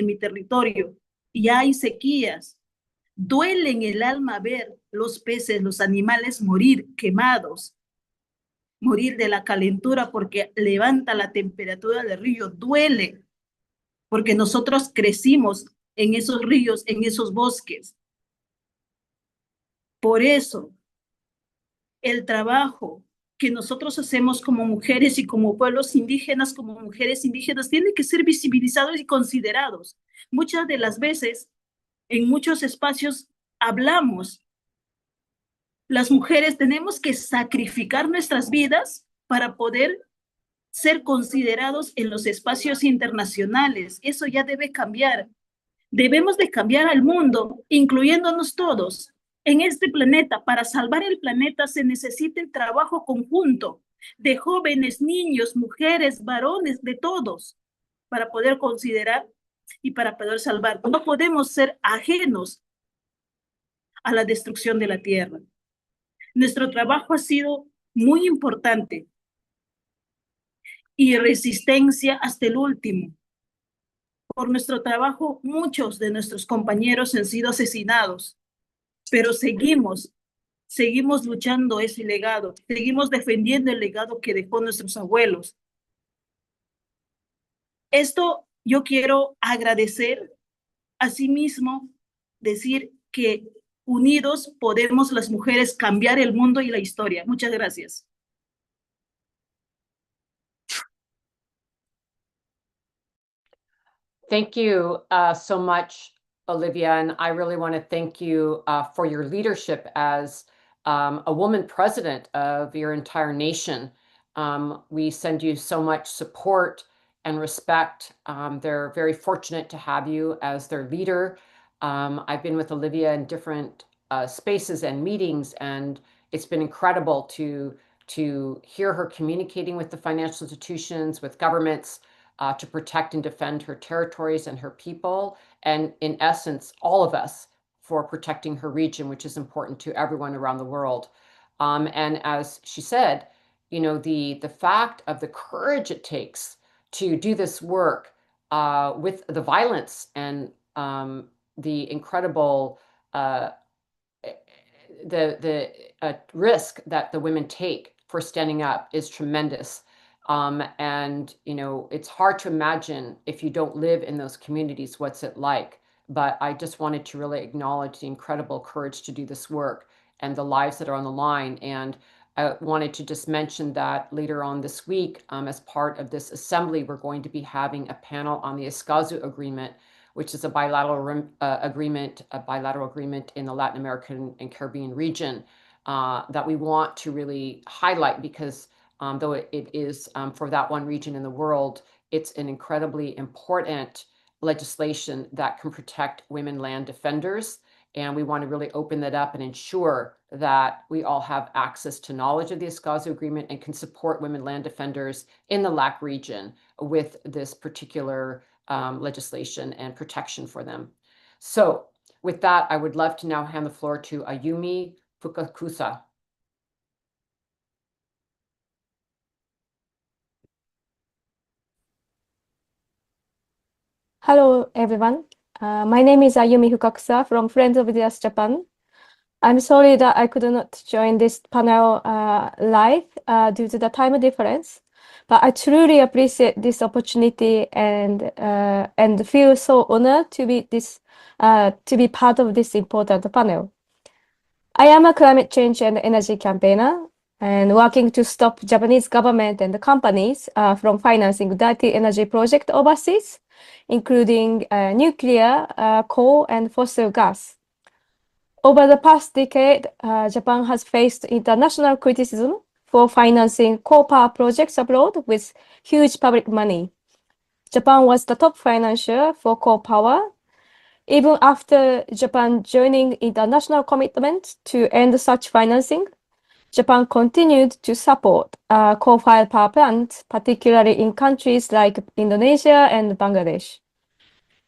mi territorio. Ya hay sequías. Duele en el alma ver los peces, los animales morir quemados, morir de la calentura porque levanta la temperatura del río. Duele, porque nosotros crecimos en esos ríos, en esos bosques. Por eso, el trabajo que nosotros hacemos como mujeres y como pueblos indígenas, como mujeres indígenas, tiene que ser visibilizados y considerados. Muchas de las veces, en muchos espacios, hablamos. Las mujeres tenemos que sacrificar nuestras vidas para poder ser considerados en los espacios internacionales. Eso ya debe cambiar. Debemos de cambiar al mundo, incluyéndonos todos. En este planeta, para salvar el planeta, se necesita el trabajo conjunto de jóvenes, niños, mujeres, varones, de todos, para poder considerar y para poder salvar. No podemos ser ajenos a la destrucción de la tierra. Nuestro trabajo ha sido muy importante y resistencia hasta el último. Por nuestro trabajo, muchos de nuestros compañeros han sido asesinados, pero seguimos seguimos luchando ese legado, seguimos defendiendo el legado que dejó nuestros abuelos. Esto yo quiero agradecer, asimismo, decir que unidos podemos las mujeres cambiar el mundo y la historia. Muchas gracias. Thank you so much, Olivia, and I really want to thank you for your leadership as a woman president of your entire nation. We send you so much support and respect. They're very fortunate to have you as their leader. I've been with Olivia in different spaces and meetings, and it's been incredible to hear her communicating with the financial institutions, with governments, to protect and defend her territories and her people, and in essence, all of us, for protecting her region, which is important to everyone around the world. And as she said, you know, the fact of the courage it takes to do this work with the violence and the incredible risk that the women take for standing up is tremendous. And, you know, it's hard to imagine if you don't live in those communities, what's it like. But I just wanted to really acknowledge the incredible courage to do this work and the lives that are on the line. And I wanted to just mention that later on this week, as part of this assembly, we're going to be having a panel on the Escazú Agreement, which is a bilateral agreement in the Latin American and Caribbean region that we want to really highlight because though it is for that one region in the world, it's an incredibly important legislation that can protect women land defenders. And we want to really open that up and ensure that we all have access to knowledge of the Escazú Agreement and can support women land defenders in the LAC region with this particular legislation and protection for them. So with that, I would love to now hand the floor to Ayumi Fukakusa. Hello, everyone. My name is Ayumi Fukakusa from Friends of the Earth Japan. I'm sorry that I could not join this panel live due to the time difference, but I truly appreciate this opportunity and feel so honored to be part of this important panel. I am a climate change and energy campaigner and working to stop Japanese government and the companies from financing dirty energy projects overseas, including nuclear, coal, and fossil gas. Over the past decade, Japan has faced international criticism for financing coal power projects abroad with huge public money. Japan was the top financier for coal power. Even after Japan joining international commitment to end such financing, Japan continued to support coal-fired power plants, particularly in countries like Indonesia and Bangladesh.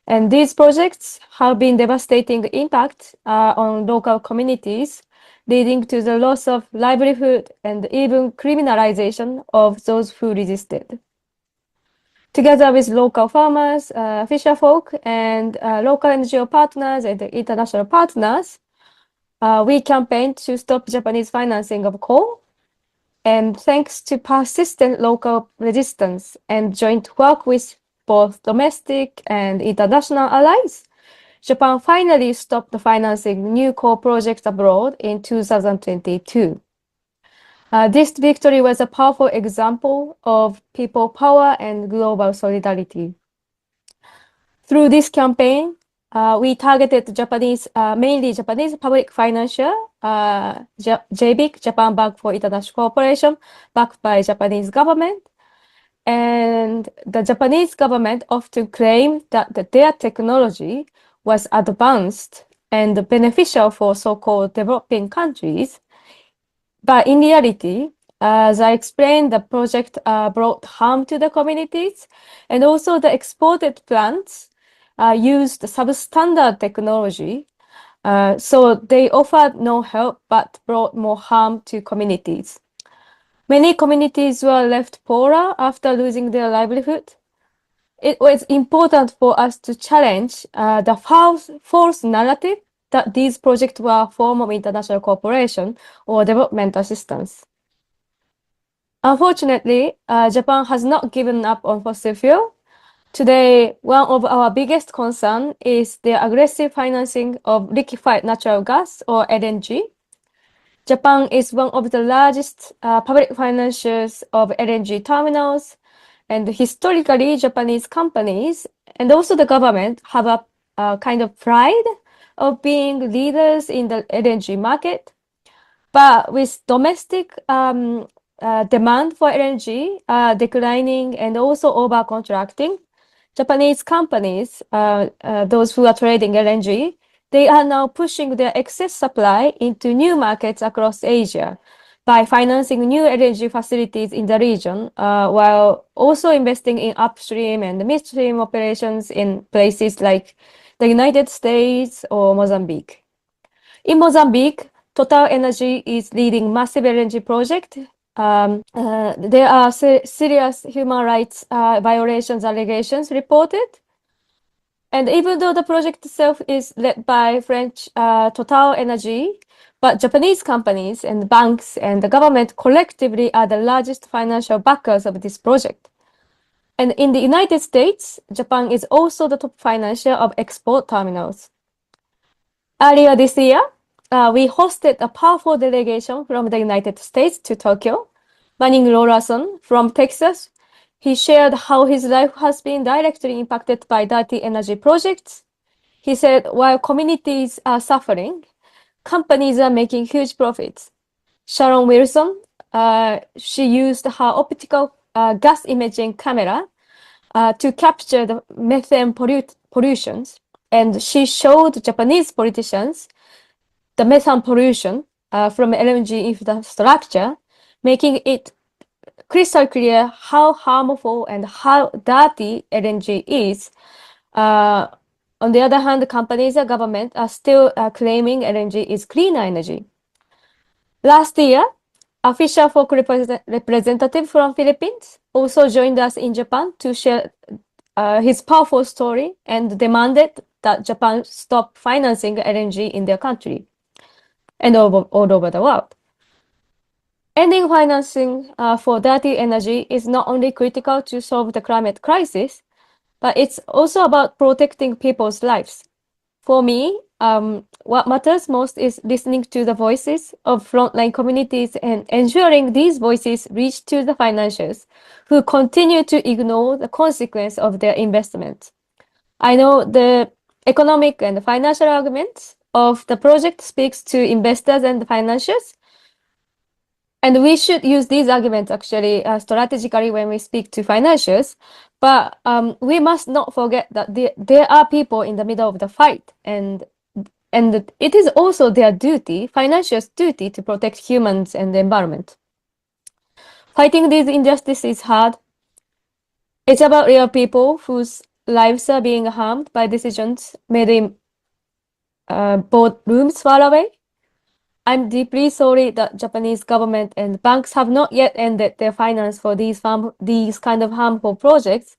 And these projects have been devastating impact on local communities, leading to the loss of livelihood and even criminalization of those who resisted. Together with local farmers, fisherfolk, and local NGO partners and international partners, we campaigned to stop Japanese financing of coal. And thanks to persistent local resistance and joint work with both domestic and international allies, Japan finally stopped financing new coal projects abroad in 2022. This victory was a powerful example of people power and global solidarity. Through this campaign, we targeted mainly Japanese public financier, JBIC, Japan Bank for International Cooperation, backed by Japanese government. And the Japanese government often claimed that their technology was advanced and beneficial for so-called developing countries. But in reality, as I explained, the project brought harm to the communities, and also the exported plants used substandard technology. So they offered no help, but brought more harm to communities. Many communities were left poorer after losing their livelihood. It was important for us to challenge the false narrative that these projects were a form of international cooperation or development assistance. Unfortunately, Japan has not given up on fossil fuel. Today, one of our biggest concerns is the aggressive financing of liquefied natural gas or LNG. Japan is one of the largest public financiers of LNG terminals, and historically, Japanese companies and also the government have a kind of pride of being leaders in the LNG market. But with domestic demand for LNG declining and also over-contracting, Japanese companies, those who are trading LNG, they are now pushing their excess supply into new markets across Asia by financing new LNG facilities in the region, while also investing in upstream and midstream operations in places like the United States or Mozambique. In Mozambique, Total Energy is leading massive LNG project. There are serious human rights violations allegations reported. And even though the project itself is led by French Total Energy, but Japanese companies and banks and the government collectively are the largest financial backers of this project. And in the United States, Japan is also the top financier of export terminals. Earlier this year, we hosted a powerful delegation from the United States to Tokyo. Manning Lawlerson from Texas, he shared how his life has been directly impacted by dirty energy projects. He said, while communities are suffering, companies are making huge profits. Sharon Wilson, she used her optical gas imaging camera to capture the methane pollutions, and she showed Japanese politicians the methane pollution from LNG infrastructure, making it crystal clear how harmful and how dirty LNG is. On the other hand, the companies and government are still claiming LNG is cleaner energy. Last year, a Fisher Folk representative from Philippines also joined us in Japan to share his powerful story and demanded that Japan stop financing LNG in their country and all over the world. Ending financing for dirty energy is not only critical to solve the climate crisis, but it's also about protecting people's lives. For me, what matters most is listening to the voices of frontline communities and ensuring these voices reach to the financiers who continue to ignore the consequence of their investments. I know the economic and financial arguments of the project speaks to investors and financiers, and we should use these arguments actually strategically when we speak to financiers. But we must not forget that there are people in the middle of the fight, and it is also their duty, financiers' duty, to protect humans and the environment. Fighting these injustices is hard. It's about real people whose lives are being harmed by decisions made in boardrooms far away. I'm deeply sorry that Japanese government and banks have not yet ended their finance for these kind of harmful projects,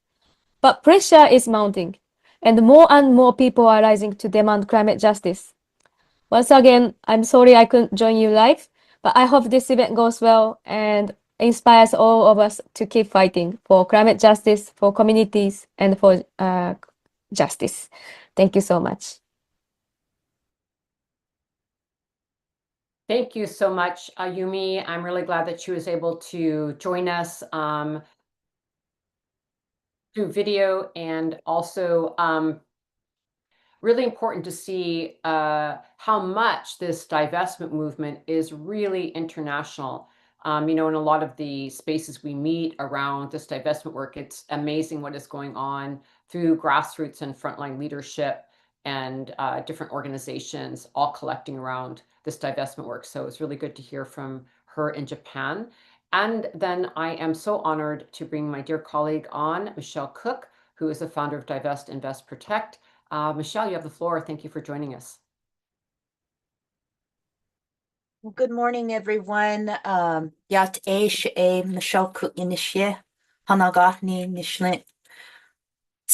but pressure is mounting, and more people are rising to demand climate justice. Once again, I'm sorry I couldn't join you live, but I hope this event goes well and inspires all of us to keep fighting for climate justice, for communities, and for justice. Thank you so much. Thank you so much, Ayumi. I'm really glad that she was able to join us through video, and also really important to see how much this divestment movement is really international. You know, in a lot of the spaces we meet around this divestment work, it's amazing what is going on through grassroots and frontline leadership and different organizations all collecting around this divestment work. So it's really good to hear from her in Japan. And then I am so honored to bring my dear colleague on, Michelle Cook, who is the founder of Divest, Invest, Protect. Michelle, you have the floor. Thank you for joining us. Good morning, everyone. Yat Michelle Cook Inishye, Hanagahni Nishlit.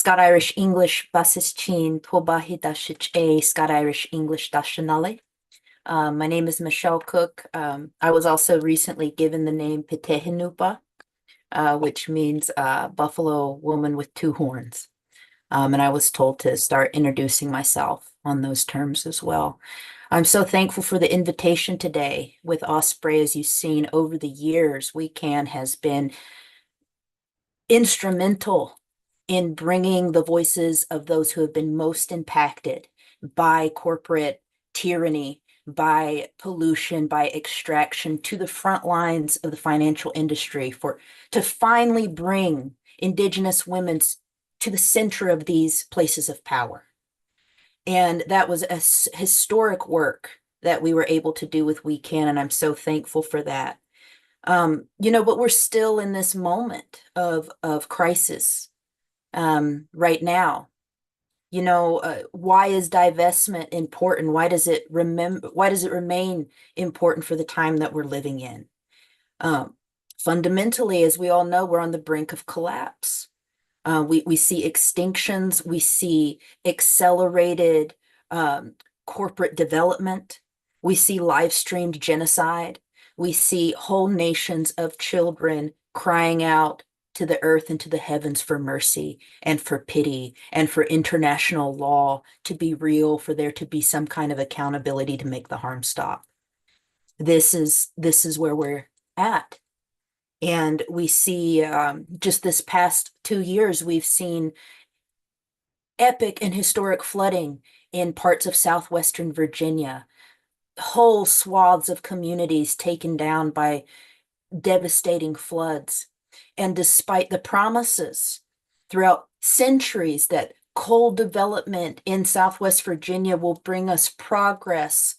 Scott Irish English basis chin tobahi dashich a Scott Irish English dashanale. My name is Michelle Cook. I was also recently given the name Pitehinupa, which means buffalo woman with two horns. And I was told to start introducing myself on those terms as well. I'm so thankful for the invitation today with Osprey. As you've seen over the years, WeCan has been instrumental in bringing the voices of those who have been most impacted by corporate tyranny, by pollution, by extraction to the front lines of the financial industry to finally bring Indigenous women to the center of these places of power. And that was a historic work that we were able to do with WeCan, and I'm so thankful for that. But we're still in this moment of crisis right now. Why is divestment important? Why does it remain important for the time that we're living in? Fundamentally, as we all know, we're on the brink of collapse. We see extinctions, we see accelerated corporate development, we see live-streamed genocide, we see whole nations of children crying out to the earth and to the heavens for mercy and for pity and for international law to be real, for there to be some kind of accountability to make the harm stop. This is where we're at. And we see just this past 2 years, we've seen epic and historic flooding in parts of southwestern Virginia, whole swaths of communities taken down by devastating floods. And despite the promises throughout centuries that coal development in Southwest Virginia will bring us progress,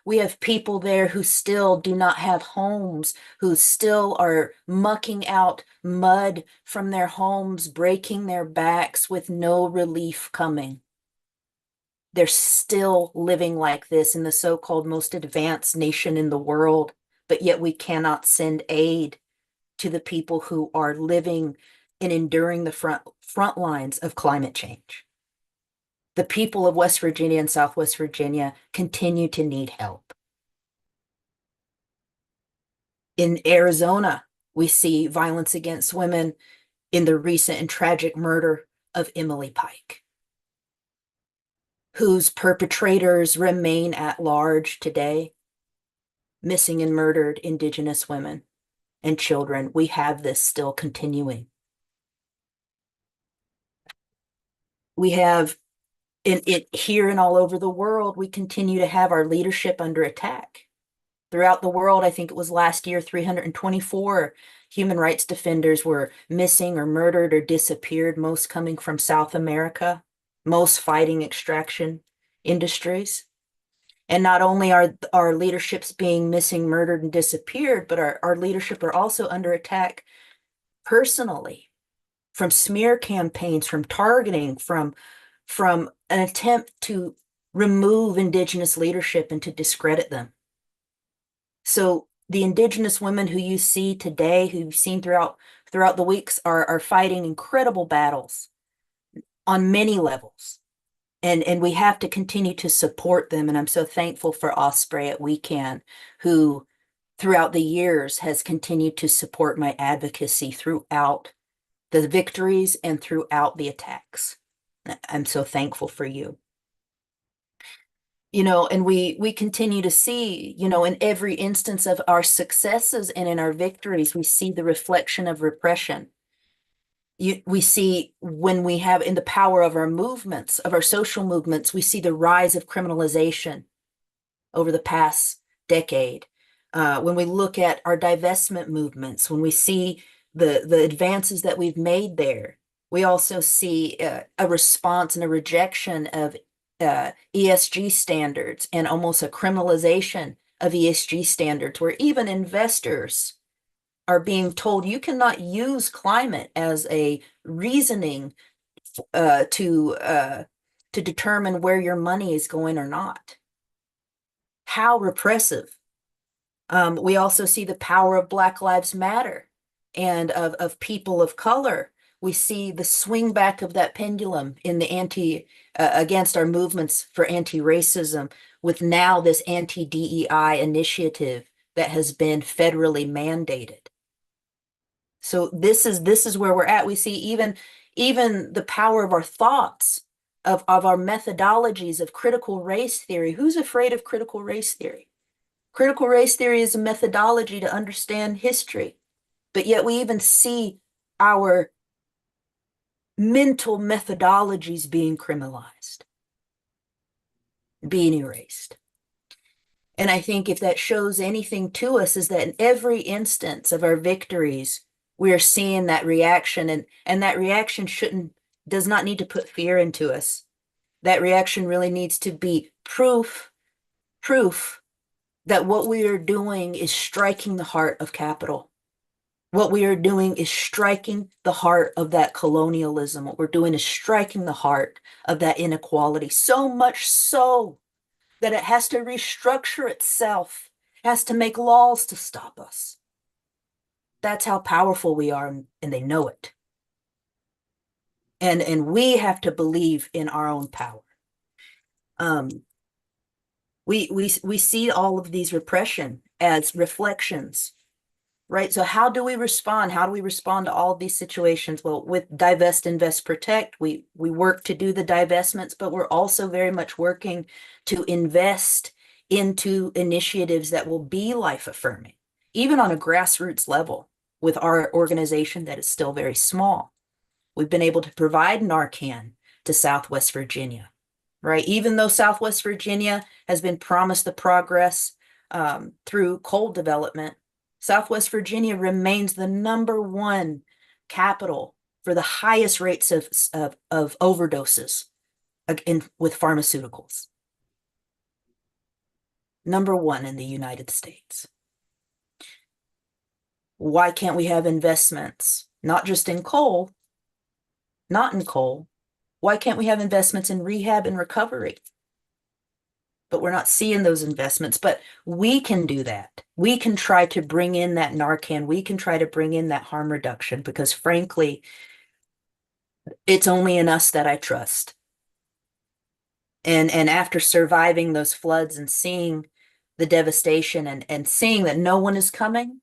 we have people there who still do not have homes, who still are mucking out mud from their homes, breaking their backs with no relief coming. They're still living like this in the so-called most advanced nation in the world, but yet we cannot send aid to the people who are living and enduring the front lines of climate change. The people of West Virginia and Southwest Virginia continue to need help. In Arizona, we see violence against women in the recent and tragic murder of Emily Pike, whose perpetrators remain at large today, missing and murdered Indigenous women and children. We have this still continuing. We have here and all over the world, we continue to have our leadership under attack. Throughout the world, I think it was last year, 324 human rights defenders were missing or murdered or disappeared, most coming from South America, most fighting extraction industries. And not only are our leaderships being missing, murdered, and disappeared, but our leadership are also under attack personally, from smear campaigns, from targeting, from an attempt to remove Indigenous leadership and to discredit them. So the Indigenous women who you see today, who you've seen throughout the weeks, are fighting incredible battles on many levels. And we have to continue to support them. And I'm so thankful for Osprey at WeCan, who throughout the years has continued to support my advocacy throughout the victories and throughout the attacks. I'm so thankful for you. And we continue to see, in every instance of our successes and in our victories, we see the reflection of repression. We see when we have in the power of our movements, of our social movements, we see the rise of criminalization over the past decade. When we look at our divestment movements, when we see the advances that we've made there, we also see a response and a rejection of ESG standards and almost a criminalization of ESG standards, where even investors are being told you cannot use climate as a reasoning to determine where your money is going or not. How repressive. We also see the power of Black Lives Matter and of people of color We see the swing back of that pendulum in the against our movements for anti-racism, with now this anti-DEI initiative that has been federally mandated. So this is where we're at. We see even the power of our thoughts, of our methodologies of critical race theory. Who's afraid of critical race theory? Critical race theory is a methodology to understand history, but yet we even see our mental methodologies being criminalized, being erased. And I think if that shows anything to us, is that in every instance of our victories, we are seeing that reaction, and that reaction does not need to put fear into us. That reaction really needs to be proof that what we are doing is striking the heart of capital. What we are doing is striking the heart of that colonialism. What we're doing is striking the heart of that inequality, so much so that it has to restructure itself, has to make laws to stop us. That's how powerful we are, and they know it. And we have to believe in our own power. We see all of these repression as reflections, right? So how do we respond? How do we respond to all of these situations? Well, with Divest, Invest, Protect, we work to do the divestments, but we're also very much working to invest into initiatives that will be life affirming, even on a grassroots level with our organization that is still very small. We've been able to provide Narcan to Southwest Virginia, right? Even though Southwest Virginia has been promised the progress through coal development, Southwest Virginia remains the #1 capital for the highest rates of overdoses with pharmaceuticals. #1 in the United States. Why can't we have investments, not just in coal, not in coal? Why can't we have investments in rehab and recovery? But we're not seeing those investments. But we can do that. We can try to bring in that Narcan. We can try to bring in that harm reduction, because frankly, it's only in us that I trust. And after surviving those floods and seeing the devastation and seeing that no one is coming,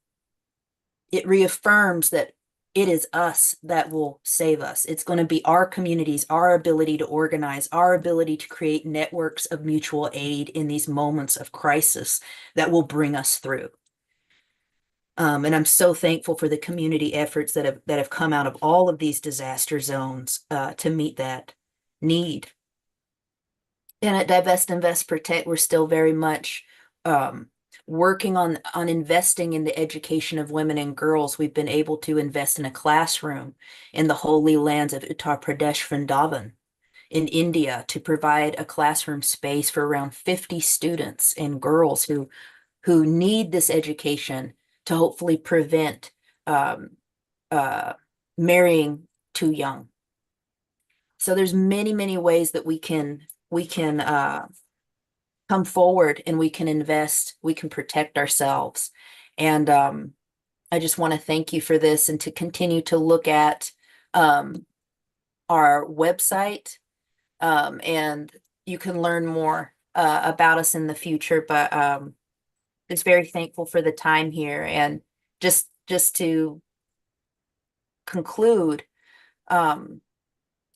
it reaffirms that it is us that will save us. It's going to be our communities, our ability to organize, our ability to create networks of mutual aid in these moments of crisis that will bring us through. And I'm so thankful for the community efforts that have come out of all of these disaster zones to meet that need. And at Divest, Invest, Protect, we're still very much working on investing in the education of women and girls. We've been able to invest in a classroom in the holy lands of Uttar Pradesh, Vrindavan in India, to provide a classroom space for around 50 students and girls who need this education to hopefully prevent marrying too young. So there's many, many ways that we can come forward, and we can invest, we can protect ourselves. And I just want to thank you for this, and to continue to look at our website, and you can learn more about us in the future. But just very thankful for the time here. And just to conclude, in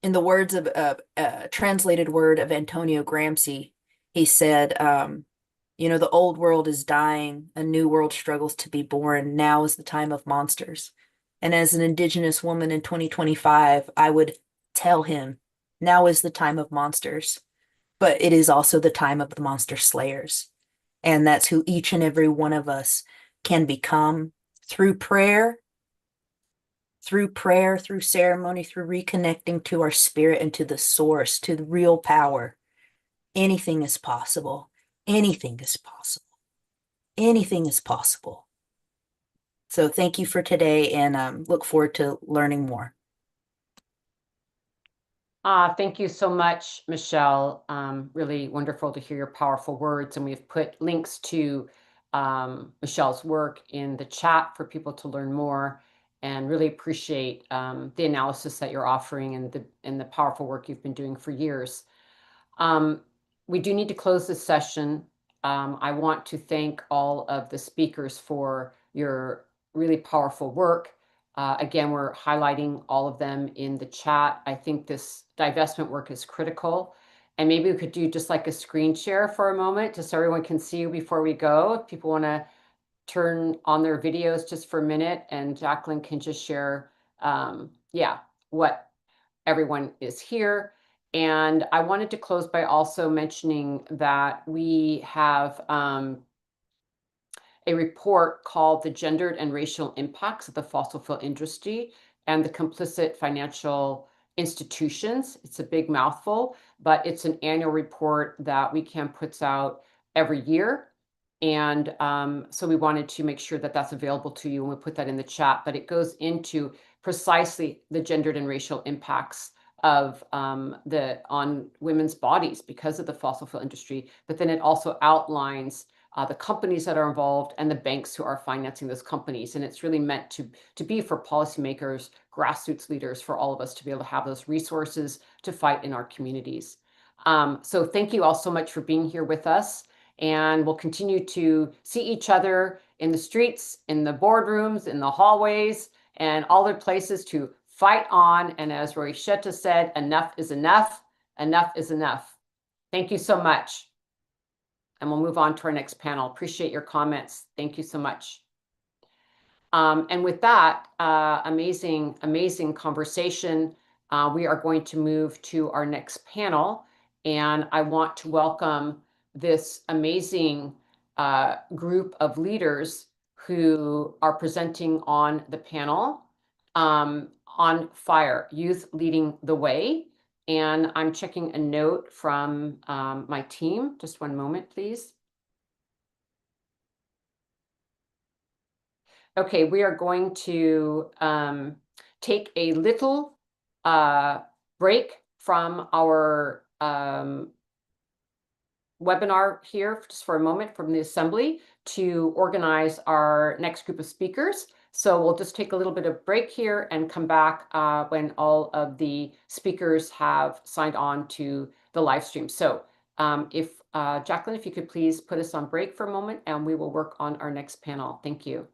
the words of translated word of Antonio Gramsci, he said, the old world is dying, a new world struggles to be born. Now is the time of monsters. And as an Indigenous woman in 2025, I would tell him, now is the time of monsters, but it is also the time of the monster slayers. And that's who each and every one of us can become through prayer, through ceremony, through reconnecting to our spirit and to the source, to the real power. Anything is possible. Anything is possible. Anything is possible. So thank you for today, and look forward to learning more. Thank you so much, Michelle. Really wonderful to hear your powerful words. And we've put links to Michelle's work in the chat for people to learn more. and really appreciate the analysis that you're offering and the powerful work you've been doing for years. We do need to close this session. I want to thank all of the speakers for your really powerful work. Again, we're highlighting all of them in the chat. I think this divestment work is critical. And maybe we could do just like a screen share for a moment, just so everyone can see you before we go. If people want to turn on their videos just for a minute, and Jacqueline can just share, what everyone is here. And I wanted to close by also mentioning that we have a report called The Gendered and Racial Impacts of the Fossil Fuel Industry and the Complicit Financial Institutions. It's a big mouthful, but it's an annual report that WeCan puts out every year. And so we wanted to make sure that that's available to you, and we put that in the chat, but it goes into precisely the gendered and racial impacts of on women's bodies because of the fossil fuel industry. But then it also outlines the companies that are involved and the banks who are financing those companies. And it's really meant to be for policymakers, grassroots leaders, for all of us to be able to have those resources to fight in our communities. So thank you all so much for being here with us. And we'll continue to see each other in the streets, in the boardrooms, in the hallways, and all the places to fight on. And as Roishetta said, enough is enough. Enough is enough. Thank you so much. And we'll move on to our next panel. Appreciate your comments. Thank you so much. And with that amazing conversation, we are going to move to our next panel. And I want to welcome this amazing group of leaders who are presenting on the panel on FIRE, Youth Leading the Way. And I'm checking a note from my team. Just one moment, please. Okay, we are going to take a little break from our webinar here just for a moment from the assembly to organize our next group of speakers. So we'll just take a little bit of break here and come back when all of the speakers have signed on to the live stream. So if Jacqueline, if you could please put us on break for a moment, and we will work on our next panel. Thank you.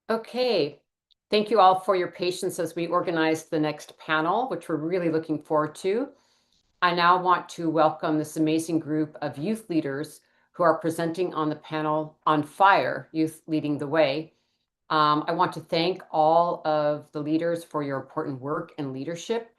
Okay, thank you all for your patience as we organize the next panel, which we're really looking forward to. I now want to welcome this amazing group of youth leaders who are presenting on the panel on fire, Youth Leading the Way. I want to thank all of the leaders for your important work and leadership.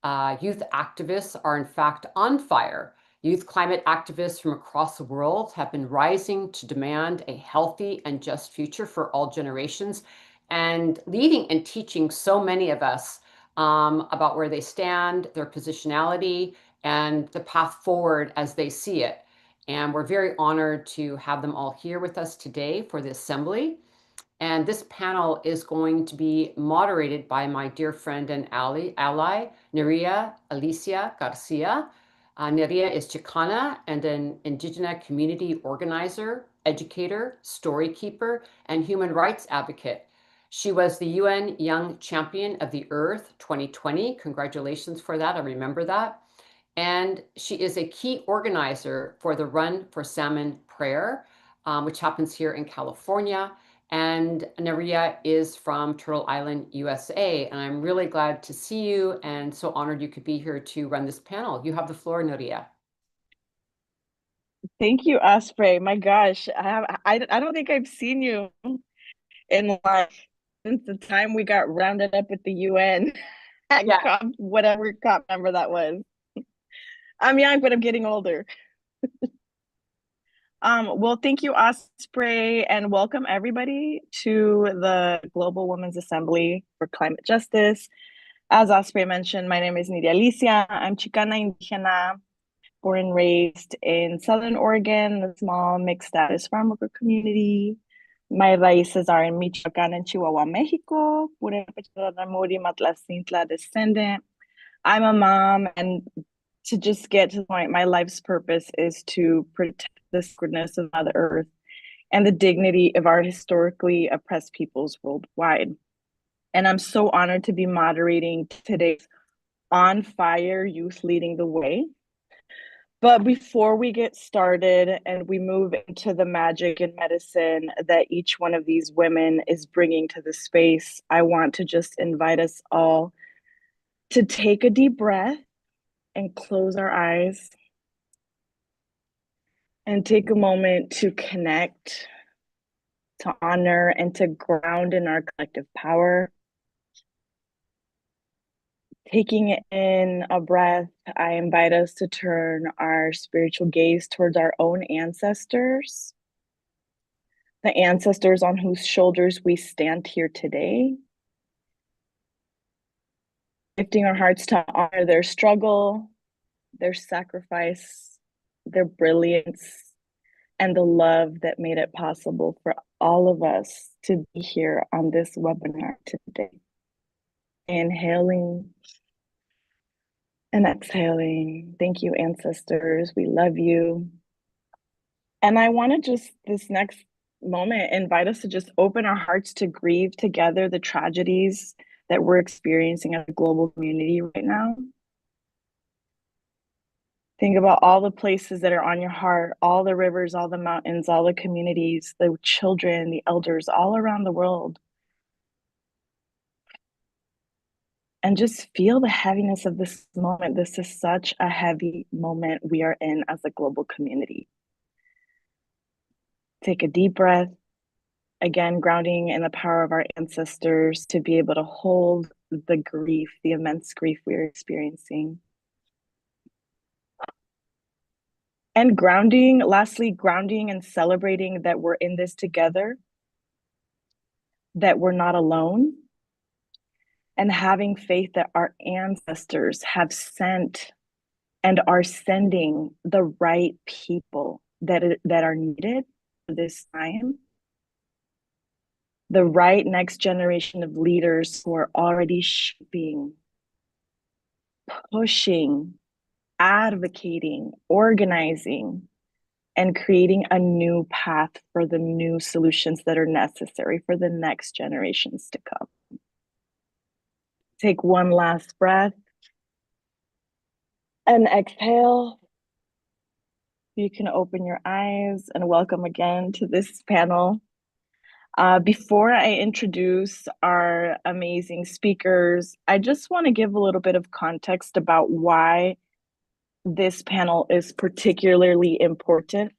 Youth activists are in fact on fire. Youth climate activists from across the world have been rising to demand a healthy and just future for all generations and leading and teaching so many of us about where they stand, their positionality, and the path forward as they see it. And we're very honored to have them all here with us today for the assembly. And this panel is going to be moderated by my dear friend and ally, Neria Alicia Garcia. Neria is Chicana and an Indigenous community organizer, educator, story keeper, and human rights advocate. She was the UN Young Champion of the Earth 2020. Congratulations for that. I remember that. And she is a key organizer for the Run for Salmon Prayer, which happens here in California. And Neria is from Turtle Island, USA. And I'm really glad to see you and so honored you could be here to run this panel. You have the floor, Neria. Thank you, Osprey. My gosh, I don't think I've seen you in life since the time we got rounded up with the UN at COP, whatever COP number that was. I'm young, but I'm getting older. Well, thank you, Osprey, and welcome everybody to the Global Women's Assembly for Climate Justice. As Osprey mentioned, my name is Nidia Alicia. I'm Chicana Indigena, born and raised in Southern Oregon, a small mixed status farm worker community. My raíces are in Michoacán and Chihuahua, Mexico. Matlacintla descendant. I'm a mom, and to just get to the point, my life's purpose is to protect the sacredness of Mother Earth and the dignity of our historically oppressed peoples worldwide. And I'm so honored to be moderating today's On Fire Youth Leading the Way. But before we get started and we move into the magic and medicine that each one of these women is bringing to the space, I want to just invite us all to take a deep breath and close our eyes and take a moment to connect, to honor, and to ground in our collective power. Taking in a breath, I invite us to turn our spiritual gaze towards our own ancestors, the ancestors on whose shoulders we stand here today. Lifting our hearts to honor their struggle, their sacrifice, their brilliance, and the love that made it possible for all of us to be here on this webinar today. Inhaling and exhaling. Thank you, ancestors. We love you. And I want to just, this next moment, invite us to just open our hearts to grieve together the tragedies that we're experiencing as a global community right now. Think about all the places that are on your heart, all the rivers, all the mountains, all the communities, the children, the elders, all around the world and just feel the heaviness of this moment. This is such a heavy moment we are in as a global community. Take a deep breath. Again, grounding in the power of our ancestors to be able to hold the grief, the immense grief we're experiencing. And grounding, lastly, grounding and celebrating that we're in this together, that we're not alone, and having faith that our ancestors have sent and are sending the right people that are needed for this time. The right next generation of leaders who are already shaping, pushing, advocating, organizing, and creating a new path for the new solutions that are necessary for the next generations to come. Take one last breath and exhale. You can open your eyes and welcome again to this panel. Before I introduce our amazing speakers, I just want to give a little bit of context about why this panel is particularly important.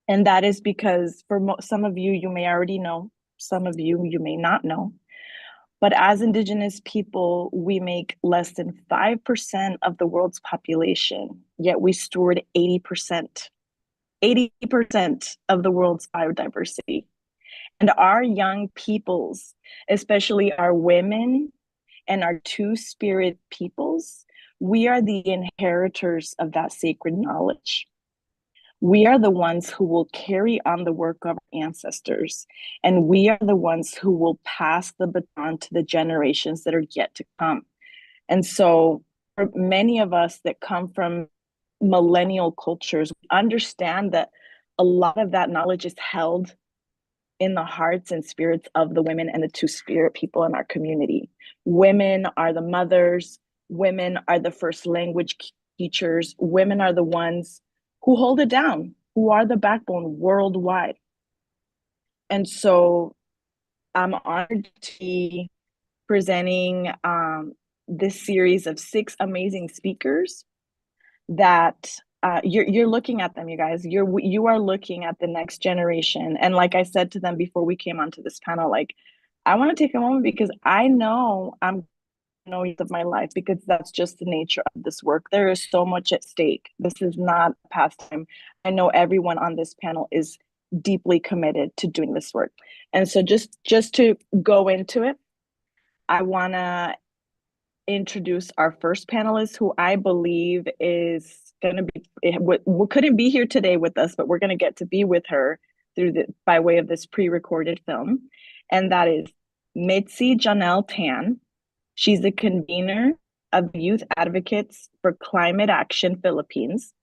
And that is because for some of you, you may already know, some of you, you may not know. But as Indigenous people, we make less than 5% of the world's population, yet we steward 80% of the world's biodiversity. And our young peoples, especially our women and our two-spirit peoples, we are the inheritors of that sacred knowledge. We are the ones who will carry on the work of our ancestors, and we are the ones who will pass the baton to the generations that are yet to come. And so for many of us that come from millennial cultures, we understand that a lot of that knowledge is held in the hearts and spirits of the women and the two-spirit people in our community. Women are the mothers, women are the first language teachers, women are the ones who hold it down, who are the backbone worldwide. And so I'm honored to be presenting this series of 6 amazing speakers that you're looking at them, you guys. You are looking at the next generation. And like I said to them before we came onto this panel, like, I want to take a moment because I know I'm of my life, because that's just the nature of this work. There is so much at stake. This is not a pastime. I know everyone on this panel is deeply committed to doing this work. And so just to go into it, I want to introduce our first panelist, who I believe is going to be, couldn't be here today with us, but we're going to get to be with her by way of this pre-recorded film. And that is Mitzi Janelle Tan. She's the convener of Youth Advocates for Climate Action Philippines.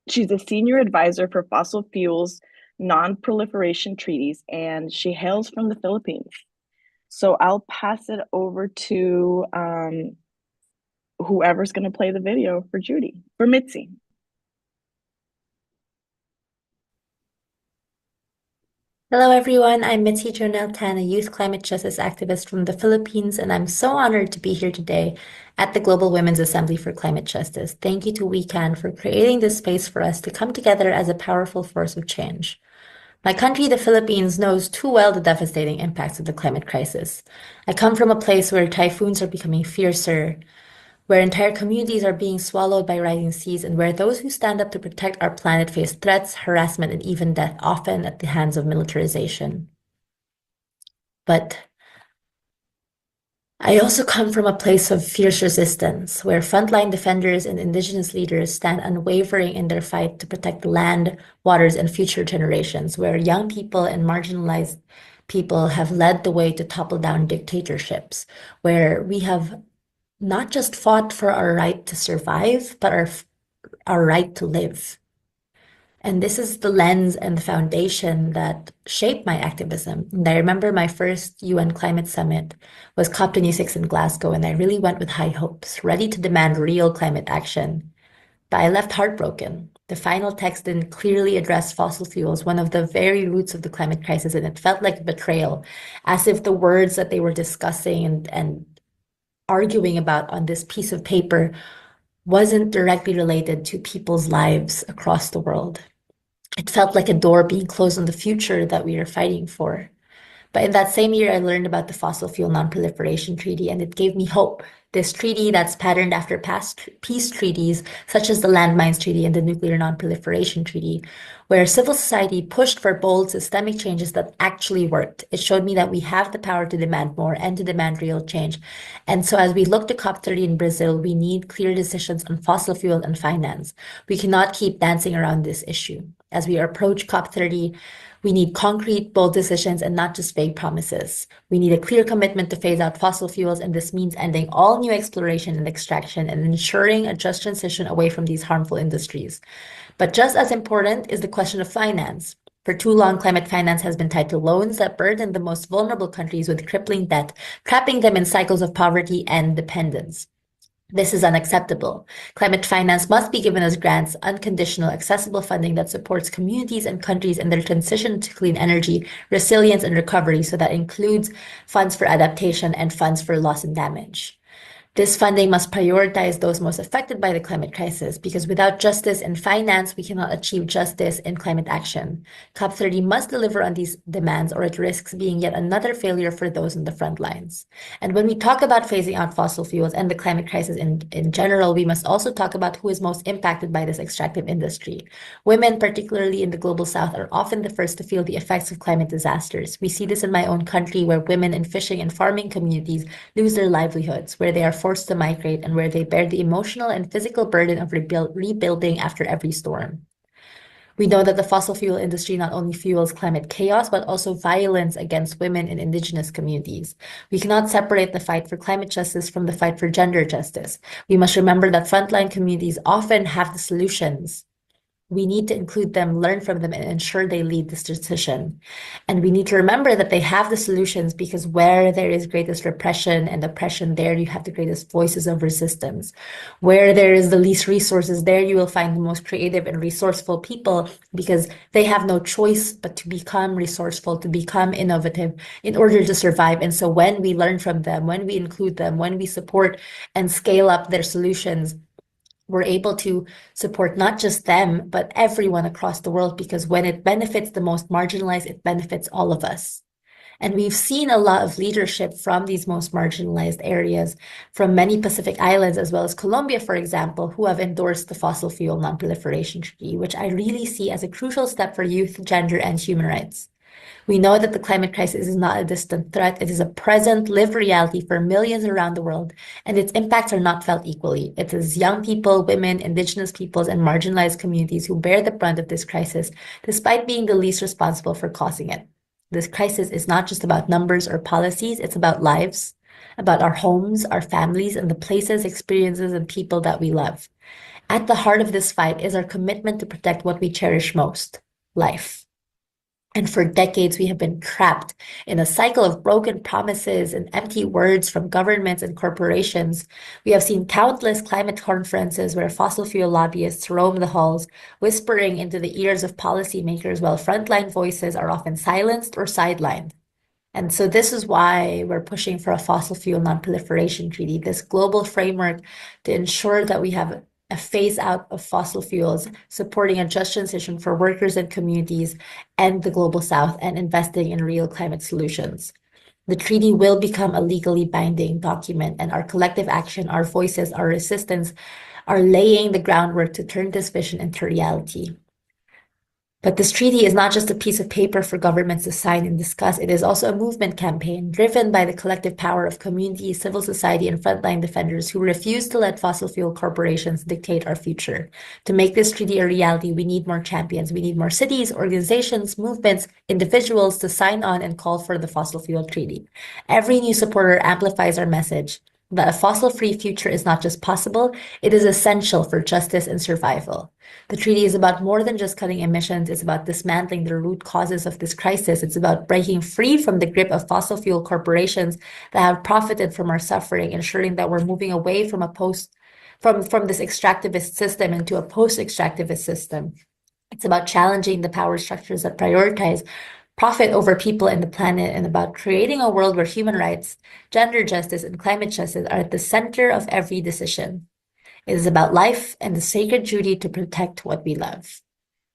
She's a senior advisor for fossil fuels non-proliferation treaties, and she hails from the Philippines. So I'll pass it over to whoever's going to play the video for Mitzi. Hello everyone, I'm Mitzi Janelle Tan, a youth climate justice activist from the Philippines, and I'm so honored to be here today at the Global Women's Assembly for Climate Justice. Thank you to WeCan for creating this space for us to come together as a powerful force of change. My country, the Philippines, knows too well the devastating impacts of the climate crisis. I come from a place where typhoons are becoming fiercer, where entire communities are being swallowed by rising seas, and where those who stand up to protect our planet face threats, harassment, and even death, often at the hands of militarization. But I also come from a place of fierce resistance, where frontline defenders and Indigenous leaders stand unwavering in their fight to protect land, waters, and future generations, where young people and marginalized people have led the way to topple down dictatorships, where we have not just fought for our right to survive, but our right to live. And this is the lens and the foundation that shaped my activism. And I remember my first UN climate summit was COP26 in Glasgow, and I really went with high hopes, ready to demand real climate action. But I left heartbroken. The final text didn't clearly address fossil fuels, one of the very roots of the climate crisis, and it felt like a betrayal, as if the words that they were discussing and arguing about on this piece of paper wasn't directly related to people's lives across the world. It felt like a door being closed on the future that we are fighting for. But in that same year, I learned about the Fossil Fuel Non-Proliferation Treaty, and it gave me hope. This treaty that's patterned after past peace treaties, such as the Landmines Treaty and the Nuclear Non-Proliferation Treaty, where civil society pushed for bold systemic changes that actually worked. It showed me that we have the power to demand more and to demand real change. And so as we look to COP30 in Brazil, we need clear decisions on fossil fuel and finance. We cannot keep dancing around this issue. As we approach COP30, we need concrete, bold decisions and not just vague promises. We need a clear commitment to phase out fossil fuels, and this means ending all new exploration and extraction and ensuring a just transition away from these harmful industries. But just as important is the question of finance. For too long, climate finance has been tied to loans that burden the most vulnerable countries with crippling debt, trapping them in cycles of poverty and dependence. This is unacceptable. Climate finance must be given as grants, unconditional, accessible funding that supports communities and countries in their transition to clean energy, resilience, and recovery, so that includes funds for adaptation and funds for loss and damage. This funding must prioritize those most affected by the climate crisis, because without justice in finance, we cannot achieve justice in climate action. COP30 must deliver on these demands, or it risks being yet another failure for those in the front lines. And when we talk about phasing out fossil fuels and the climate crisis in general, we must also talk about who is most impacted by this extractive industry. Women, particularly in the global south, are often the first to feel the effects of climate disasters. We see this in my own country, where women in fishing and farming communities lose their livelihoods, where they are forced to migrate, and where they bear the emotional and physical burden of rebuilding after every storm. We know that the fossil fuel industry not only fuels climate chaos, but also violence against women in indigenous communities. We cannot separate the fight for climate justice from the fight for gender justice. We must remember that frontline communities often have the solutions. We need to include them, learn from them, and ensure they lead this transition. And we need to remember that they have the solutions, because where there is greatest repression and oppression, there you have the greatest voices of resistance. Where there is the least resources, there you will find the most creative and resourceful people, because they have no choice but to become resourceful, to become innovative in order to survive. And so when we learn from them, when we include them, when we support and scale up their solutions, we're able to support not just them, but everyone across the world, because when it benefits the most marginalized, it benefits all of us. And we've seen a lot of leadership from these most marginalized areas, from many Pacific islands, as well as Colombia, for example, who have endorsed the Fossil Fuel Non-Proliferation Treaty, which I really see as a crucial step for youth, gender, and human rights. We know that the climate crisis is not a distant threat. It is a present, lived reality for millions around the world, and its impacts are not felt equally. It is young people, women, indigenous peoples, and marginalized communities who bear the brunt of this crisis, despite being the least responsible for causing it. This crisis is not just about numbers or policies, it's about lives, about our homes, our families, and the places, experiences, and people that we love. At the heart of this fight is our commitment to protect what we cherish most, life. And for decades, we have been trapped in a cycle of broken promises and empty words from governments and corporations. We have seen countless climate conferences where fossil fuel lobbyists roam the halls, whispering into the ears of policymakers, while frontline voices are often silenced or sidelined. And so this is why we're pushing for a fossil fuel non-proliferation treaty, this global framework to ensure that we have a phase out of fossil fuels, supporting a just transition for workers and communities and the global south, and investing in real climate solutions. The treaty will become a legally binding document, and our collective action, our voices, our resistance are laying the groundwork to turn this vision into reality. But this treaty is not just a piece of paper for governments to sign and discuss. It is also a movement campaign driven by the collective power of communities, civil society, and frontline defenders who refuse to let fossil fuel corporations dictate our future. To make this treaty a reality, we need more champions. We need more cities, organizations, movements, individuals to sign on and call for the fossil fuel treaty. Every new supporter amplifies our message that a fossil-free future is not just possible, it is essential for justice and survival. The treaty is about more than just cutting emissions. It's about dismantling the root causes of this crisis. It's about breaking free from the grip of fossil fuel corporations that have profited from our suffering, ensuring that we're moving away from from this extractivist system into a post-extractivist system. It's about challenging the power structures that prioritize profit over people and the planet, and about creating a world where human rights, gender justice, and climate justice are at the center of every decision. It is about life and the sacred duty to protect what we love.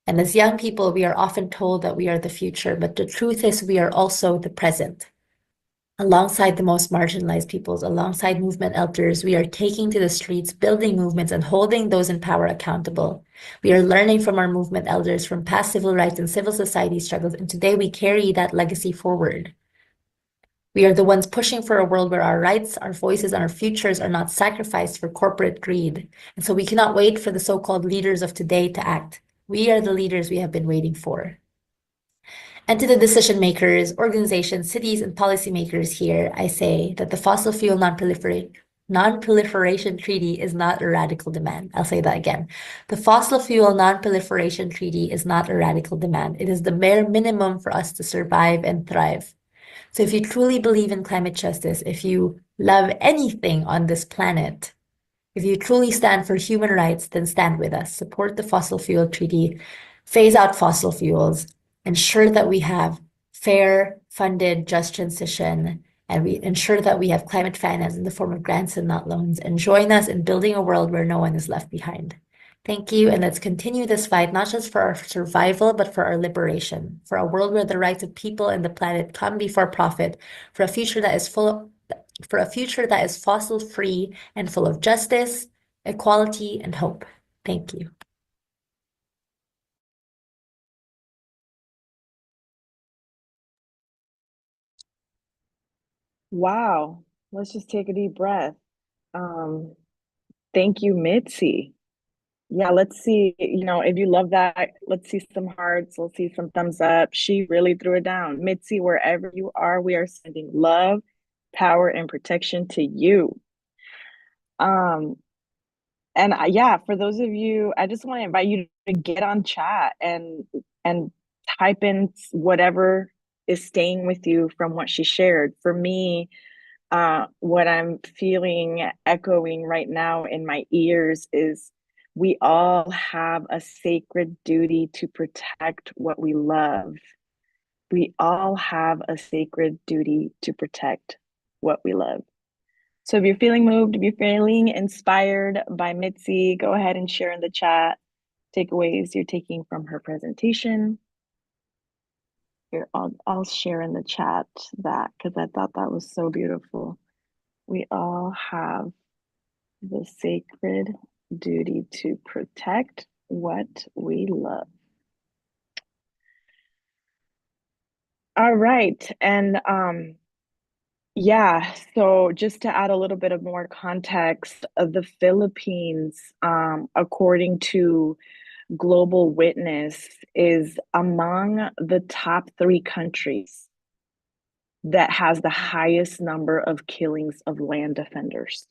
And as young people, we are often told that we are the future, but the truth is we are also the present. Alongside the most marginalized peoples, alongside movement elders, we are taking to the streets, building movements, and holding those in power accountable. We are learning from our movement elders, from past civil rights and civil society struggles, and today we carry that legacy forward. We are the ones pushing for a world where our rights, our voices, and our futures are not sacrificed for corporate greed. And so we cannot wait for the so-called leaders of today to act. We are the leaders we have been waiting for. And to the decision makers, organizations, cities, and policymakers here, I say that the Fossil Fuel Non-Proliferation Treaty is not a radical demand. I'll say that again. The Fossil Fuel Non-Proliferation Treaty is not a radical demand. It is the bare minimum for us to survive and thrive. So if you truly believe in climate justice, if you love anything on this planet, if you truly stand for human rights, then stand with us. Support the Fossil Fuel Treaty, phase out fossil fuels, ensure that we have fair, funded, just transition, and we ensure that we have climate finance in the form of grants and not loans, and join us in building a world where no one is left behind. Thank you, and let's continue this fight, not just for our survival, but for our liberation, for a world where the rights of people and the planet come before profit, for a future that is fossil-free and full of justice, equality, and hope. Thank you. Wow. Let's just take a deep breath. Thank you, Mitzi. Yeah, let's see, if you love that, let's see some hearts, let's see some thumbs up. She really threw it down. Mitzi, wherever you are, we are sending love, power, and protection to you. Yeah, for those of you, I just want to invite you to get on chat and type in whatever is staying with you from what she shared. For me, what I'm feeling echoing right now in my ears is we all have a sacred duty to protect what we love. We all have a sacred duty to protect what we love. So if you're feeling moved, if you're feeling inspired by Mitzi, go ahead and share in the chat takeaways you're taking from her presentation. Here, I'll share in the chat that because I thought that was so beautiful. We all have the sacred duty to protect what we love. All right, and yeah, so just to add a little bit of more context, the Philippines, according to Global Witness, is among the top 3 countries that has the highest number of killings of land defenders.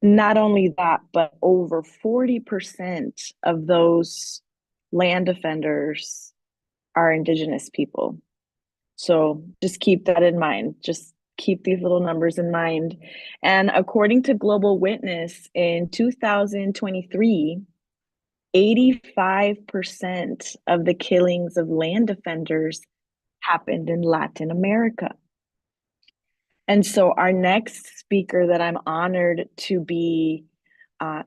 Not only that, but over 40% of those land defenders are Indigenous people. So just keep that in mind. Just keep these little numbers in mind. And according to Global Witness, in 2023, 85% of the killings of land defenders happened in Latin America. And so our next speaker that I'm honored to be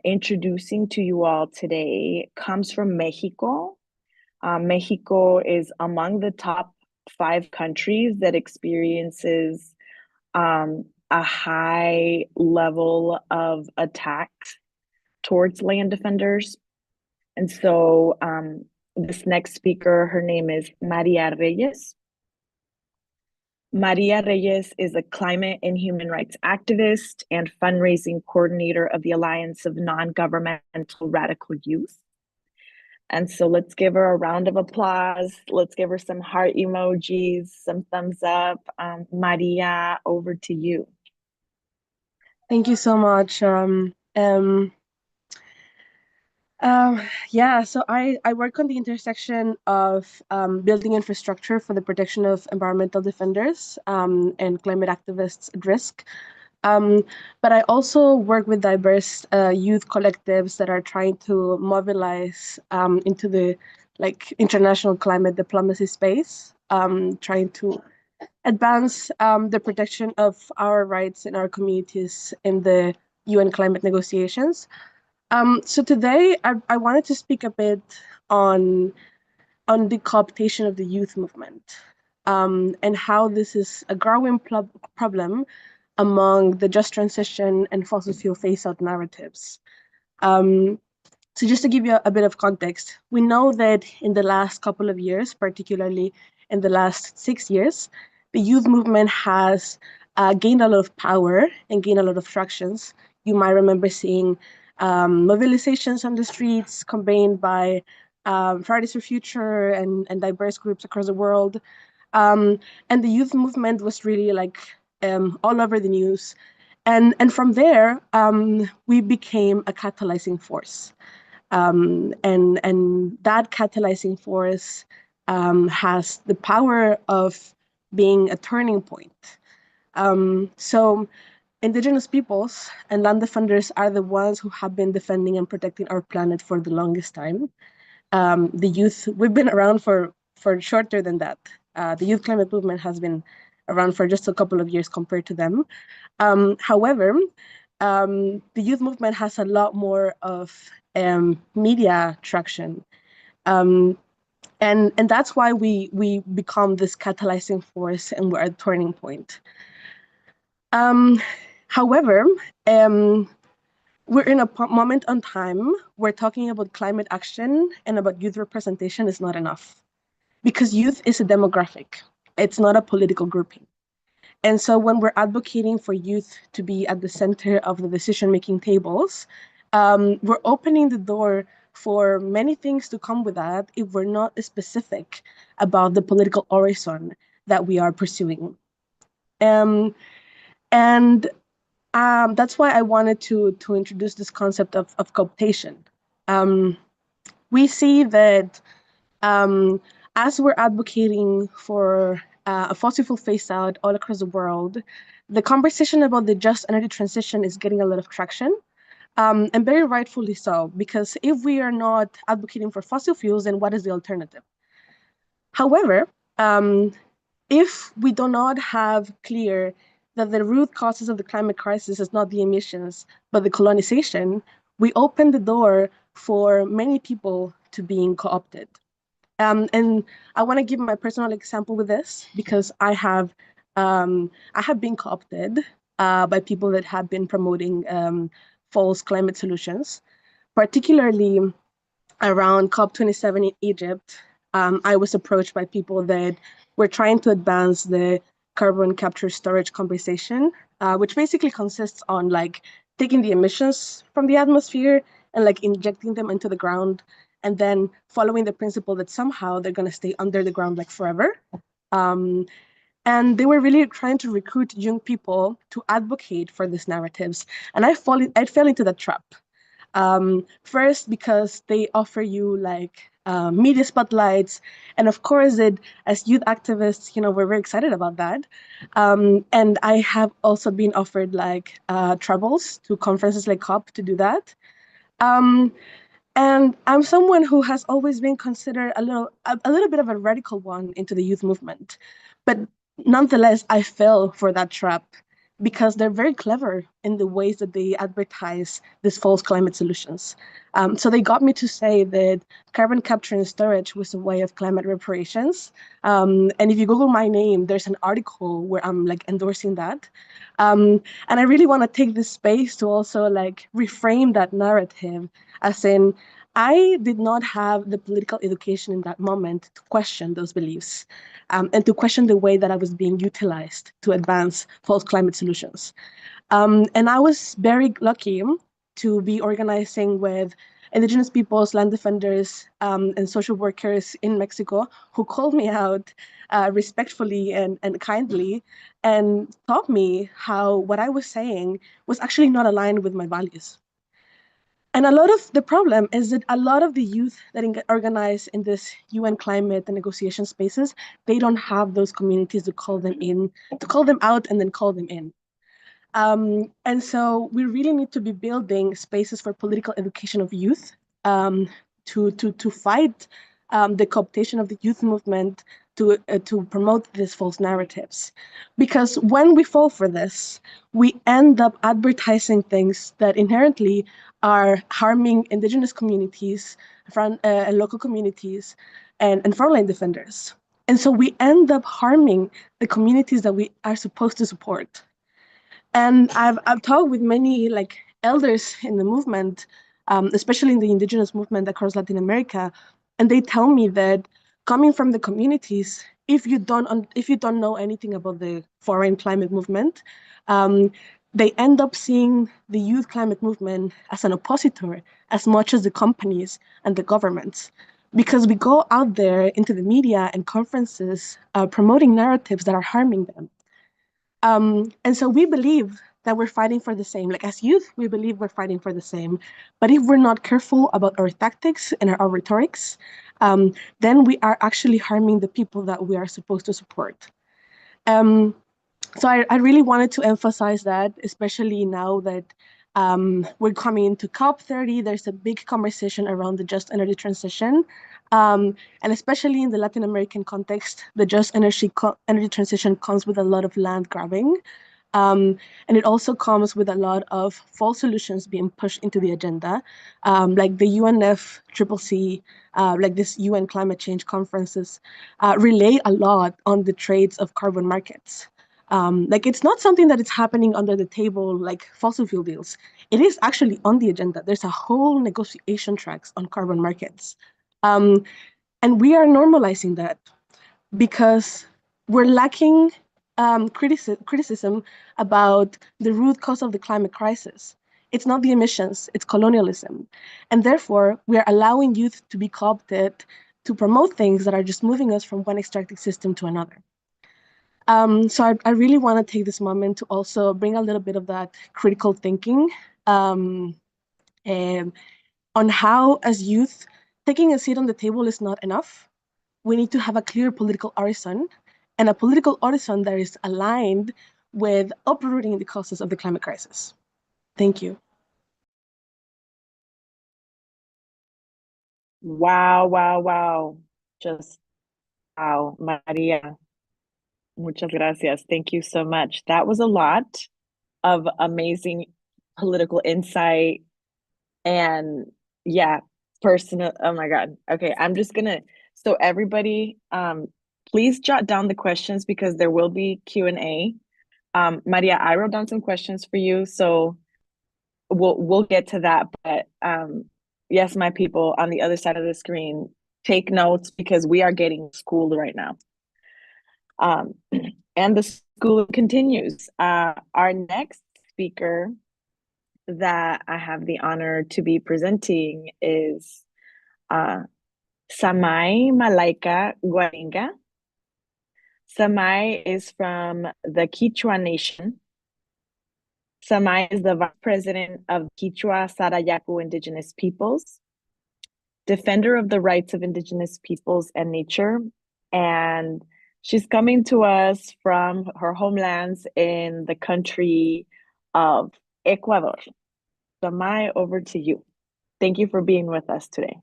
introducing to you all today comes from Mexico. Mexico is among the top 5 countries that experiences a high level of attacks towards land defenders. And so this next speaker, her name is Maria Reyes. Maria Reyes is a climate and human rights activist and fundraising coordinator of the Alliance of Non-Governmental Radical Youth. And so let's give her a round of applause. Let's give her some heart emojis, some thumbs up. Maria, over to you. Thank you so much. Yeah, so I work on the intersection of building infrastructure for the protection of environmental defenders and climate activists at risk. But I also work with diverse youth collectives that are trying to mobilize into the like international climate diplomacy space, trying to advance the protection of our rights in our communities in the UN climate negotiations. So today I wanted to speak a bit on the cooptation of the youth movement, and how this is a growing problem among the just transition and fossil fuel phase-out narratives. So just to give you a bit of context, we know that in the last couple of years, particularly in the last 6 years, the youth movement has gained a lot of power and gained a lot of tractions. You might remember seeing mobilizations on the streets convened by Fridays for Future and diverse groups across the world. And the youth movement was really like all over the news. And from there, we became a catalyzing force. And that catalyzing force has the power of being a turning point. So Indigenous peoples and land defenders are the ones who have been defending and protecting our planet for the longest time. The youth, we've been around for shorter than that. The youth climate movement has been around for just a couple of years compared to them. However, the youth movement has a lot more of media traction. And that's why we become this catalyzing force and we're at a turning point. However, we're in a moment on time where talking about climate action and about youth representation is not enough, because youth is a demographic. It's not a political grouping. And so when we're advocating for youth to be at the center of the decision-making tables, we're opening the door for many things to come with that if we're not specific about the political horizon that we are pursuing. That's why I wanted to introduce this concept of cooptation. We see that as we're advocating for a fossil fuel phase out all across the world, the conversation about the just energy transition is getting a lot of traction, and very rightfully so, because if we are not advocating for fossil fuels, then what is the alternative? However, if we do not have clear that the root causes of the climate crisis is not the emissions, but the colonization, we open the door for many people to being co-opted. And I want to give my personal example with this, because I have been co-opted by people that have been promoting false climate solutions, particularly around COP27 in Egypt. I was approached by people that were trying to advance the carbon capture storage conversation, which basically consists on like taking the emissions from the atmosphere and like injecting them into the ground, and then following the principle that somehow they're going to stay under the ground like forever. And they were really trying to recruit young people to advocate for these narratives. And I fell into that trap. First, because they offer you like media spotlights. And of course, as youth activists, we're very excited about that. And I have also been offered like travels to conferences like COP to do that. And I'm someone who has always been considered a little bit of a radical one into the youth movement. But nonetheless, I fell for that trap because they're very clever in the ways that they advertise these false climate solutions. So they got me to say that carbon capture and storage was a way of climate reparations. And if you Google my name, there's an article where I'm like endorsing that. And I really want to take this space to also like reframe that narrative, as in, I did not have the political education in that moment to question those beliefs, and to question the way that I was being utilized to advance false climate solutions. And I was very lucky to be organizing with Indigenous peoples, land defenders, and social workers in Mexico who called me out respectfully and kindly and taught me how what I was saying was actually not aligned with my values. And a lot of the problem is that a lot of the youth that organize in this UN climate and negotiation spaces, they don't have those communities to call them in, to call them out and then call them in. And so we really need to be building spaces for political education of youth to fight the cooptation of the youth movement to promote these false narratives. Because when we fall for this, we end up advertising things that inherently are harming Indigenous communities, and local communities, and frontline defenders. And so we end up harming the communities that we are supposed to support. And I've talked with many like elders in the movement, especially in the Indigenous movement across Latin America, and they tell me that coming from the communities, if you don't know anything about the foreign climate movement, they end up seeing the youth climate movement as an oppositor as much as the companies and the governments. Because we go out there into the media and conferences promoting narratives that are harming them. And so we believe that we're fighting for the same. Like as youth, we believe we're fighting for the same. But if we're not careful about our tactics and our rhetorics, then we are actually harming the people that we are supposed to support. So I really wanted to emphasize that, especially now that we're coming into COP30, there's a big conversation around the just energy transition. And especially in the Latin American context, the just energy transition comes with a lot of land grabbing. And it also comes with a lot of false solutions being pushed into the agenda, like the UNFCCC, like this UN climate change conferences, relay a lot on the trades of carbon markets. Like it's not something that is happening under the table like fossil fuel deals. It is actually on the agenda. There's a whole negotiation tracks on carbon markets. And we are normalizing that because we're lacking criticism about the root cause of the climate crisis. It's not the emissions, it's colonialism. And therefore, we are allowing youth to be co-opted to promote things that are just moving us from one extractive system to another. So I really want to take this moment to also bring a little bit of that critical thinking and on how, as youth, taking a seat on the table is not enough. We need to have a clear political horizon and a political horizon that is aligned with uprooting the causes of the climate crisis. Thank you. Wow, wow, wow. Just wow, Maria. Muchas gracias. Thank you so much. That was a lot of amazing political insight and yeah, personal. Oh my God. Okay, I'm just gonna, so everybody, please jot down the questions because there will be Q&A. Maria, I wrote down some questions for you, so we'll get to that. But yes, my people on the other side of the screen, take notes because we are getting schooled right now. And the school continues. Our next speaker that I have the honor to be presenting is Samai Malaika Guaringa. Samai is from the Kichwa Nation. Samai is the Vice President of Kichwa Sarayaku Indigenous Peoples, defender of the rights of Indigenous peoples and nature, and she's coming to us from her homelands in the country of Ecuador. Samai, over to you. Thank you for being with us today.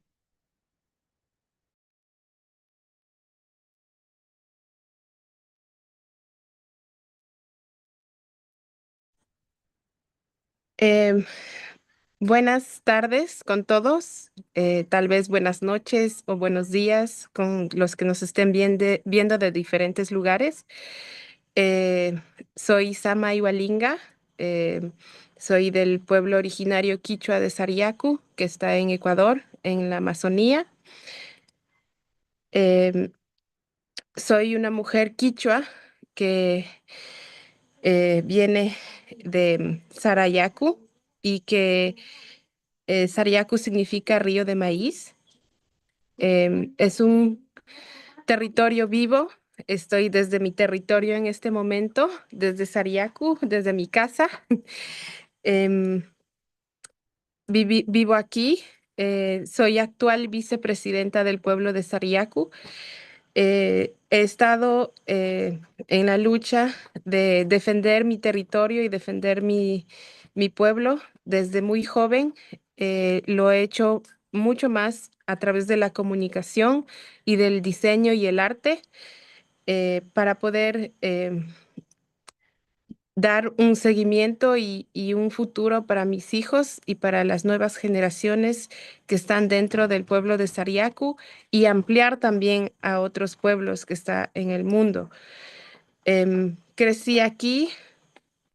Buenas tardes con todos, tal vez buenas noches o buenos días con los que nos estén viendo de diferentes lugares. Soy Sama Iwalinga, soy del pueblo originario Kichwa de Sariacu, que está en Ecuador, en la Amazonía. Soy una mujer Kichwa que viene de Sarayacu y que Sariacu significa río de maíz. Es un territorio vivo. Estoy desde mi territorio en este momento, desde Sariacu, desde mi casa. Vivo aquí. Soy actual vicepresidenta del pueblo de Sariacu. He estado en la lucha de defender mi territorio y defender mi pueblo desde muy joven. Lo he hecho mucho más a través de la comunicación y del diseño y el arte para poder dar un seguimiento y un futuro para mis hijos y para las nuevas generaciones que están dentro del pueblo de Sariacu y ampliar también a otros pueblos que están en el mundo. Crecí aquí,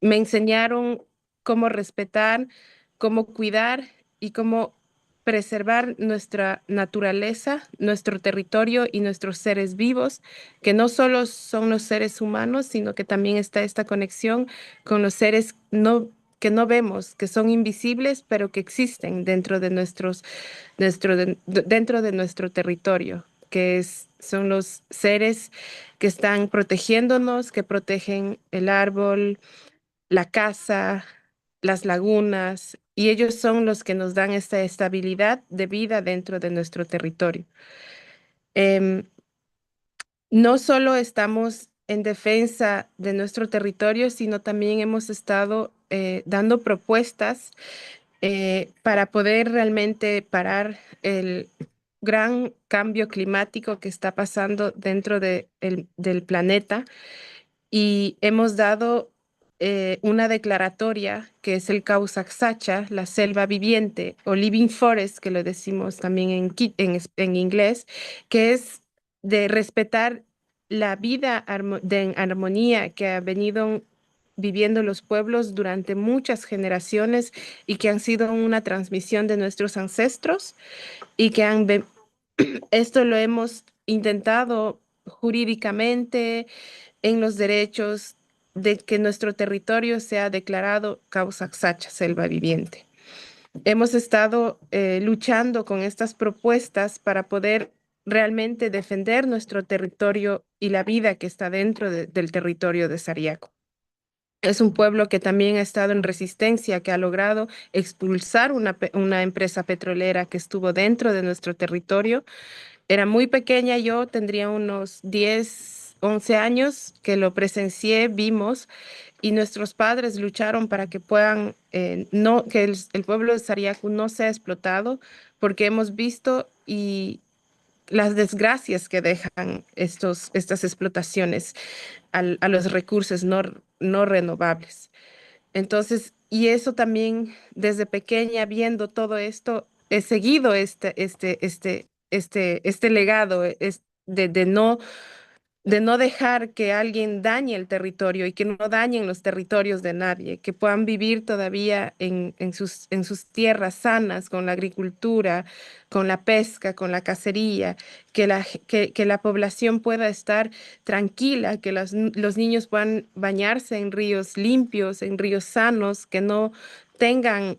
me enseñaron cómo respetar, cómo cuidar y cómo preservar nuestra naturaleza, nuestro territorio y nuestros seres vivos, que no solo son los seres humanos, sino que también está esta conexión con los seres que no vemos, que son invisibles, pero que existen dentro de dentro de nuestro territorio, son los seres que están protegiéndonos, que protegen el árbol, la casa, las lagunas, y ellos son los que nos dan esta estabilidad de vida dentro de nuestro territorio. No solo estamos en defensa de nuestro territorio, sino también hemos estado dando propuestas para poder realmente parar el gran cambio climático que está pasando dentro del planeta y hemos dado una declaratoria que es el Causaxacha, la selva viviente, o Living Forest, que lo decimos también en inglés, que es de respetar la vida en armonía que ha venido viviendo los pueblos durante muchas generaciones y que han sido una transmisión de nuestros ancestros y que esto lo hemos intentado jurídicamente en los derechos de que nuestro territorio sea declarado Causaxacha, selva viviente. Hemos estado luchando con estas propuestas para poder realmente defender nuestro territorio y la vida que está dentro del territorio de Sariaco. Es un pueblo que también ha estado en resistencia, que ha logrado expulsar una empresa petrolera que estuvo dentro de nuestro territorio. Era muy pequeña, yo tendría unos 10, 11 años que lo presencié, vimos, y nuestros padres lucharon para que puedan, que el pueblo de Sariacu no sea explotado, porque hemos visto y las desgracias que dejan estas explotaciones a los recursos no renovables. Entonces, y eso también desde pequeña, viendo todo esto, he seguido este legado de no dejar que alguien dañe el territorio y que no dañen los territorios de nadie, que puedan vivir todavía en sus tierras sanas, con la agricultura, con la pesca, con la cacería, que la población pueda estar tranquila, que los niños puedan bañarse en ríos limpios, en ríos sanos, que no tengan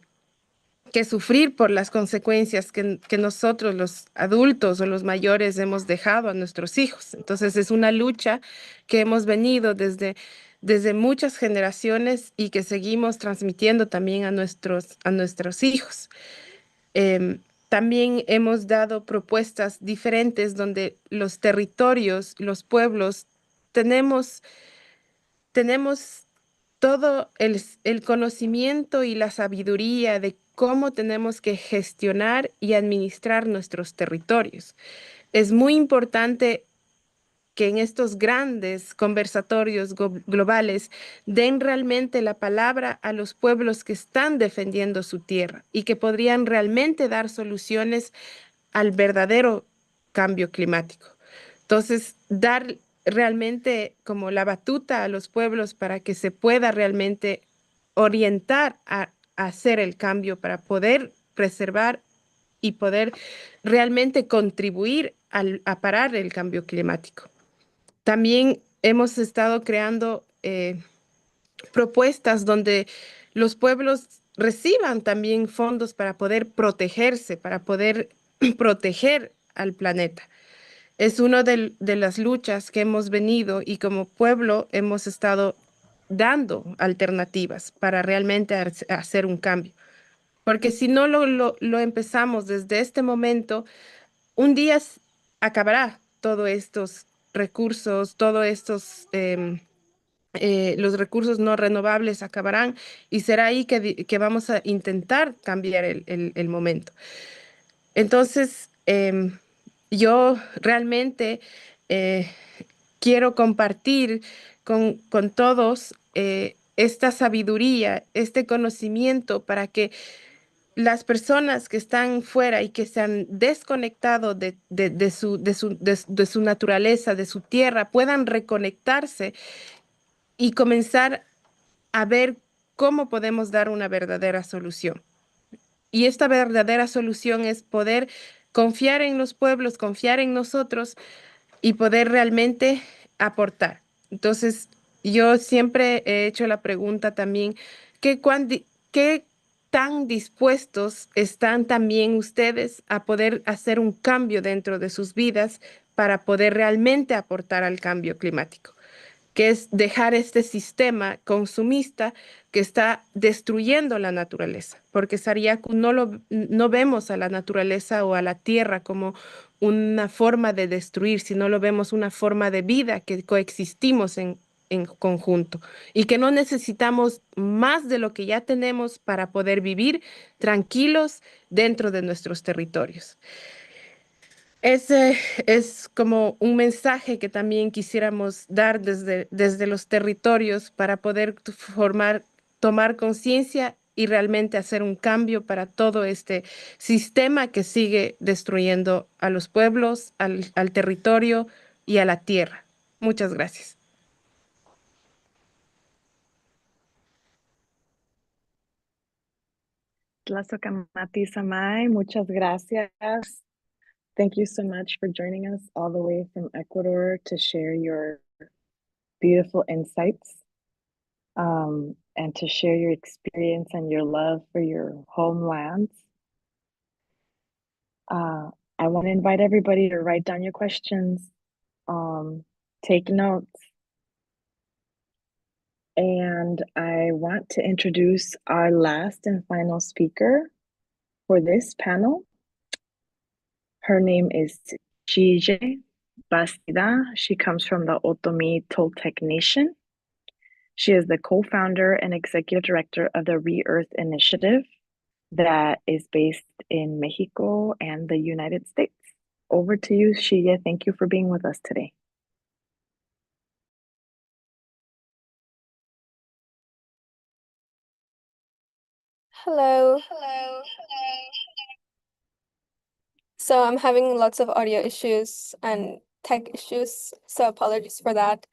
que sufrir por las consecuencias que nosotros, los adultos o los mayores, hemos dejado a nuestros hijos. Entonces es una lucha que hemos venido desde muchas generaciones y que seguimos transmitiendo también a nuestros hijos. También hemos dado propuestas diferentes donde los territorios, los pueblos, tenemos todo el conocimiento y la sabiduría de cómo tenemos que gestionar y administrar nuestros territorios. Es muy importante que en estos grandes conversatorios globales den realmente la palabra a los pueblos que están defendiendo su tierra y que podrían realmente dar soluciones al verdadero cambio climático. Entonces, dar realmente como la batuta a los pueblos para que se pueda realmente orientar a hacer el cambio para poder preservar y poder realmente contribuir a parar el cambio climático. También hemos estado creando propuestas donde los pueblos reciban también fondos para poder protegerse, para poder proteger al planeta. Es una de las luchas que hemos venido y como pueblo hemos estado dando alternativas para realmente hacer un cambio. Porque si no lo empezamos desde este momento, un día acabará todos estos recursos, los recursos no renovables acabarán y será ahí que vamos a intentar cambiar el momento. Entonces, yo realmente quiero compartir con todos esta sabiduría, este conocimiento para que las personas que están fuera y que se han desconectado de su naturaleza, de su tierra, puedan reconectarse y comenzar a ver cómo podemos dar una verdadera solución. Y esta verdadera solución es poder confiar en los pueblos, confiar en nosotros y poder realmente aportar. Entonces, yo siempre he hecho la pregunta también, ¿qué tan dispuestos están también ustedes a poder hacer un cambio dentro de sus vidas para poder realmente aportar al cambio climático? Que es dejar este sistema consumista que está destruyendo la naturaleza, porque Sariaku no vemos a la naturaleza o a la tierra como una forma de destruir, sino lo vemos una forma de vida que coexistimos en conjunto y que no necesitamos más de lo que ya tenemos para poder vivir tranquilos dentro de nuestros territorios. Ese es como un mensaje que también quisiéramos dar desde los territorios para poder tomar conciencia y realmente hacer un cambio para todo este sistema que sigue destruyendo a los pueblos, al territorio y a la tierra. Muchas gracias. Tlazokamati Samai, muchas gracias. Thank you so much for joining us all the way from Ecuador to share your beautiful insights and to share your experience and your love for your homelands. I want to invite everybody to write down your questions, take notes. And I want to introduce our last and final speaker for this panel. Her name is Chije Bastida. She comes from the Otomi Toltec Nation. She is the co-founder and executive director of the Re-Earth Initiative that is based in Mexico and the United States. Over to you, Chije. Thank you for being with us today. Hello. So I'm having lots of audio issues and tech issues, so apologies for that.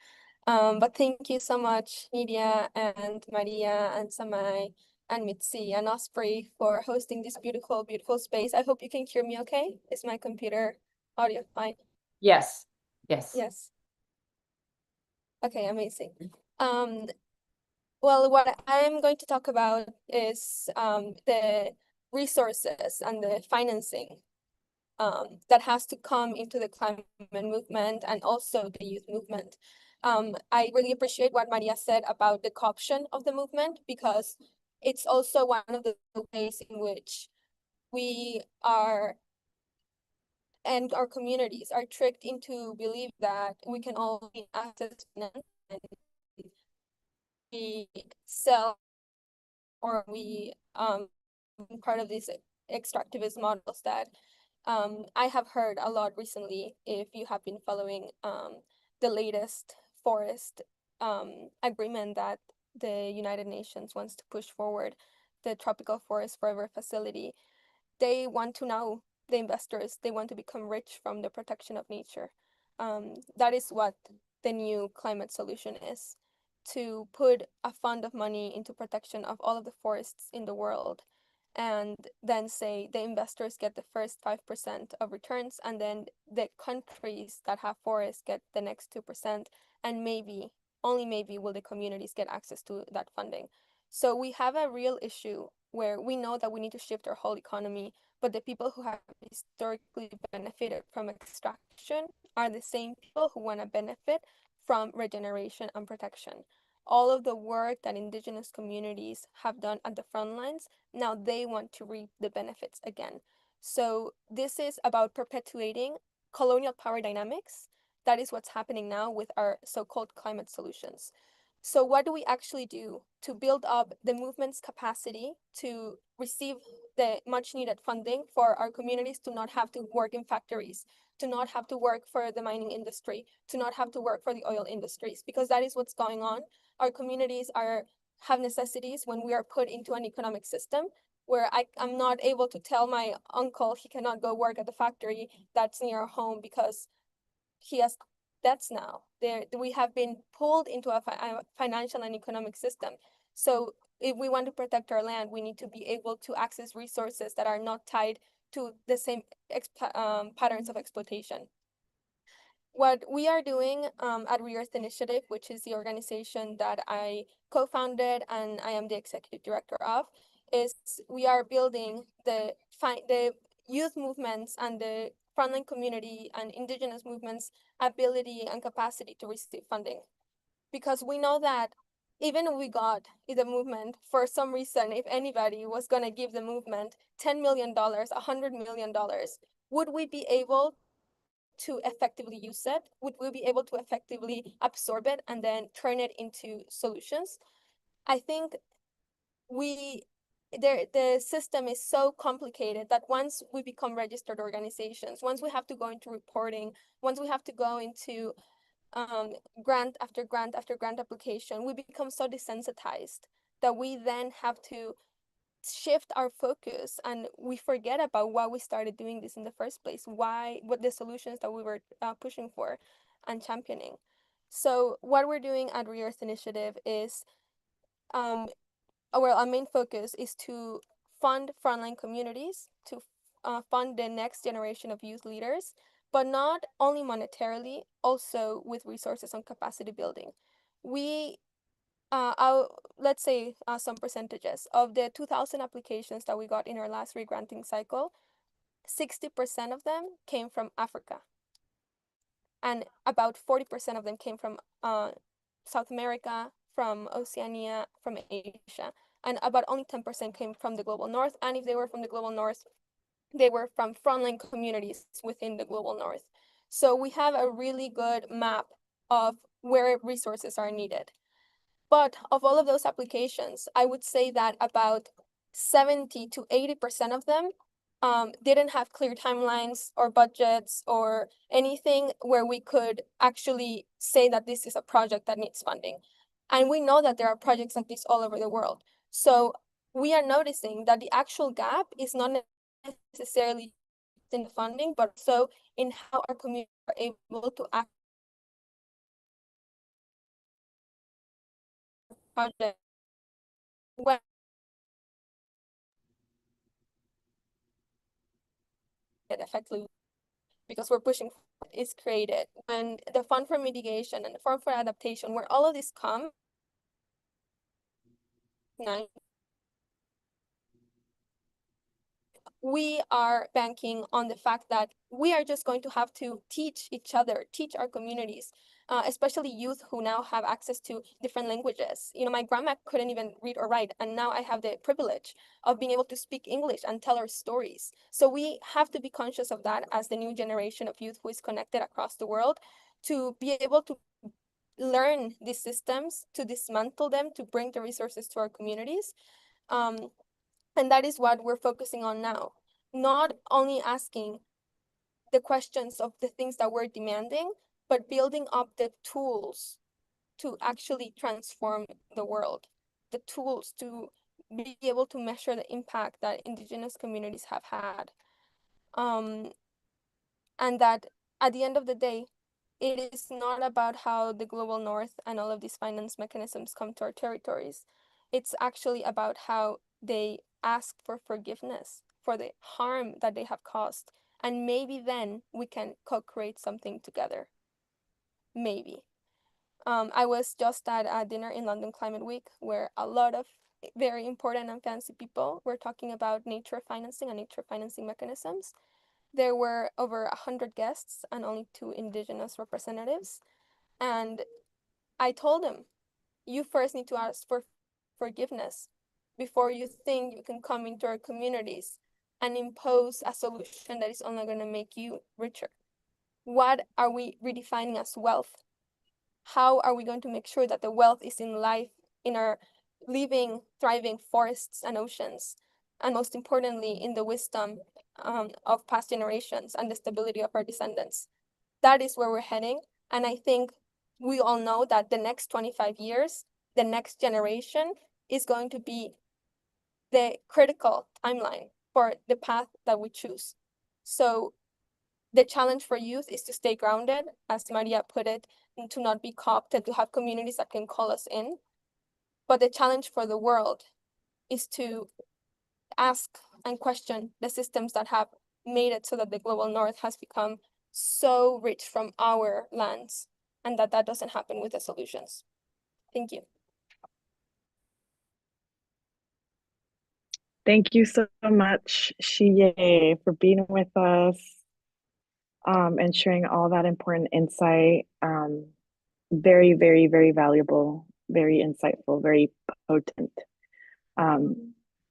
But thank you so much, Nidia and Maria and Samai and Mitzi and Osprey for hosting this beautiful, beautiful space. I hope you can hear me okay. Is my computer audio fine? Yes, yes. Yes. Okay, amazing. Well, what I'm going to talk about is the resources and the financing that has to come into the climate movement and also the youth movement. I really appreciate what Maria said about the co-option of the movement, because it's also one of the ways in which we are and our communities are tricked into believe that we can only access finance and we sell or we part of these extractivist models that I have heard a lot recently, if you have been following the latest forest agreement that the United Nations wants to push forward, the Tropical Forest Forever Facility. They want to now, the investors, they want to become rich from the protection of nature. That is what the new climate solution is, to put a fund of money into protection of all of the forests in the world, and then say the investors get the first 5% of returns, and then the countries that have forests get the next 2%, and maybe, only maybe, will the communities get access to that funding. So we have a real issue where we know that we need to shift our whole economy, but the people who have historically benefited from extraction are the same people who want to benefit from regeneration and protection. All of the work that Indigenous communities have done at the front lines, now they want to reap the benefits again. So this is about perpetuating colonial power dynamics. That is what's happening now with our so-called climate solutions. So what do we actually do to build up the movement's capacity to receive the much needed funding for our communities to not have to work in factories, to not have to work for the mining industry, to not have to work for the oil industries, because that is what's going on. Our communities have necessities when we are put into an economic system where I'm not able to tell my uncle he cannot go work at the factory that's near our home because he has debts now. We have been pulled into a financial and economic system. So if we want to protect our land, we need to be able to access resources that are not tied to the same patterns of exploitation. What we are doing at Re-Earth Initiative, which is the organization that I co-founded and I am the executive director of, is we are building the youth movements and the frontline community and indigenous movements' ability and capacity to receive funding. Because we know that even if we got the movement, for some reason, if anybody was going to give the movement $10 million, $100 million, would we be able to effectively use it? Would we be able to effectively absorb it and then turn it into solutions? I think the system is so complicated that once we become registered organizations, once we have to go into reporting, once we have to go into grant after grant after grant application, we become so desensitized that we then have to shift our focus and we forget about why we started doing this in the first place, what the solutions that we were pushing for and championing. So what we're doing at Re-Earth Initiative is our main focus is to fund frontline communities, to fund the next generation of youth leaders, but not only monetarily, also with resources on capacity building. Let's say some percentages. Of the 2,000 applications that we got in our last re-granting cycle, 60% of them came from Africa. And about 40% of them came from South America, from Oceania, from Asia. And about only 10% came from the Global North. And if they were from the Global North, they were from frontline communities within the Global North. So we have a really good map of where resources are needed. But of all of those applications, I would say that about 70 to 80% of them didn't have clear timelines or budgets or anything where we could actually say that this is a project that needs funding. And we know that there are projects like this all over the world. So we are noticing that the actual gap is not necessarily in the funding, but also in how our communities are able to act project when it effectively, because we're pushing is created when the fund for mitigation and the fund for adaptation, where all of this come we are banking on the fact that we are just going to have to teach each other, teach our communities, especially youth who now have access to different languages. You know, my grandma couldn't even read or write, and now I have the privilege of being able to speak English and tell our stories. So we have to be conscious of that as the new generation of youth who is connected across the world, to be able to learn these systems, to dismantle them, to bring the resources to our communities. And that is what we're focusing on now. Not only asking the questions of the things that we're demanding, but building up the tools to actually transform the world, the tools to be able to measure the impact that Indigenous communities have had. And that at the end of the day, it is not about how the Global North and all of these finance mechanisms come to our territories. It's actually about how they ask for forgiveness for the harm that they have caused. And maybe then we can co-create something together. Maybe. I was just at a dinner in London Climate Week where a lot of very important and fancy people were talking about nature financing and nature financing mechanisms. There were over 100 guests and only 2 Indigenous representatives. And I told them, you first need to ask for forgiveness before you think you can come into our communities and impose a solution that is only going to make you richer. What are we redefining as wealth? how are we going to make sure that the wealth is in life, in our living, thriving forests and oceans, and most importantly, in the wisdom of past generations and the stability of our descendants. That is where we're heading. And I think we all know that the next 25 years, the next generation is going to be the critical timeline for the path that we choose. So the challenge for youth is to stay grounded, as Maria put it, and to not be co-opted, to have communities that can call us in. But the challenge for the world is to ask and question the systems that have made it so that the global north has become so rich from our lands, and that doesn't happen with the solutions. Thank you. Thank you so much, Shiye, for being with us and sharing all that important insight. Very, very, very valuable, very insightful, very potent.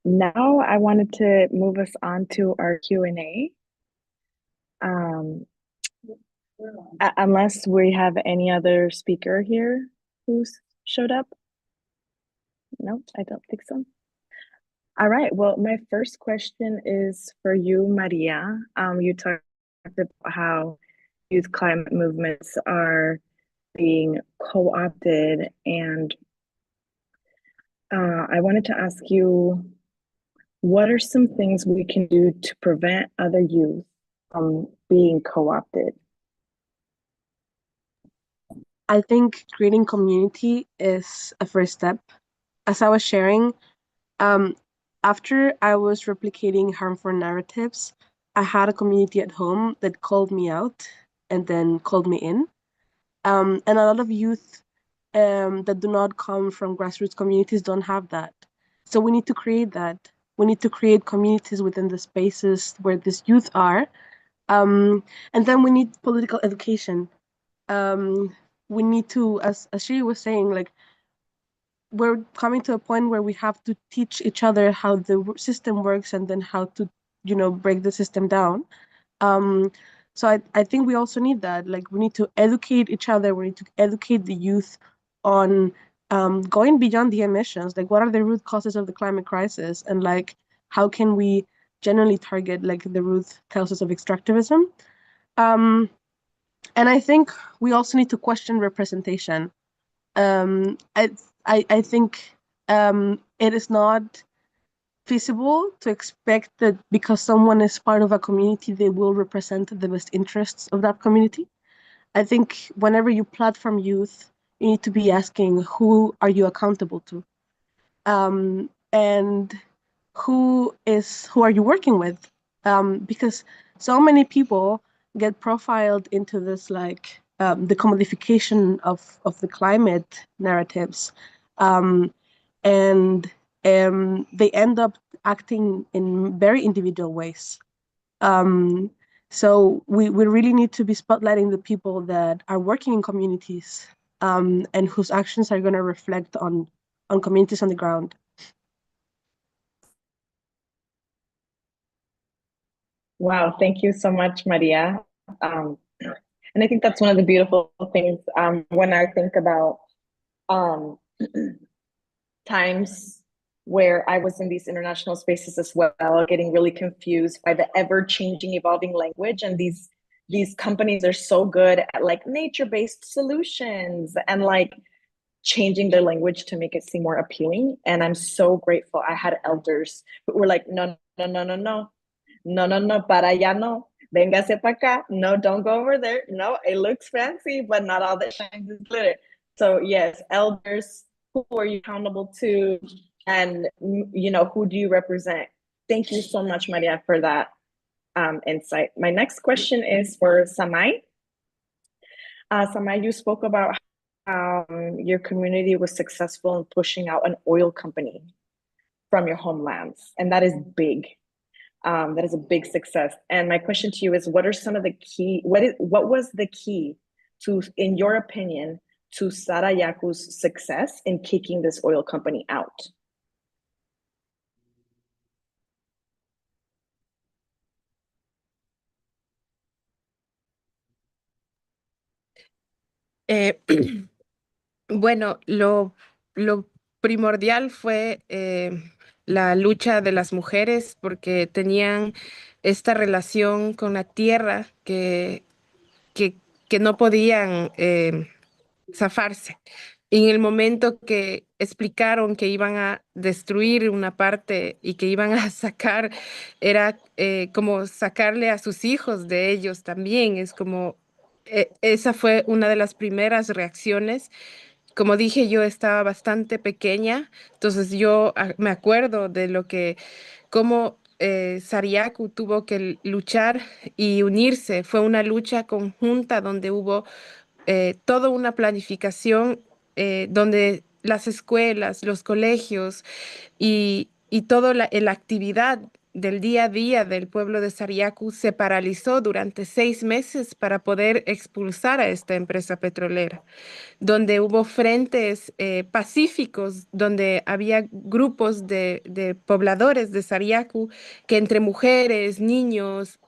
Now I wanted to move us on to our Q&A. Unless we have any other speaker here who's showed up. No, I don't think so. All right, well, my first question is for you, Maria. You talked about how youth climate movements are being co-opted, and I wanted to ask you, what are some things we can do to prevent other youth from being co-opted? I think creating community is a first step. As I was sharing, after I was replicating harmful narratives, I had a community at home that called me out and then called me in. And a lot of youth that do not come from grassroots communities don't have that. So we need to create that. We need to create communities within the spaces where these youth are. And then we need political education. We need to, as she was saying, like, we're coming to a point where we have to teach each other how the system works and then how to, break the system down. So I think we also need that. Like, we need to educate each other. We need to educate the youth on going beyond the emissions. Like, what are the root causes of the climate crisis? And like, how can we generally target like the root causes of extractivism? And I think we also need to question representation. I think it is not feasible to expect that because someone is part of a community, they will represent the best interests of that community. I think whenever you platform youth, you need to be asking, who are you accountable to? And who are you working with? Because so many people get profiled into this, like, the commodification of the climate narratives. And they end up acting in very individual ways. So we really need to be spotlighting the people that are working in communities and whose actions are going to reflect on communities on the ground. Wow, thank you so much, Maria. And I think that's one of the beautiful things when I think about times where I was in these international spaces as well, getting really confused by the ever-changing, evolving language. And these companies are so good at like nature-based solutions and like changing their language to make it seem more appealing. And I'm so grateful I had elders who were like, no, para allá no. Véngase pa' acá. No, don't go over there. No, it looks fancy, but not all that shines is glitter. So yes, elders, who are you accountable to? And, who do you represent? Thank you so much, Maria, for that insight. My next question is for Samay. Samay, you spoke about how your community was successful in pushing out an oil company from your homelands, and that is big. That is a big success. And my question to you is, what are some of the key, what was the key to, in your opinion, to Sarayaku's success in kicking this oil company out? Bueno, lo primordial fue la lucha de las mujeres porque tenían esta relación con la tierra que, que no podían zafarse. En el momento que explicaron que iban a destruir una parte y que iban a sacar, era como sacarle a sus hijos de ellos también. Es como, esa fue una de las primeras reacciones. Como dije, yo estaba bastante pequeña, entonces yo me acuerdo de lo que, cómo Sariaku tuvo que luchar y unirse. Fue una lucha conjunta donde hubo toda una planificación donde las escuelas, los colegios y toda la actividad del día a día del pueblo de Sariaku se paralizó durante 6 meses para poder expulsar a esta empresa petrolera donde hubo frentes pacíficos, donde había grupos de pobladores de Sariaku que entre mujeres, niños,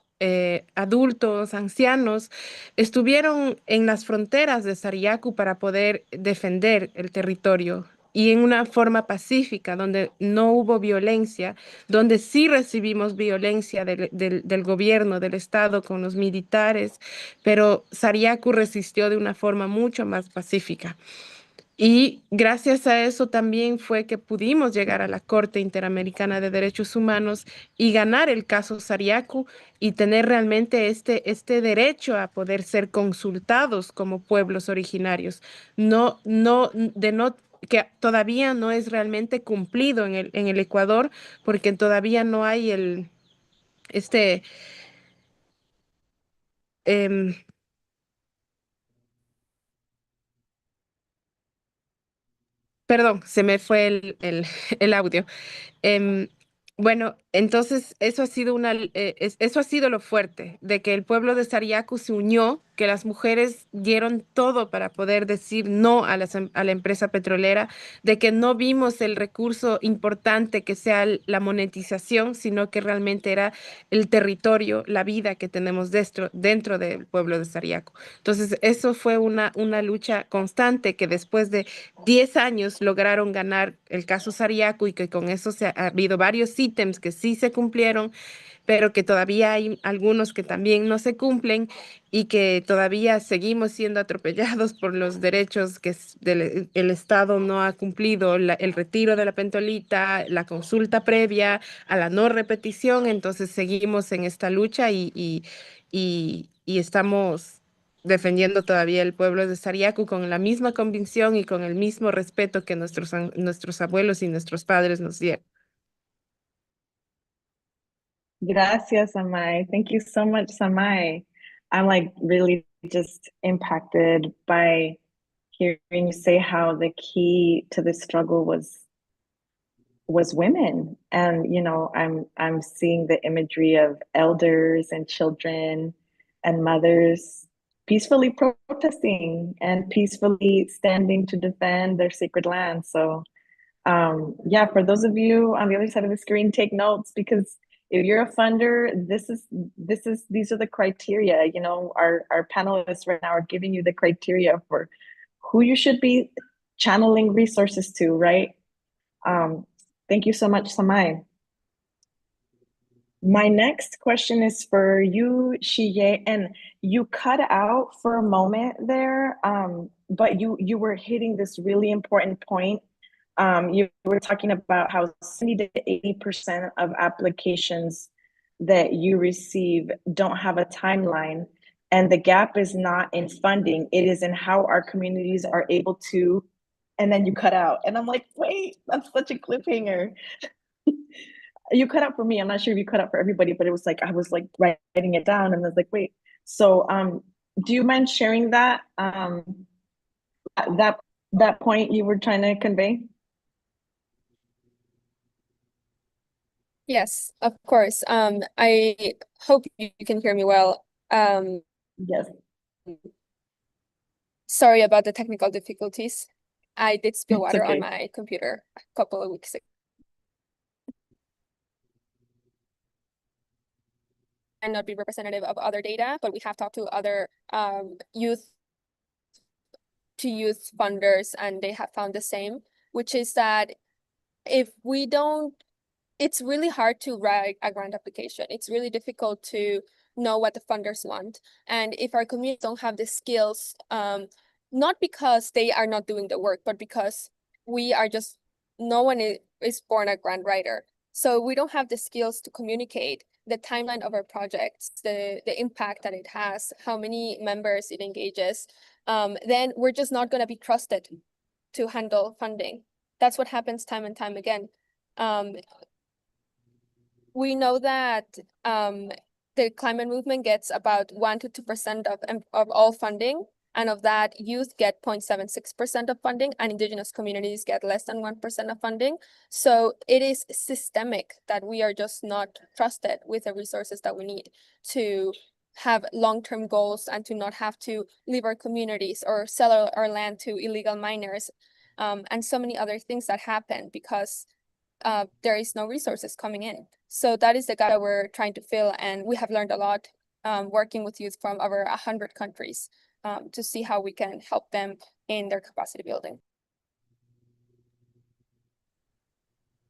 adultos, ancianos, estuvieron en las fronteras de Sariaku para poder defender el territorio. Y en una forma pacífica, donde no hubo violencia, donde sí recibimos violencia del gobierno, del Estado con los militares, pero Sariaku resistió de una forma mucho más pacífica. Y gracias a eso también fue que pudimos llegar a la Corte Interamericana de Derechos Humanos y ganar el caso Sariaku y tener realmente este derecho a poder ser consultados como pueblos originarios. No, que todavía no es realmente cumplido en el Ecuador, porque todavía no hay este, em, perdón, se me fue el audio. Em, bueno, entonces eso ha sido eso ha sido lo fuerte, de que el pueblo de Sariaku se unió, que las mujeres dieron todo para poder decir no a a la empresa petrolera, de que no vimos el recurso importante que sea la monetización, sino que realmente era el territorio, la vida que tenemos dentro del pueblo de Sariaku. Entonces, eso fue una lucha constante que después de 10 años lograron ganar el caso Sariaku y que con eso ha habido varios ítems que sí se cumplieron, pero que todavía hay algunos que también no se cumplen y que todavía seguimos siendo atropellados por los derechos que el Estado no ha cumplido, el retiro de la pentolita, la consulta previa a la no repetición, entonces seguimos en esta lucha y estamos defendiendo todavía el pueblo de Sariaku con la misma convicción y con el mismo respeto que nuestros abuelos y nuestros padres nos dieron. Gracias, Samai. Thank you so much, Samai. I'm like really just impacted by hearing you say how the key to this struggle was women. And you know, I'm seeing the imagery of elders and children and mothers peacefully protesting and peacefully standing to defend their sacred land. So yeah, for those of you on the other side of the screen, take notes, because if you're a funder, these are the criteria. You know, our panelists right now are giving you the criteria for who you should be channeling resources to, right? Thank you so much, Samai. My next question is for you, Shiye, and you cut out for a moment there, but you were hitting this really important point. You were talking about how 70 to 80% of applications that you receive don't have a timeline, and the gap is not in funding, it is in how our communities are able to, and then you cut out. And I'm like, wait, that's such a cliffhanger. You cut out for me. I'm not sure if you cut out for everybody, but it was like I was like writing it down and I was like, wait. So do you mind sharing that that point you were trying to convey? Yes, of course. I hope you can hear me well. Yes. Sorry about the technical difficulties. I did spill It's water on okay. my computer a couple of weeks ago. And not be representative of other data, but we have talked to other youth to youth funders, and they have found the same, which is that if we don't, it's really hard to write a grant application. It's really difficult to know what the funders want. And if our communities don't have the skills, not because they are not doing the work, but because we are just, no one is born a grant writer. So we don't have the skills to communicate the timeline of our projects, the impact that it has, how many members it engages, then we're just not going to be trusted to handle funding. That's what happens time and time again. We know that the climate movement gets about 1 to 2% of all funding, and of that, youth get 0.76% of funding, and Indigenous communities get less than 1% of funding. So it is systemic that we are just not trusted with the resources that we need to have long-term goals and to not have to leave our communities or sell our land to illegal miners, and so many other things that happen because there is no resources coming in. So that is the gap we're trying to fill, and we have learned a lot working with youth from over 100 countries to see how we can help them in their capacity building.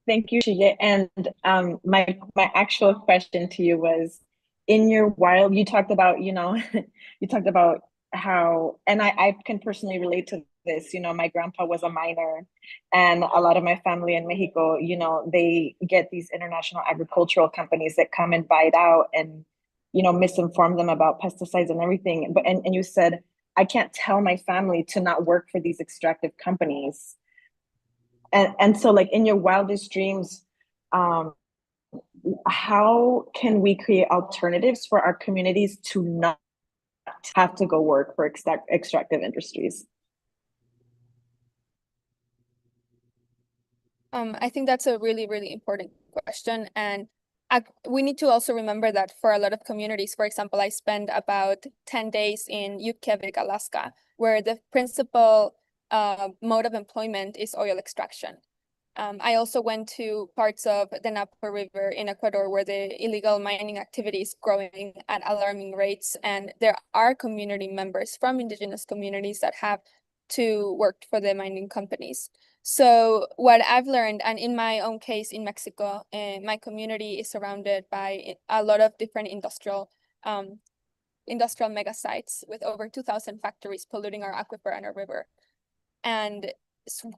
Thank you, Shige. And my actual question to you was, in your wild, you talked about, you talked about how, and I can personally relate to this, my grandpa was a miner, and a lot of my family in Mexico, they get these international agricultural companies that come and buy it out and, misinform them about pesticides and everything. But, and you said, I can't tell my family to not work for these extractive companies. And so, like, in your wildest dreams, how can we create alternatives for our communities to not have to go work for extractive industries? I think that's a really, really important question. And we need to also remember that for a lot of communities, for example, I spent about 10 days in Yukon, Alaska, where the principal mode of employment is oil extraction. I also went to parts of the Napo River in Ecuador, where the illegal mining activity is growing at alarming rates. And there are community members from Indigenous communities that have to work for the mining companies. So what I've learned, and in my own case in Mexico, my community is surrounded by a lot of different industrial mega sites with over 2,000 factories polluting our aquifer and our river. And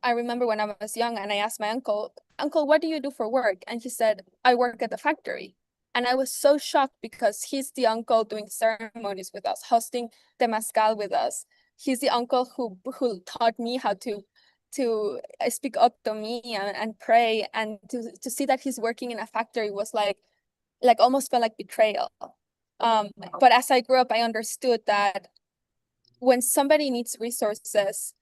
I remember when I was young and I asked my uncle, what do you do for work? And he said, I work at the factory. And I was so shocked because he's the uncle doing ceremonies with us, hosting the mezcal with us. He's the uncle who taught me how to speak up to me and pray, and to see that he's working in a factory was like almost felt like betrayal. But as I grew up, I understood that when somebody needs resources,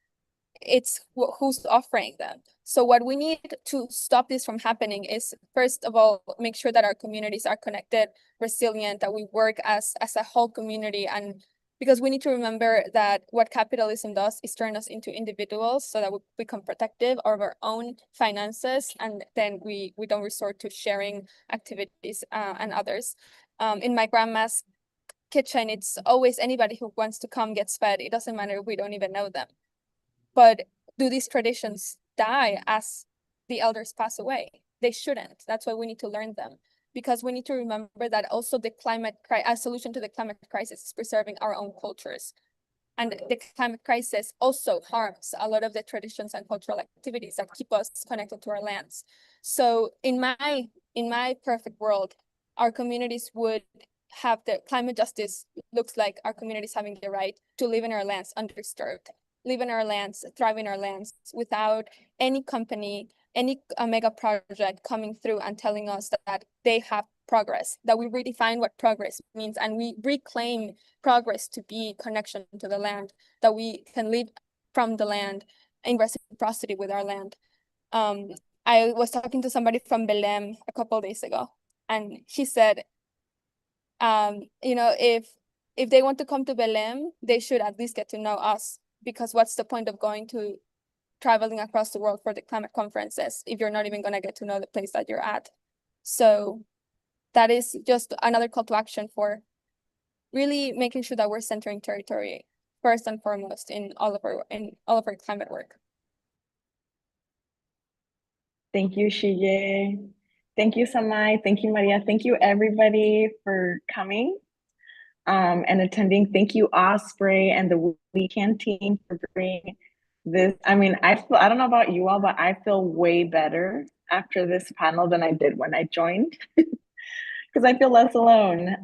it's who's offering them. So what we need to stop this from happening is, first of all, make sure that our communities are connected, resilient, that we work as a whole community. And because we need to remember that what capitalism does is turn us into individuals so that we become protective of our own finances, and then we don't resort to sharing activities and others. In my grandma's kitchen, it's always anybody who wants to come gets fed. It doesn't matter if we don't even know them. But do these traditions die as the elders pass away? They shouldn't. That's why we need to learn them. Because we need to remember that also a solution to the climate crisis is preserving our own cultures. And the climate crisis also harms a lot of the traditions and cultural activities that keep us connected to our lands. So in my perfect world, our communities would have the climate justice looks like our communities having the right to live in our lands undisturbed, live in our lands, thrive in our lands without any company, any mega project coming through and telling us that they have progress, that we redefine what progress means, and we reclaim progress to be connection to the land, that we can live from the land in reciprocity with our land. I was talking to somebody from Belém a couple of days ago, and she said, if they want to come to Belém, they should at least get to know us, because what's the point of traveling across the world for the climate conferences if you're not even going to get to know the place that you're at? So that is just another call to action for really making sure that we're centering territory first and foremost in all of our climate work. Thank you, Shige. Thank you, Samai. Thank you, Maria. Thank you, everybody, for coming and attending. Thank you, Osprey and the Weekend team for bringing this. I mean, I don't know about you all, but I feel way better after this panel than I did when I joined because I feel less alone.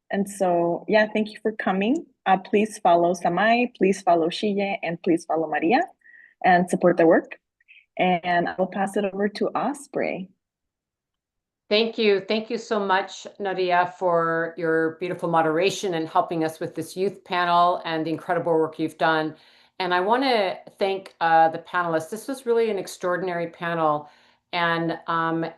And so, yeah, thank you for coming. Please follow Samai, please follow Shige, and please follow Maria and support their work. And I will pass it over to Osprey. Thank you. Thank you so much, Nadia, for your beautiful moderation and helping us with this youth panel and the incredible work you've done. And I want to thank the panelists. This was really an extraordinary panel. And,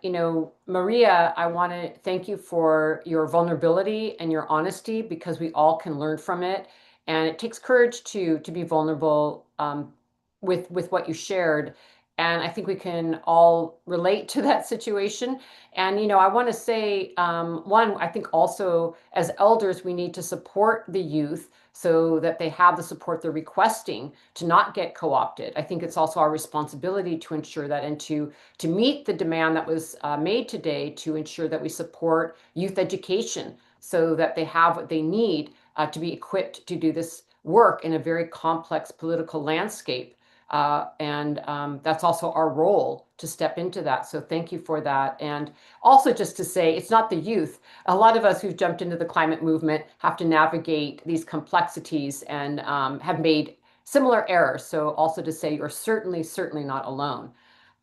you know, Maria, I want to thank you for your vulnerability and your honesty, because we all can learn from it. And it takes courage to be vulnerable with what you shared. And I think we can all relate to that situation. And, you know, I want to say, one, I think also as elders, we need to support the youth so that they have the support they're requesting to not get co-opted. I think it's also our responsibility to ensure that, and to meet the demand that was made today, to ensure that we support youth education so that they have what they need to be equipped to do this work in a very complex political landscape. That's also our role to step into that. So thank you for that. And also just to say, it's not the youth. A lot of us who've jumped into the climate movement have to navigate these complexities and have made similar errors. So also to say, you're certainly not alone.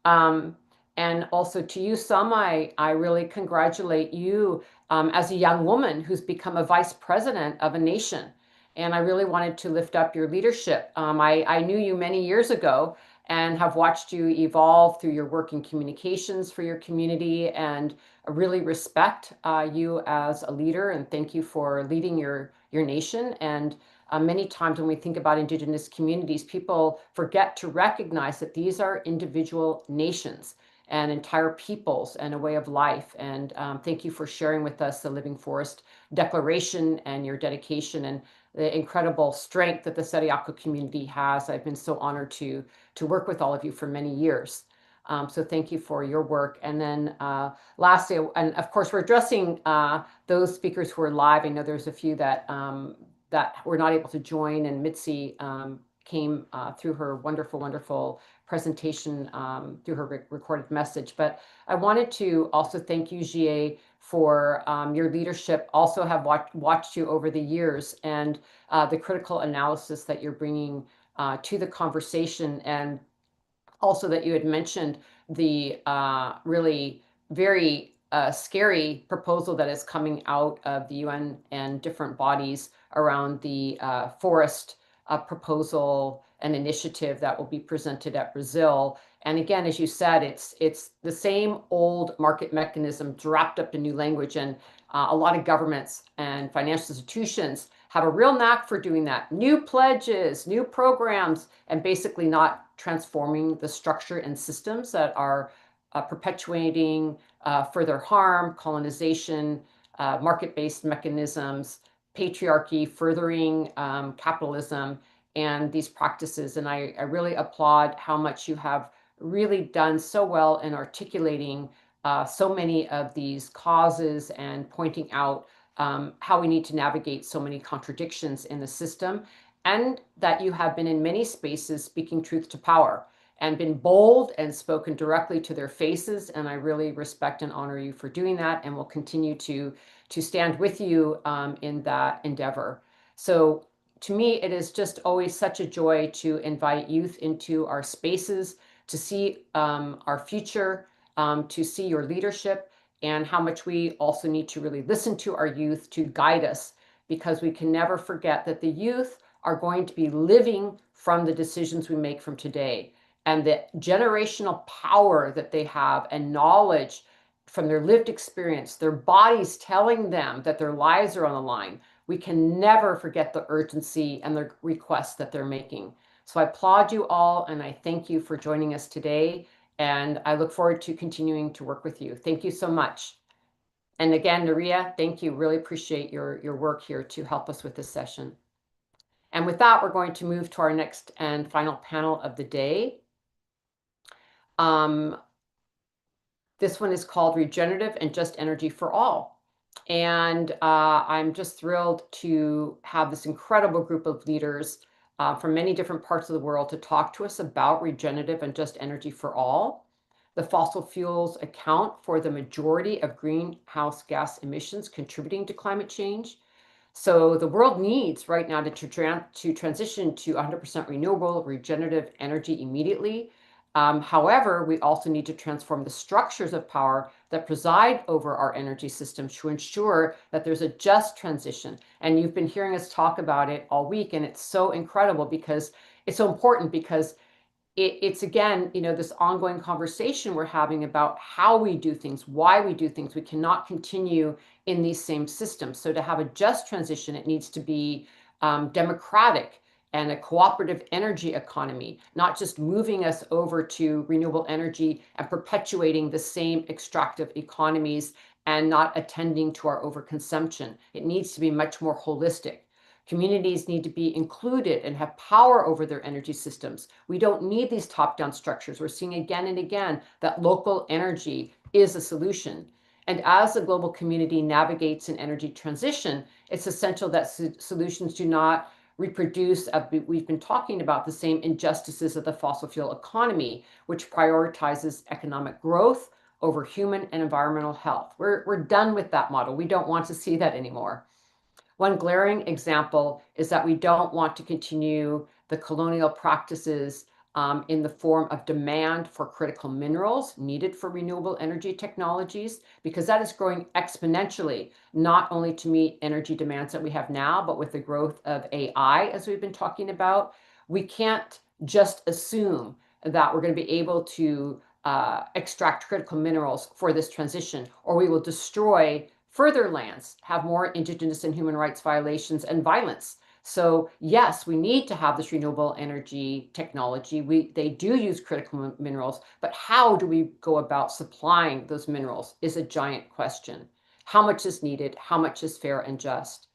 And also to you, Sam, I really congratulate you as a young woman who's become a vice president of a nation. And I really wanted to lift up your leadership. I knew you many years ago and have watched you evolve through your work in communications for your community, and I really respect you as a leader, and thank you for leading your nation. And many times when we think about Indigenous communities, people forget to recognize that these are individual nations and entire peoples and a way of life. And thank you for sharing with us the Living Forest Declaration and your dedication and the incredible strength that the Sariaco community has. I've been so honored to work with all of you for many years. So thank you for your work. And then lastly, and of course, we're addressing those speakers who are live. I know there's a few that were not able to join, and Mitzi came through her wonderful presentation through her recorded message. But I wanted to also thank you, Jie, for your leadership. Also have watched you over the years, and the critical analysis that you're bringing to the conversation, and also that you had mentioned the really very scary proposal that is coming out of the UN and different bodies around the forest proposal and initiative that will be presented at Brazil. And again, as you said, it's the same old market mechanism wrapped up in new language. And a lot of governments and financial institutions have a real knack for doing that. New pledges, new programs, and basically not transforming the structure and systems that are perpetuating further harm, colonization, market-based mechanisms, patriarchy, furthering capitalism, and these practices. And I really applaud how much you have really done so well in articulating so many of these causes and pointing out how we need to navigate so many contradictions in the system, and that you have been in many spaces speaking truth to power and been bold and spoken directly to their faces. And I really respect and honor you for doing that, and will continue to stand with you in that endeavor. So to me, it is just always such a joy to invite youth into our spaces, to see our future, to see your leadership, and how much we also need to really listen to our youth to guide us, because we can never forget that the youth are going to be living from the decisions we make from today, and the generational power that they have and knowledge from their lived experience, their bodies telling them that their lives are on the line. We can never forget the urgency and the requests that they're making. So I applaud you all, and I thank you for joining us today. And I look forward to continuing to work with you. Thank you so much. And again, Naria, thank you. Really appreciate your work here to help us with this session. And with that, we're going to move to our next and final panel of the day. This one is called Regenerative and Just Energy for All. And I'm just thrilled to have this incredible group of leaders from many different parts of the world to talk to us about regenerative and just energy for all. The fossil fuels account for the majority of greenhouse gas emissions contributing to climate change. So the world needs right now to transition to 100% renewable, regenerative energy immediately. However, we also need to transform the structures of power that preside over our energy system to ensure that there's a just transition. And you've been hearing us talk about it all week, and it's so incredible because it's so important because it's again, this ongoing conversation we're having about how we do things, why we do things. We cannot continue in these same systems. So to have a just transition, it needs to be democratic and a cooperative energy economy, not just moving us over to renewable energy and perpetuating the same extractive economies and not attending to our overconsumption. It needs to be much more holistic. Communities need to be included and have power over their energy systems. We don't need these top-down structures. We're seeing again and again that local energy is a solution. And as the global community navigates an energy transition, it's essential that solutions do not reproduce, we've been talking about the same injustices of the fossil fuel economy, which prioritizes economic growth over human and environmental health. We're done with that model. We don't want to see that anymore. One glaring example is that we don't want to continue the colonial practices in the form of demand for critical minerals needed for renewable energy technologies, because that is growing exponentially, not only to meet energy demands that we have now, but with the growth of AI, as we've been talking about. We can't just assume that we're going to be able to extract critical minerals for this transition, or we will destroy further lands, have more Indigenous and human rights violations and violence. So yes, we need to have this renewable energy technology. They do use critical minerals, but how do we go about supplying those minerals is a giant question. How much is needed? How much is fair and just?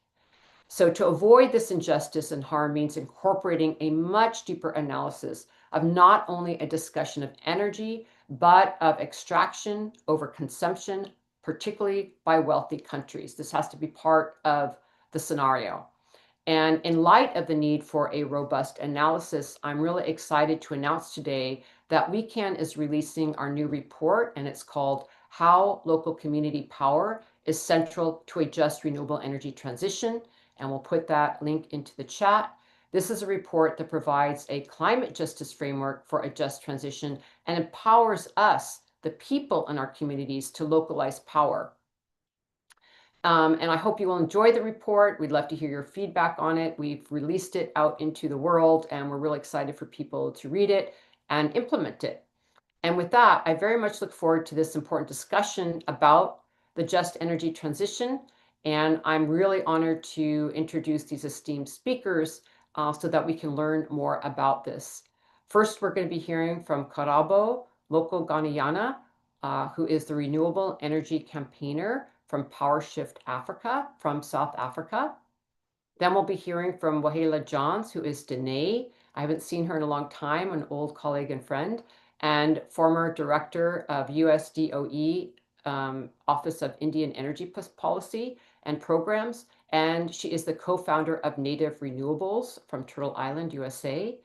So to avoid this injustice and harm means incorporating a much deeper analysis of not only a discussion of energy, but of extraction over consumption, particularly by wealthy countries. This has to be part of the scenario. And in light of the need for a robust analysis, I'm really excited to announce today that WeCan is releasing our new report, and it's called How Local Community Power is Central to a Just Renewable Energy Transition. And we'll put that link into the chat. This is a report that provides a climate justice framework for a just transition and empowers us, the people in our communities, to localize power. And I hope you will enjoy the report. We'd love to hear your feedback on it. We've released it out into the world, and we're really excited for people to read it and implement it. And with that, I very much look forward to this important discussion about the just energy transition. And I'm really honored to introduce these esteemed speakers so that we can learn more about this. First, we're going to be hearing from Karabo Loko Ghanayana, who is the Renewable Energy Campaigner from Power Shift Africa from South Africa. Then we'll be hearing from Wahela Johns, who is Dene. I haven't seen her in a long time, an old colleague and friend, and former director of USDOE Office of Indian Energy Policy and Programs. And she is the co-founder of Native Renewables from Turtle Island, USA.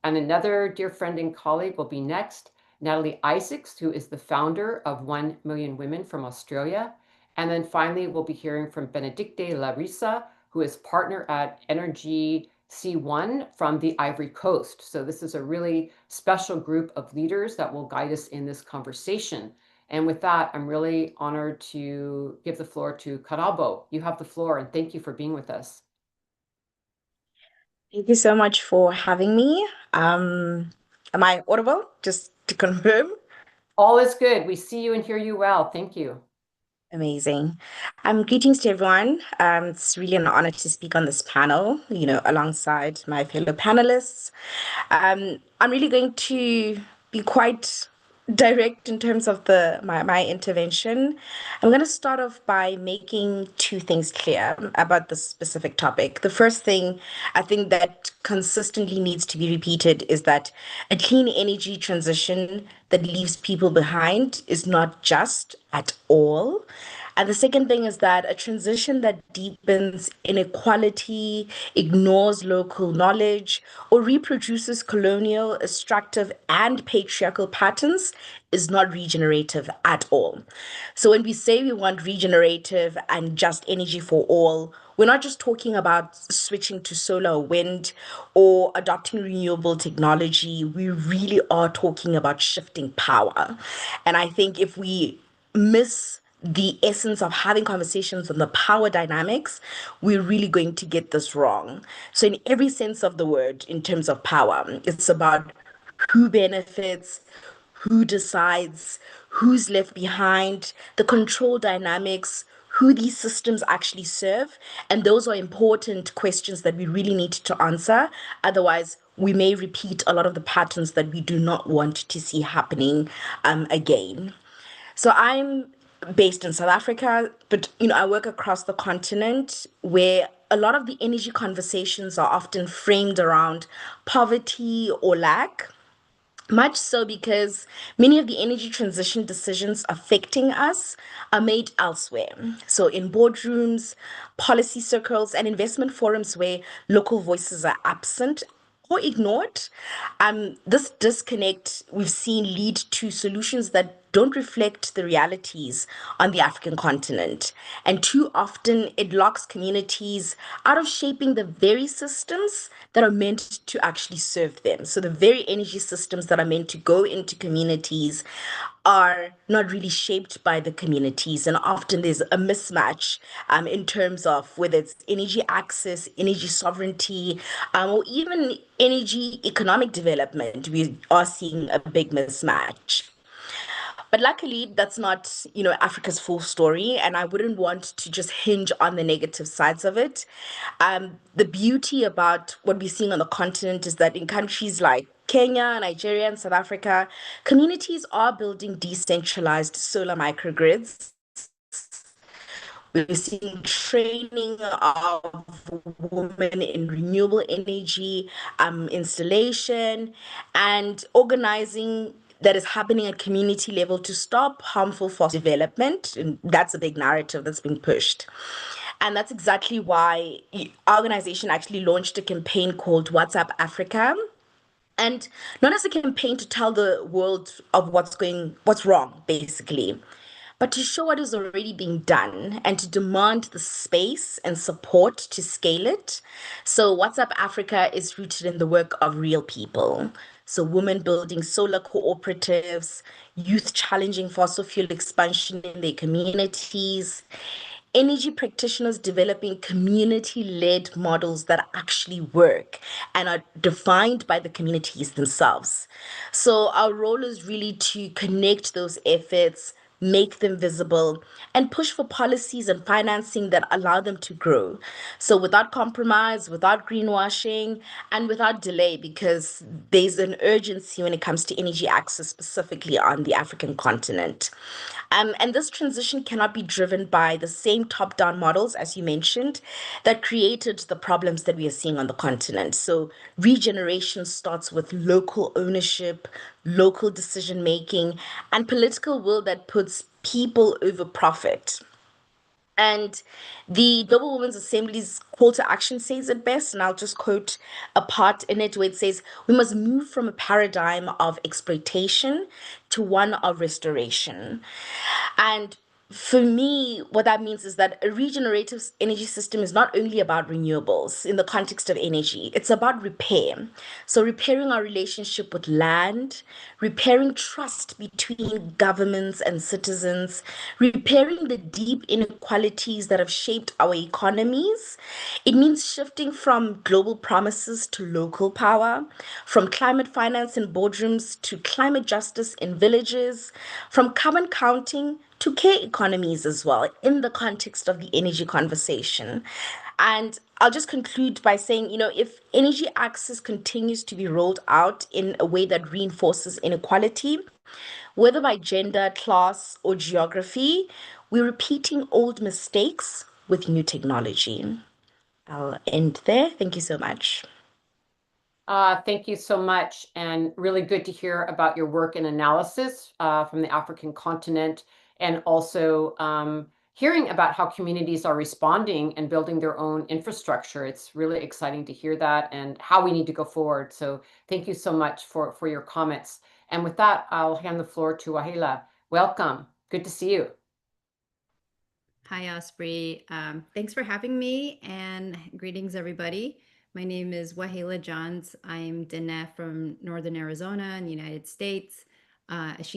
And another dear friend and colleague will be next, Natalie Isaacs, who is the founder of 1 Million Women from Australia. And then finally, we'll be hearing from Benedicte Larissa, who is partner at Energy C1 from the Ivory Coast. So this is a really special group of leaders that will guide us in this conversation. And with that, I'm really honored to give the floor to Karabo. You have the floor, and thank you for being with us. Thank you so much for having me. Am I audible? Just to confirm. All is good. We see you and hear you well. Thank you. Amazing. Greetings to everyone. It's really an honor to speak on this panel, alongside my fellow panelists. I'm really going to be quite direct in terms of my intervention. I'm going to start off by making two things clear about this specific topic. The first thing I think that consistently needs to be repeated is that a clean energy transition that leaves people behind is not just at all. And the second thing is that a transition that deepens inequality, ignores local knowledge, or reproduces colonial, extractive, and patriarchal patterns is not regenerative at all. So when we say we want regenerative and just energy for all, we're not just talking about switching to solar or wind or adopting renewable technology. We really are talking about shifting power. And I think if we miss the essence of having conversations on the power dynamics, we're really going to get this wrong. So in every sense of the word, in terms of power, it's about who benefits, who decides, who's left behind, the control dynamics, who these systems actually serve. And those are important questions that we really need to answer. Otherwise, we may repeat a lot of the patterns that we do not want to see happening again. So I'm based in South Africa, but I work across the continent where a lot of the energy conversations are often framed around poverty or lack. Much so because many of the energy transition decisions affecting us are made elsewhere. So in boardrooms, policy circles, and investment forums where local voices are absent or ignored. This disconnect we've seen lead to solutions that don't reflect the realities on the African continent. And too often it locks communities out of shaping the very systems that are meant to actually serve them. So the very energy systems that are meant to go into communities are not really shaped by the communities. And often there's a mismatch in terms of whether it's energy access, energy sovereignty, or even energy economic development. We are seeing a big mismatch. But luckily, that's not, Africa's full story, and I wouldn't want to just hinge on the negative sides of it. The beauty about what we're seeing on the continent is that in countries like Kenya, Nigeria, and South Africa, communities are building decentralized solar microgrids. We're seeing training of women in renewable energy installation and organizing that is happening at community level to stop harmful fossil development. And that's a big narrative that's being pushed. And that's exactly why our organization actually launched a campaign called WhatsApp Africa. And not as a campaign to tell the world of what's wrong, basically, but to show what is already being done and to demand the space and support to scale it. So WhatsApp Africa is rooted in the work of real people. So women building solar cooperatives, youth challenging fossil fuel expansion in their communities, energy practitioners developing community-led models that actually work and are defined by the communities themselves. So our role is really to connect those efforts, make them visible, and push for policies and financing that allow them to grow. So without compromise, without greenwashing, and without delay, because there's an urgency when it comes to energy access, specifically on the African continent. And this transition cannot be driven by the same top-down models, as you mentioned, that created the problems that we are seeing on the continent. So regeneration starts with local ownership, local decision-making, and political will that puts people over profit. And the Global Women's Assembly's call to action says it best, and I'll just quote a part in it where it says, "We must move from a paradigm of exploitation to one of restoration." And for me, what that means is that a regenerative energy system is not only about renewables in the context of energy, it's about repair. So repairing our relationship with land, repairing trust between governments and citizens, repairing the deep inequalities that have shaped our economies. It means shifting from global promises to local power, from climate finance in boardrooms to climate justice in villages, from carbon counting to care economies as well, in the context of the energy conversation. And I'll just conclude by saying, if energy access continues to be rolled out in a way that reinforces inequality, whether by gender, class, or geography, we're repeating old mistakes with new technology. I'll end there. Thank you so much. Thank you so much, and really good to hear about your work and analysis from the African continent, and also hearing about how communities are responding and building their own infrastructure. It's really exciting to hear that and how we need to go forward. So thank you so much for your comments. And with that, I'll hand the floor to Wahila. Welcome. Good to see you. Hi, Osprey. Thanks for having me, and greetings, everybody. My name is Wahila Johns. I'm Dene from Northern Arizona in the United States. I just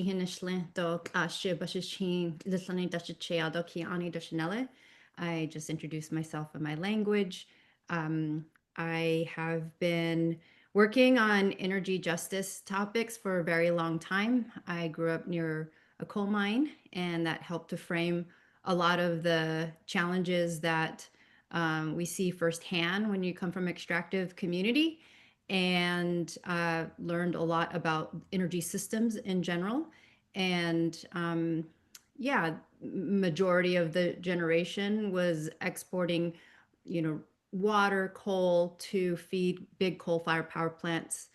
introduced myself in my language. I have been working on energy justice topics for a very long time. I grew up near a coal mine, and that helped to frame a lot of the challenges that we see firsthand when you come from extractive community, and learned a lot about energy systems in general. And yeah, majority of the generation was exporting, water, coal to feed big coal-fired power plants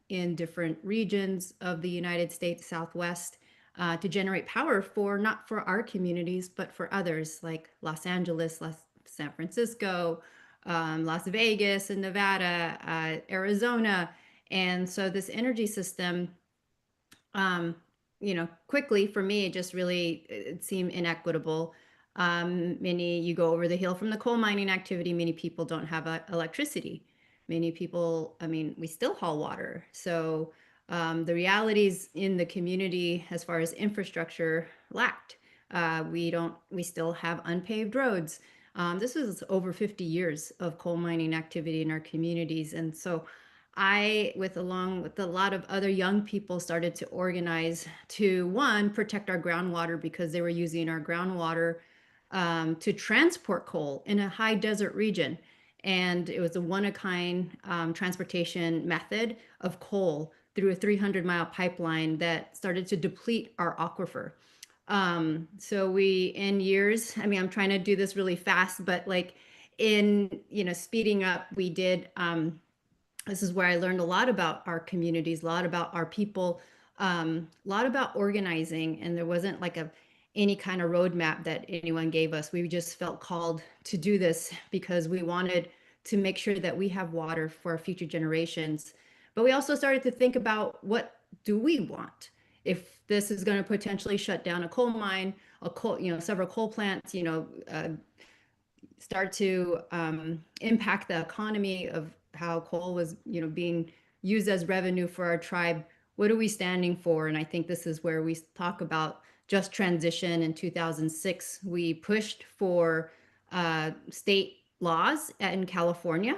in different regions of the United States Southwest. To generate power not for our communities, but for others like Los Angeles, San Francisco, Las Vegas and Nevada, Arizona. And so this energy system, quickly for me, it seemed inequitable. You go over the hill from the coal mining activity, many people don't have electricity. Many people, we still haul water. So the realities in the community as far as infrastructure lacked. We still have unpaved roads. This is over 50 years of coal mining activity in our communities. And so along with a lot of other young people, started to organize to, one, protect our groundwater, because they were using our groundwater to transport coal in a high desert region. And it was a one-of-kind transportation method of coal through a 300-mile pipeline that started to deplete our aquifer. So in years, I'm trying to do this really fast, but speeding up, we did, this is where I learned a lot about our communities, a lot about our people, a lot about organizing, and there wasn't any kind of roadmap that anyone gave us. We just felt called to do this because we wanted to make sure that we have water for our future generations. But we also started to think about, what do we want? If this is going to potentially shut down a coal mine, several coal plants, start to impact the economy of how coal was, being used as revenue for our tribe. What are we standing for? And I think this is where we talk about just transition. In 2006, we pushed for state laws in California.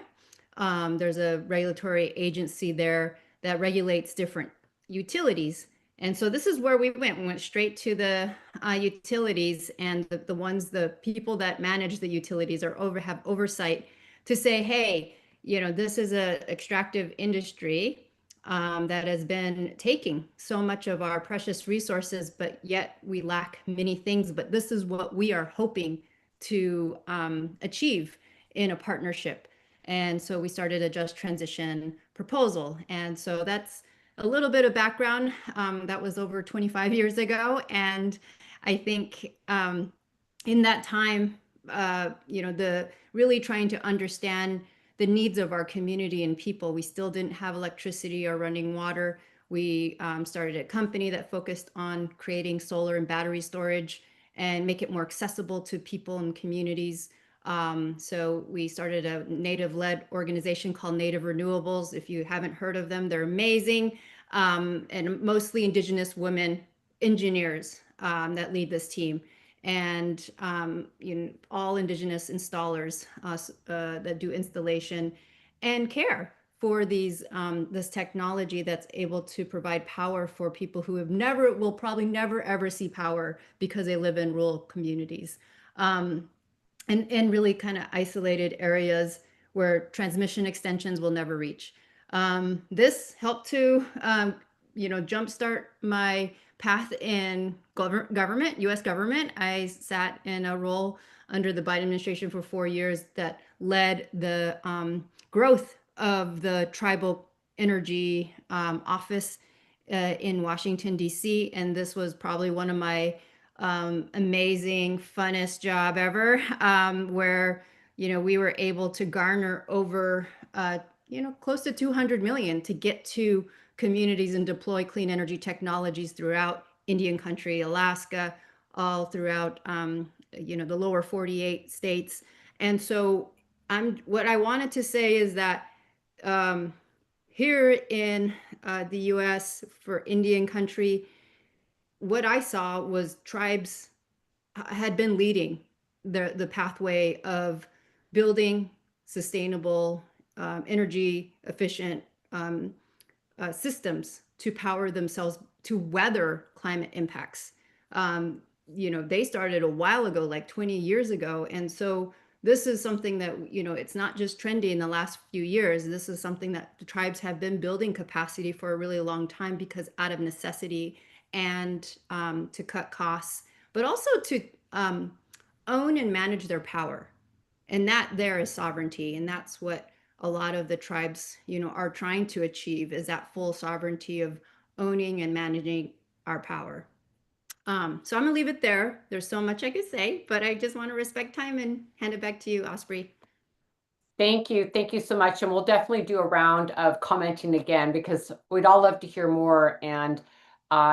There's a regulatory agency there that regulates different utilities. And so this is where we went. We went straight to the utilities, and the people that manage the utilities have oversight to say, hey, this is an extractive industry that has been taking so much of our precious resources, but yet we lack many things. But this is what we are hoping to achieve in a partnership. And so we started a just transition proposal. And so that's a little bit of background. That was over 25 years ago. And I think in that time, really trying to understand the needs of our community and people. We still didn't have electricity or running water. We started a company that focused on creating solar and battery storage and make it more accessible to people and communities. So we started a Native-led organization called Native Renewables. If you haven't heard of them, they're amazing. And mostly Indigenous women engineers that lead this team. And all Indigenous installers that do installation and care for this technology that's able to provide power for people who will probably never ever see power because they live in rural communities. and really kind of isolated areas where transmission extensions will never reach. This helped to, jumpstart my path in government, U.S. government. I sat in a role under the Biden administration for 4 years that led the growth of the tribal energy office in Washington, D.C. And this was probably one of my amazing, funnest job ever, where, we were able to garner over, close to 200 million to get to communities and deploy clean energy technologies throughout Indian country, Alaska, all throughout, the lower 48 states. And so what I wanted to say is that here in the US for Indian country, what I saw was tribes had been leading the pathway of building sustainable, energy efficient systems to power themselves to weather climate impacts. They started a while ago, like 20 years ago. And so this is something that, it's not just trendy in the last few years. This is something that the tribes have been building capacity for a really long time, because out of necessity and to cut costs, but also to own and manage their power. And that there is sovereignty. And that's what a lot of the tribes, are trying to achieve, is that full sovereignty of owning and managing our power. So I'm gonna leave it there. There's so much I could say, but I just want to respect time and hand it back to you, Osprey. Thank you. Thank you so much. And we'll definitely do a round of commenting again, because we'd all love to hear more. And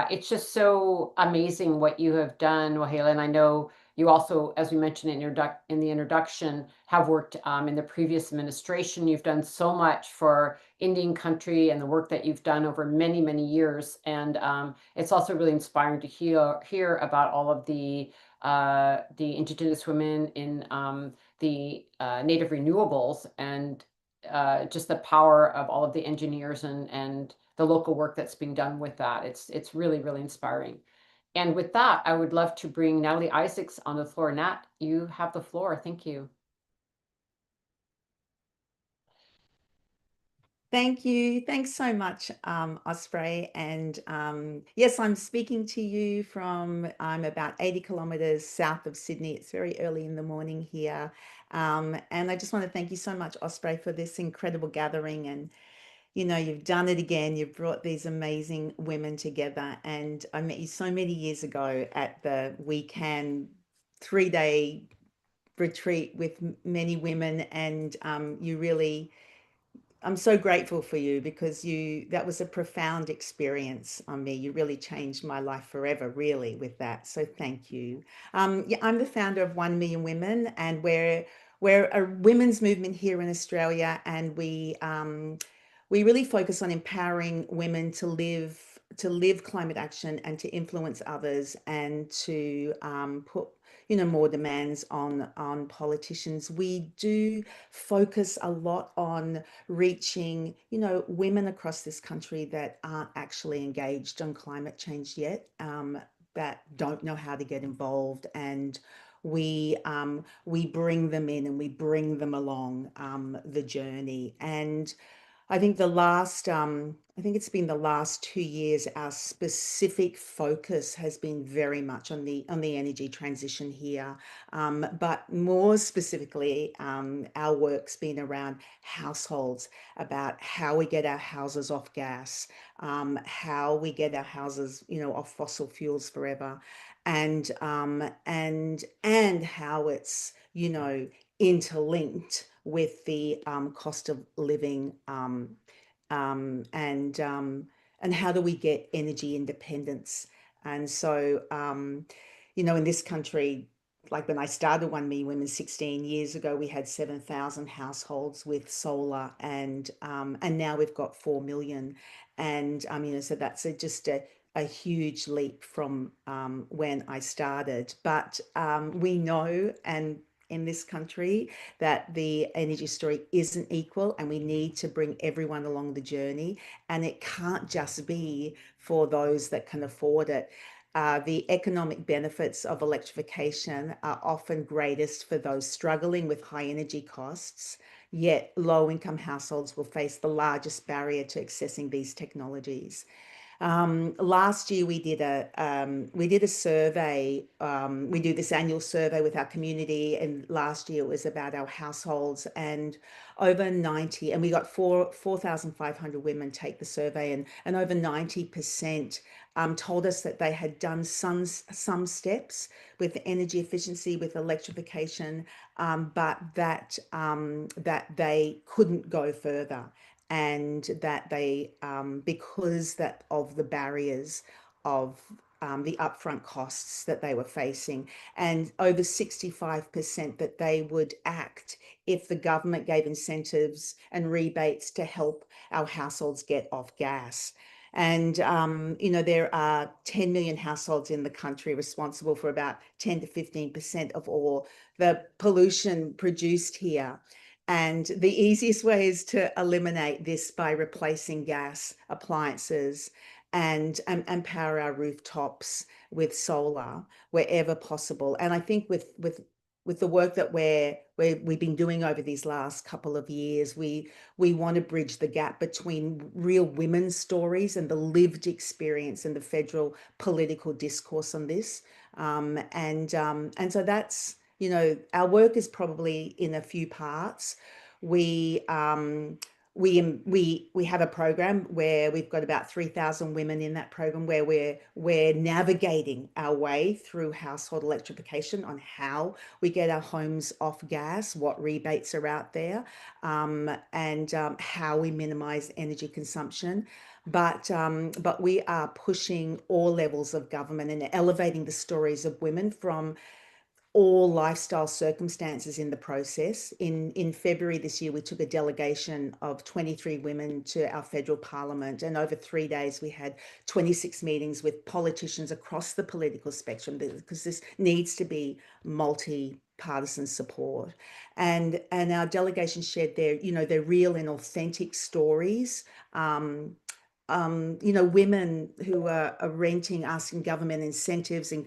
it's just so amazing what you have done, Waheela. And I know you also, as we mentioned in the introduction, have worked in the previous administration. You've done so much for Indian country and the work that you've done over many, many years. And it's also really inspiring to hear about all of the Indigenous women in the native renewables, and just the power of all of the engineers and the local work that's being done with that. It's really, really inspiring. And with that, I would love to bring Natalie Isaacs on the floor. Nat, you have the floor. Thank you. Thank you. Thanks so much, Osprey. And yes, I'm speaking to you I'm about 80 kilometers south of Sydney. It's very early in the morning here. And I just want to thank you so much, Osprey, for this incredible gathering. And, you've done it again. You've brought these amazing women together. And I met you so many years ago at the We Can 3-day retreat with many women. And I'm so grateful for you, because that was a profound experience on me. You really changed my life forever, really, with that. So thank you. Yeah, I'm the founder of 1 Million Women, and we're a women's movement here in Australia, and we really focus on empowering women to live climate action and to influence others, and to put more demands on politicians. We do focus a lot on reaching, women across this country that aren't actually engaged on climate change yet, that don't know how to get involved, and we bring them in and we bring them along the journey. And I think it's been the last 2 years, our specific focus has been very much on the energy transition here. But more specifically, our work's been around households, about how we get our houses off gas, how we get our houses, off fossil fuels forever, and how it's, interlinked with the cost of living, and how do we get energy independence. And so, in this country, like when I started 1 Million Women 16 years ago, we had 7,000 households with solar, and now we've got 4 million. And so that's just a huge leap from when I started. But we know, and in this country, that the energy story isn't equal, and we need to bring everyone along the journey, and it can't just be for those that can afford it. the economic benefits of electrification are often greatest for those struggling with high energy costs, yet low-income households will face the largest barrier to accessing these technologies. Last year we did a survey. We do this annual survey with our community, and last year it was about our households, and over 90, and we got 4,500 women take the survey, and over 90% told us that they had done some steps with energy efficiency, with electrification, but that they couldn't go further, and that they, because of the barriers of the upfront costs that they were facing, and over 65% that they would act if the government gave incentives and rebates to help our households get off gas. And, there are 10 million households in the country responsible for about 10 to 15% of all the pollution produced here. And the easiest way is to eliminate this by replacing gas appliances and power our rooftops with solar wherever possible. And I think with the work that we've been doing over these last couple of years, we want to bridge the gap between real women's stories and the lived experience and the federal political discourse on this. And so that's, our work is probably in a few parts. We have a program where we've got about 3,000 women in that program, where we're navigating our way through household electrification on how we get our homes off gas, what rebates are out there, and how we minimize energy consumption. But we are pushing all levels of government and elevating the stories of women from all lifestyle circumstances in the process. In February this year, we took a delegation of 23 women to our federal parliament, and over 3 days we had 26 meetings with politicians across the political spectrum, because this needs to be multi-partisan support. And our delegation shared their real and authentic stories. Women who are renting, asking government incentives and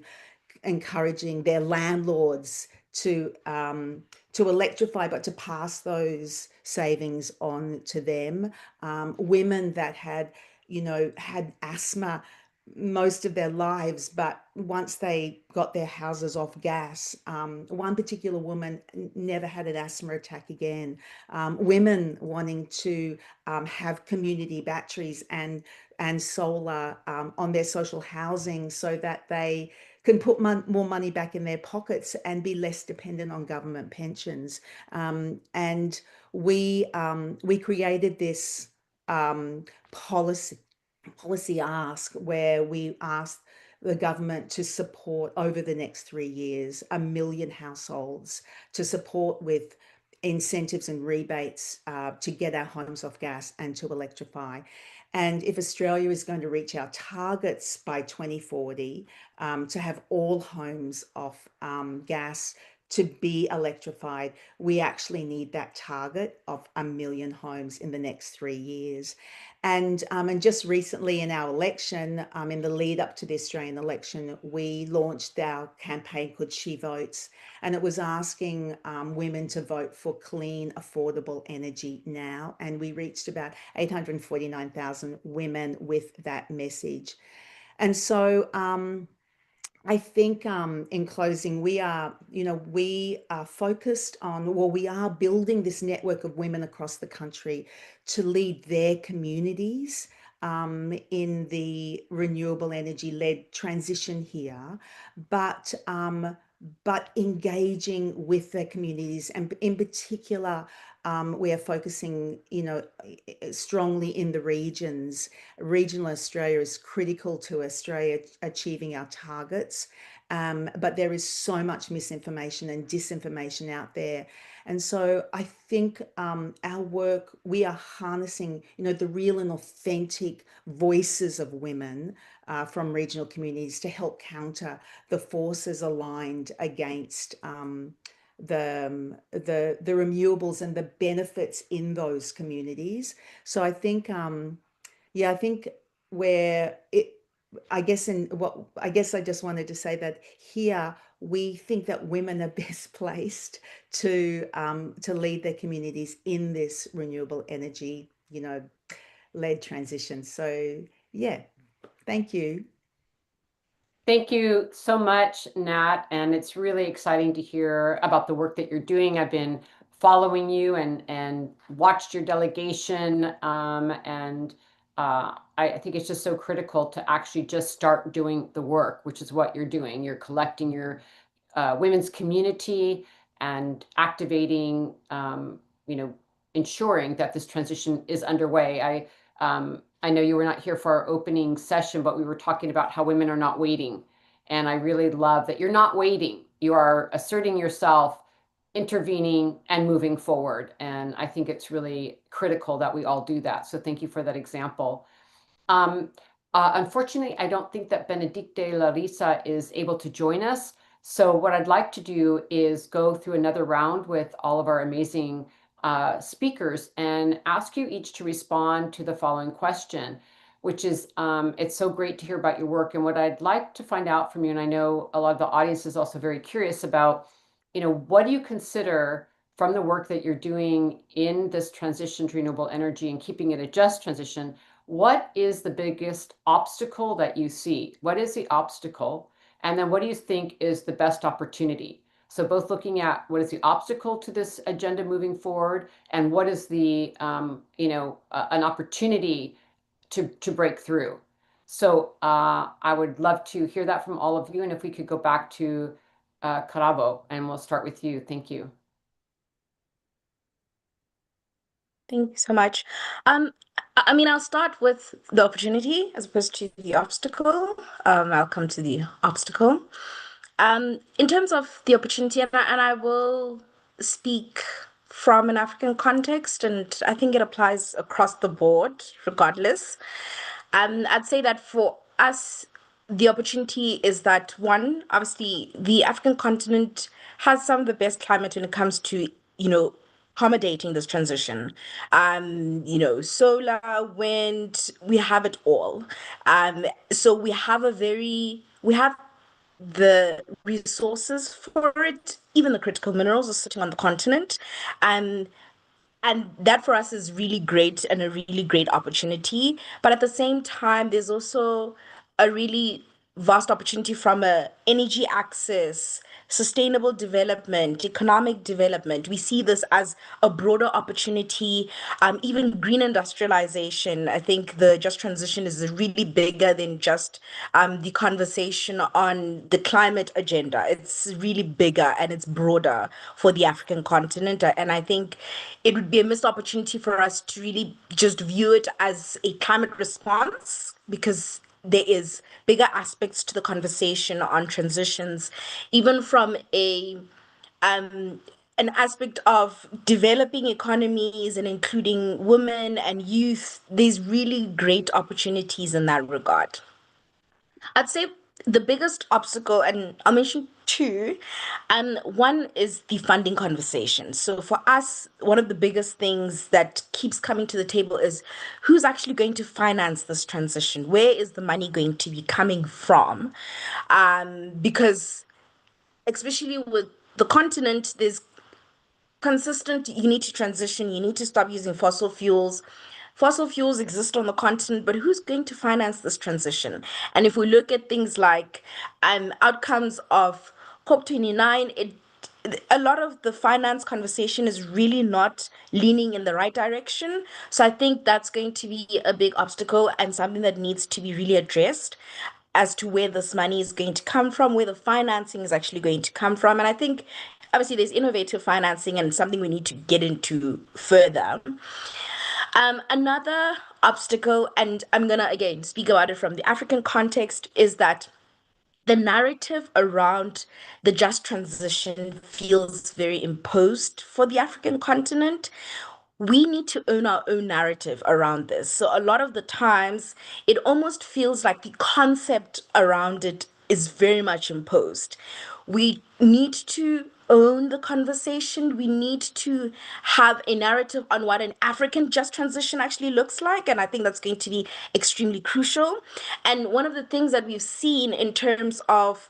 encouraging their landlords to electrify, but to pass those savings on to them. Women that had asthma most of their lives, but once they got their houses off gas, one particular woman never had an asthma attack again. Women wanting to have community batteries and solar on their social housing, so that they can put more money back in their pockets and be less dependent on government pensions. And we created this policy ask, where we asked the government to support over the next 3 years 1 million households, to support with incentives and rebates to get our homes off gas and to electrify. And if Australia is going to reach our targets by 2040, to have all homes off gas to be electrified, we actually need that target of 1 million homes in the next 3 years. And just recently in our election, in the lead up to the Australian election, we launched our campaign called She Votes, and it was asking women to vote for clean, affordable energy now. And we reached about 849,000 women with that message. And so I think in closing, we are focused on, we are building this network of women across the country to lead their communities in the renewable energy-led transition here, but engaging with their communities. And in particular, we are focusing, strongly in the regions. Regional Australia is critical to Australia achieving our targets, but there is so much misinformation and disinformation out there. And so I think our work, we are harnessing, the real and authentic voices of women from regional communities to help counter the forces aligned against the renewables and the benefits in those communities. So I think, I think I guess I just wanted to say that here we think that women are best placed to lead their communities in this renewable energy, led transition. So yeah, thank you. Thank you so much, Nat. And it's really exciting to hear about the work that you're doing. I've been following you and watched your delegation. I think it's just so critical to actually just start doing the work, which is what you're doing. You're collecting your women's community and activating, ensuring that this transition is underway. I know you were not here for our opening session, but we were talking about how women are not waiting. And I really love that you're not waiting. You are asserting yourself, intervening, and moving forward. And I think it's really critical that we all do that. So thank you for that example. Unfortunately, I don't think that Benedicte Larissa is able to join us. So what I'd like to do is go through another round with all of our amazing speakers and ask you each to respond to the following question, which is, it's so great to hear about your work. And what I'd like to find out from you, and I know a lot of the audience is also very curious about, what do you consider from the work that you're doing in this transition to renewable energy and keeping it a just transition, what is the biggest obstacle that you see? What is the obstacle? And then what do you think is the best opportunity? So both looking at what is the obstacle to this agenda moving forward, and what is the, an opportunity to break through. So I would love to hear that from all of you. And if we could go back to Karabo, and we'll start with you. Thank you. Thank you so much. I'll start with the opportunity as opposed to the obstacle. I'll come to the obstacle. In terms of the opportunity, and I will speak from an African context, and I think it applies across the board, regardless. I'd say that for us, the opportunity is that, one, obviously, the African continent has some of the best climate when it comes to, accommodating this transition. Solar, wind, we have it all. So we have the resources for it. Even the critical minerals are sitting on the continent. And that for us is really great and a really great opportunity. But at the same time, there's also a really vast opportunity from a energy access, sustainable development, economic development. We see this as a broader opportunity, even green industrialization. I think the just transition is really bigger than just the conversation on the climate agenda. It's really bigger and it's broader for the African continent. And I think it would be a missed opportunity for us to really just view it as a climate response, because there is bigger aspects to the conversation on transitions, even from an aspect of developing economies and including women and youth. There's really great opportunities in that regard. I'd say the biggest obstacle, and I'll mention two, and one is the funding conversation. So for us, one of the biggest things that keeps coming to the table is who's actually going to finance this transition? Where is the money going to be coming from? Because especially with the continent, there's consistent, you need to transition, you need to stop using fossil fuels. Fossil fuels exist on the continent, but who's going to finance this transition? And if we look at things like outcomes of COP29, a lot of the finance conversation is really not leaning in the right direction. So I think that's going to be a big obstacle and something that needs to be really addressed as to where this money is going to come from, where the financing is actually going to come from. And I think obviously there's innovative financing and something we need to get into further. Another obstacle, and I'm going to again speak about it from the African context, is that the narrative around the just transition feels very imposed for the African continent. We need to own our own narrative around this. So a lot of the times, it almost feels like the concept around it is very much imposed. We need to own the conversation. We need to have a narrative on what an African just transition actually looks like. And I think that's going to be extremely crucial. And one of the things that we've seen in terms of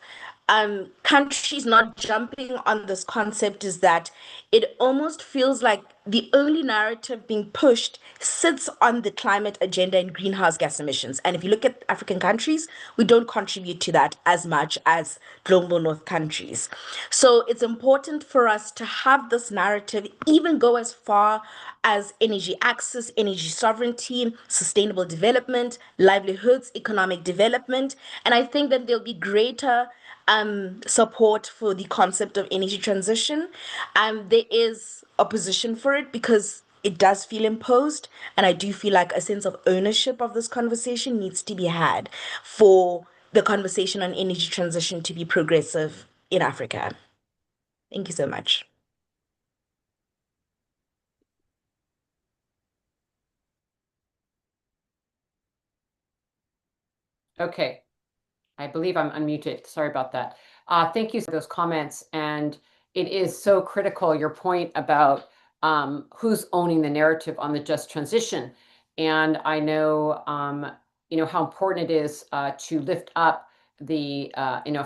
countries not jumping on this concept is that it almost feels like the only narrative being pushed sits on the climate agenda and greenhouse gas emissions. And if you look at African countries, we don't contribute to that as much as global north countries. So it's important for us to have this narrative even go as far as energy access, energy sovereignty, sustainable development, livelihoods, economic development. And I think that there'll be greater support for the concept of energy transition. There is opposition for it because it does feel imposed, and I do feel like a sense of ownership of this conversation needs to be had for the conversation on energy transition to be progressive in Africa. Thank you so much. Okay, I believe I'm unmuted. Sorry about that. Thank you for those comments. And it is so critical, your point about who's owning the narrative on the just transition. And I know, how important it is to lift up the,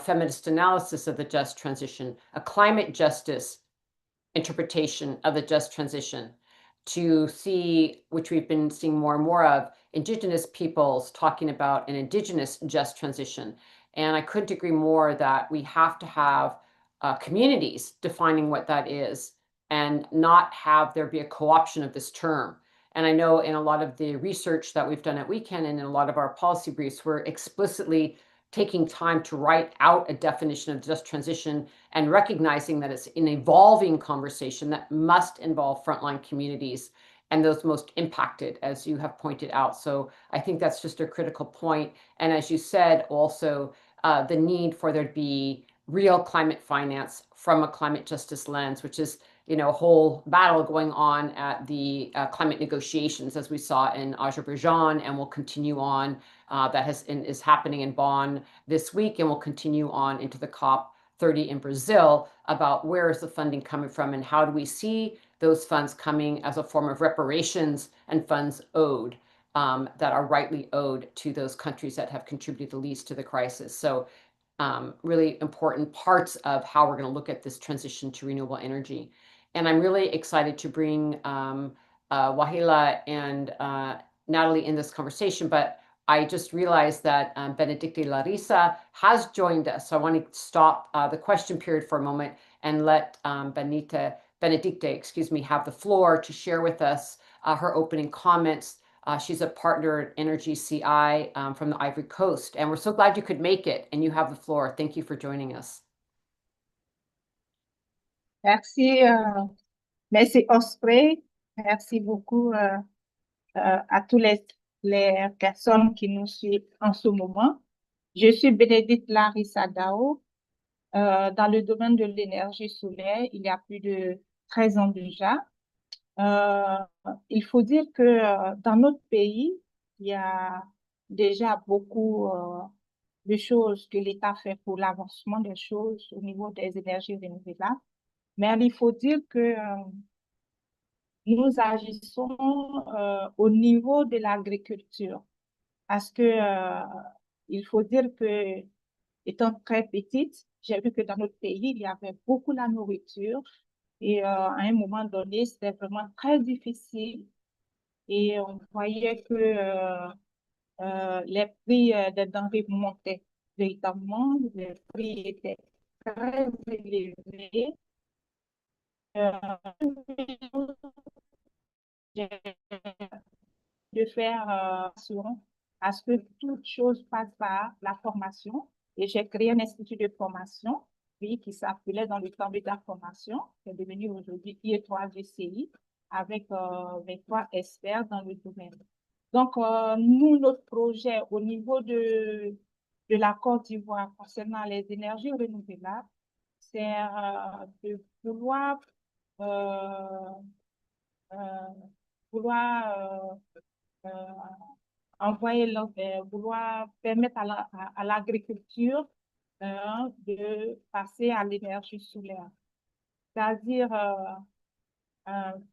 feminist analysis of the just transition, a climate justice interpretation of the just transition, to see, which we've been seeing more and more of, Indigenous peoples talking about an Indigenous just transition. And I couldn't agree more that we have to have communities defining what that is and not have there be a co-option of this term. And I know in a lot of the research that we've done at Weekend and in a lot of our policy briefs, we're explicitly taking time to write out a definition of just transition and recognizing that it's an evolving conversation that must involve frontline communities and those most impacted, as you have pointed out. So I think that's just a critical point. And as you said, also the need for there to be real climate finance from a climate justice lens, which is a whole battle going on at the climate negotiations, as we saw in Azerbaijan, and will continue on. That is happening in Bonn this week, and will continue on into the COP30 in Brazil, about where is the funding coming from and how do we see those funds coming as a form of reparations and funds owed that are rightly owed to those countries that have contributed the least to the crisis. So really important parts of how we're going to look at this transition to renewable energy. And I'm really excited to bring Wahila and Natalie in this conversation, but I just realized that Benedicte Larissa has joined us. So I want to stop the question period for a moment and let Benedicte, have the floor to share with us her opening comments. She's a partner at Energy CI from the Ivory Coast, and we're so glad you could make it, and you have the floor. Thank you for joining us. Merci, merci Osprey. Merci beaucoup à tous les personnes qui nous suivent en ce moment. Je suis Bénédicte Larissa Dao. Dans le domaine de l'énergie solaire, il y a plus de 13 ans déjà. Il faut dire que dans notre pays, il y a déjà beaucoup de choses que l'État fait pour l'avancement des choses au niveau des énergies renouvelables. Mais il faut dire que nous agissons au niveau de l'agriculture. Parce que il faut dire que, étant très petite, j'ai vu que dans notre pays, il y avait beaucoup de nourriture. Et à un moment donné, c'était vraiment très difficile. Et on voyait que les prix des denrées montaient véritablement. Les prix étaient très élevés. De faire assurance à ce que toute chose passe par la formation. Et j'ai créé un institut de formation, oui, qui s'appelait dans le temps de la formation, qui est devenu aujourd'hui IE3GCI, avec 23 experts dans le domaine. Donc, nous, notre projet au niveau de la Côte d'Ivoire concernant les énergies renouvelables, c'est de vouloir vouloir permettre à l'agriculture de passer à l'énergie solaire. c'est-à-dire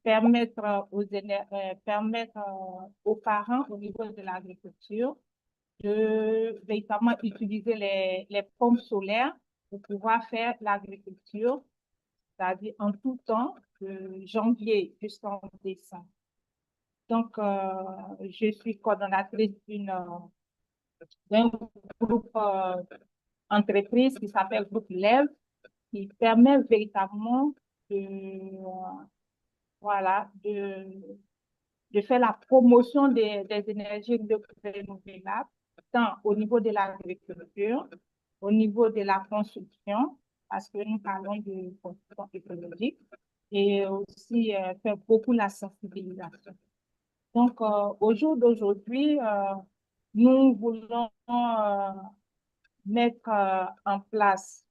permettre aux parents au niveau de l'agriculture de véritablement utiliser les pompes solaires pour pouvoir faire l'agriculture, c'est-à-dire en tout temps, de janvier jusqu'en décembre. Donc, je suis coordonnatrice d'un groupe entreprise qui s'appelle Groupe LEV, qui permet véritablement de faire la promotion des énergies renouvelables, tant au niveau de l'agriculture, au niveau de la construction, parce que nous parlons de construction écologique, et aussi faire beaucoup la sensibilisation. Donc, au jour d'aujourd'hui, nous voulons mettre en place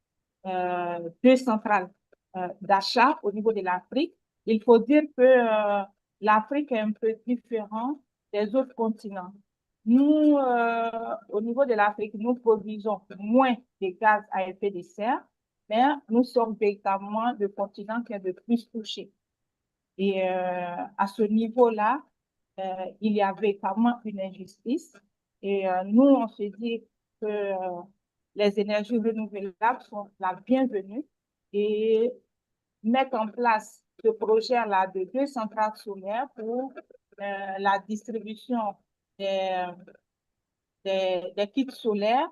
2 centrales d'achat au niveau de l'Afrique. Il faut dire que l'Afrique est un peu différente des autres continents. Nous, au niveau de l'Afrique, nous produisons moins de gaz à effet de serre, mais nous sommes véritablement le continent qui est le plus touché. Et à ce niveau-là, il y a véritablement une injustice. Et nous, on se dit que les énergies renouvelables sont la bienvenue et mettre en place ce projet-là de 2 centrales solaires pour la distribution des kits solaires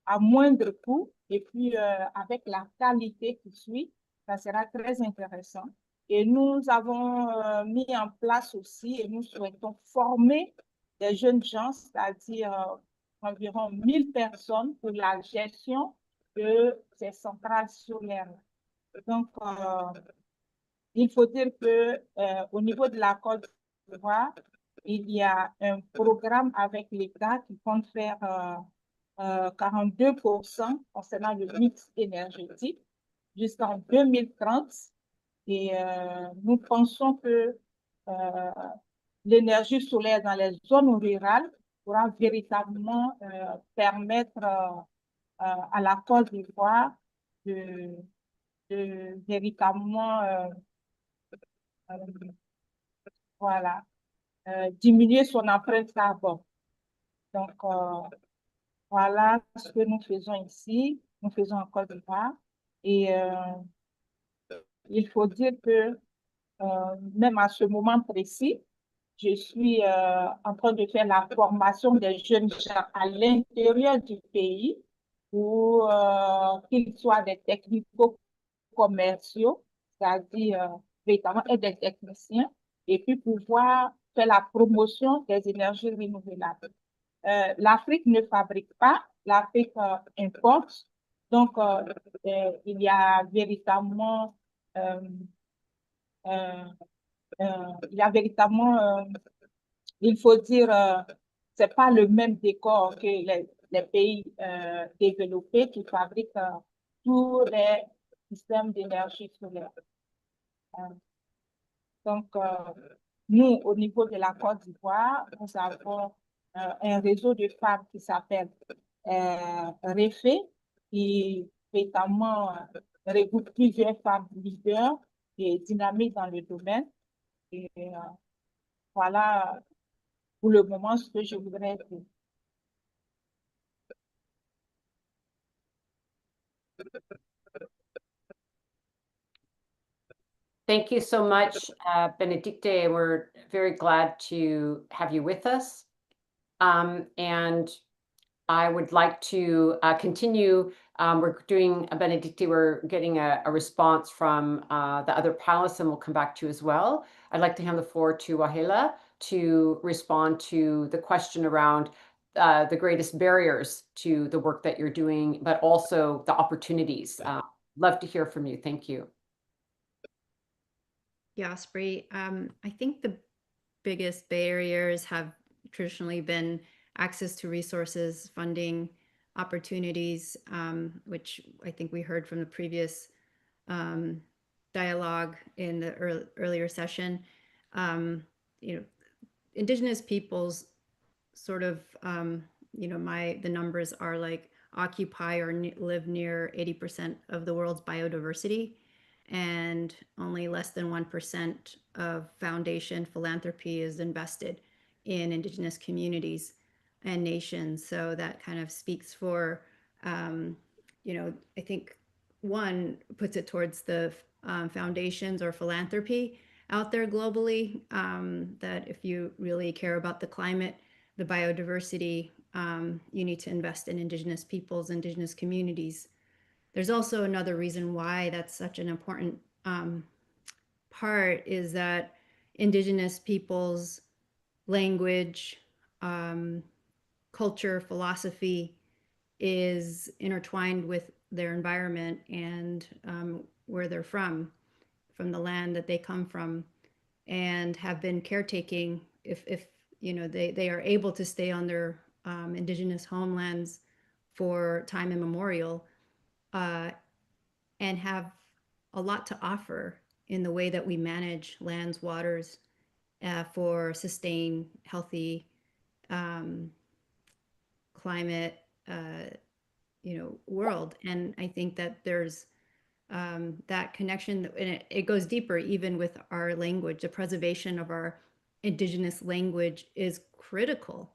à moindre coût et puis avec la qualité qui suit, ça sera très intéressant. Et nous avons mis en place aussi, et nous souhaitons former des jeunes gens, c'est-à-dire environ 1000 personnes pour la gestion de ces centrales solaires. Donc, il faut dire que au niveau de la Côte d'Ivoire, il y a un programme avec l'État qui compte faire 42% concernant le mix énergétique jusqu'en 2030. Et nous pensons que l'énergie solaire dans les zones rurales pourra véritablement permettre à la Côte d'Ivoire de véritablement diminuer son empreinte carbone. Donc, voilà ce que nous faisons ici, nous faisons en Côte d'Ivoire. Et il faut dire que même à ce moment précis, je suis en train de faire la formation des jeunes gens à l'intérieur du pays pour qu'ils soient des technico-commerciaux, c'est-à-dire véritablement être des techniciens, et puis pouvoir faire la promotion des énergies renouvelables. L'Afrique ne fabrique pas, l'Afrique importe. Donc, il y a véritablement il faut dire, c'est pas le même décor que les pays développés qui fabriquent tous les systèmes d'énergie solaire. Donc, nous, au niveau de la Côte d'Ivoire, nous avons un réseau de femmes qui s'appelle REFE, qui véritablement regroupe plusieurs femmes leaders et dynamiques dans le domaine. Et voilà pour le moment ce que je voudrais dire. Thank you so much, Benedicte. We're very glad to have you with us. And I would like to continue. We're doing, Benedicte, we're getting a response from the other panelists, and we'll come back to you as well. I'd like to hand the floor to Wahela to respond to the question around the greatest barriers to the work that you're doing, but also the opportunities. Love to hear from you. Thank you. Yeah, Osprey. I think the biggest barriers have traditionally been access to resources, funding, opportunities, which I think we heard from the previous dialogue in the earlier session. Indigenous peoples sort of, the numbers are like occupy or live near 80% of the world's biodiversity. and only less than 1% of foundation philanthropy is invested in Indigenous communities and nations. So that kind of speaks for, I think one puts it towards the foundations or philanthropy out there globally, that if you really care about the climate, the biodiversity, you need to invest in Indigenous peoples, Indigenous communities. There's also another reason why that's such an important part is that Indigenous peoples' language, culture, philosophy is intertwined with their environment and where they're from the land that they come from, and have been caretaking if they are able to stay on their Indigenous homelands for time immemorial, and have a lot to offer in the way that we manage lands, waters, for sustain healthy climate, world. And I think that there's that connection, and it goes deeper even with our language. The preservation of our Indigenous language is critical.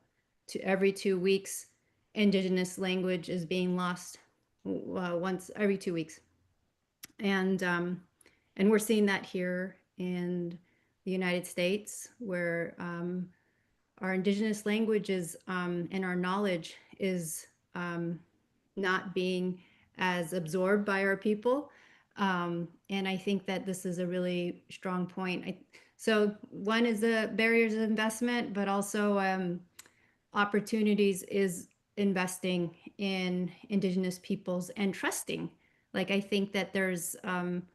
To every 2 weeks, Indigenous language is being lost once every 2 weeks. And we're seeing that here in the United States, where our Indigenous languages and our knowledge is not being as absorbed by our people. And I think that this is a really strong point. So one is the barriers of investment, but also opportunities is investing in Indigenous peoples and trusting. Like, I think that there's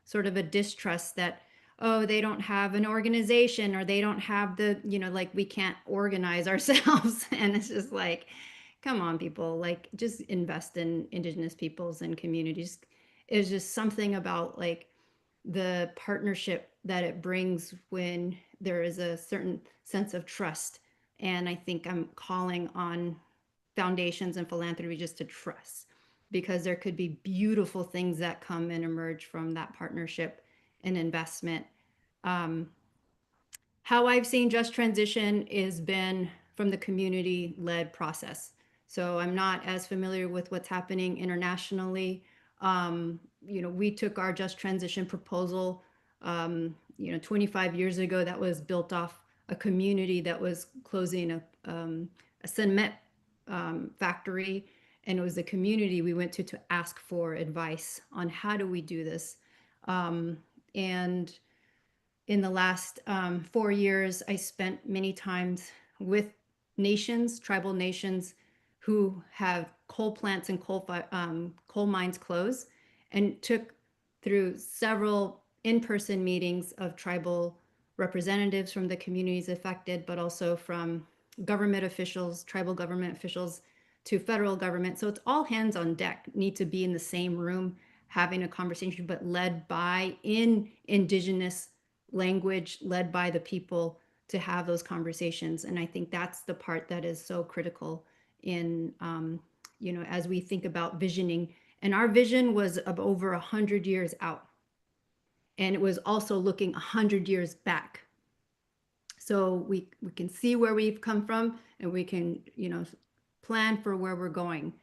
sort of a distrust that, oh, they don't have an organization, or they don't have the, like, we can't organize ourselves. And it's just like, come on, people, like, just invest in Indigenous peoples and communities. It's just something about like the partnership that it brings when there is a certain sense of trust. And I think I'm calling on foundations and philanthropy just to trust, because there could be beautiful things that come and emerge from that partnership and investment. How I've seen just transition is been from the community-led process. So I'm not as familiar with what's happening internationally. We took our just transition proposal, 25 years ago, that was built off a community that was closing a cement factory. And it was the community we went to ask for advice on how do we do this. And in the last 4 years, I spent many times with nations, tribal nations, who have coal plants and coal mines close, and took through several in-person meetings of tribal representatives from the communities affected, but also from government officials, tribal government officials, to federal government. So it's all hands on deck, need to be in the same room having a conversation, but led by in Indigenous language, led by the people to have those conversations. And I think that's the part that is so critical in, as we think about visioning. And our vision was of over 100 years out. And it was also looking 100 years back. So we can see where we've come from, and we can, plan for where we're going.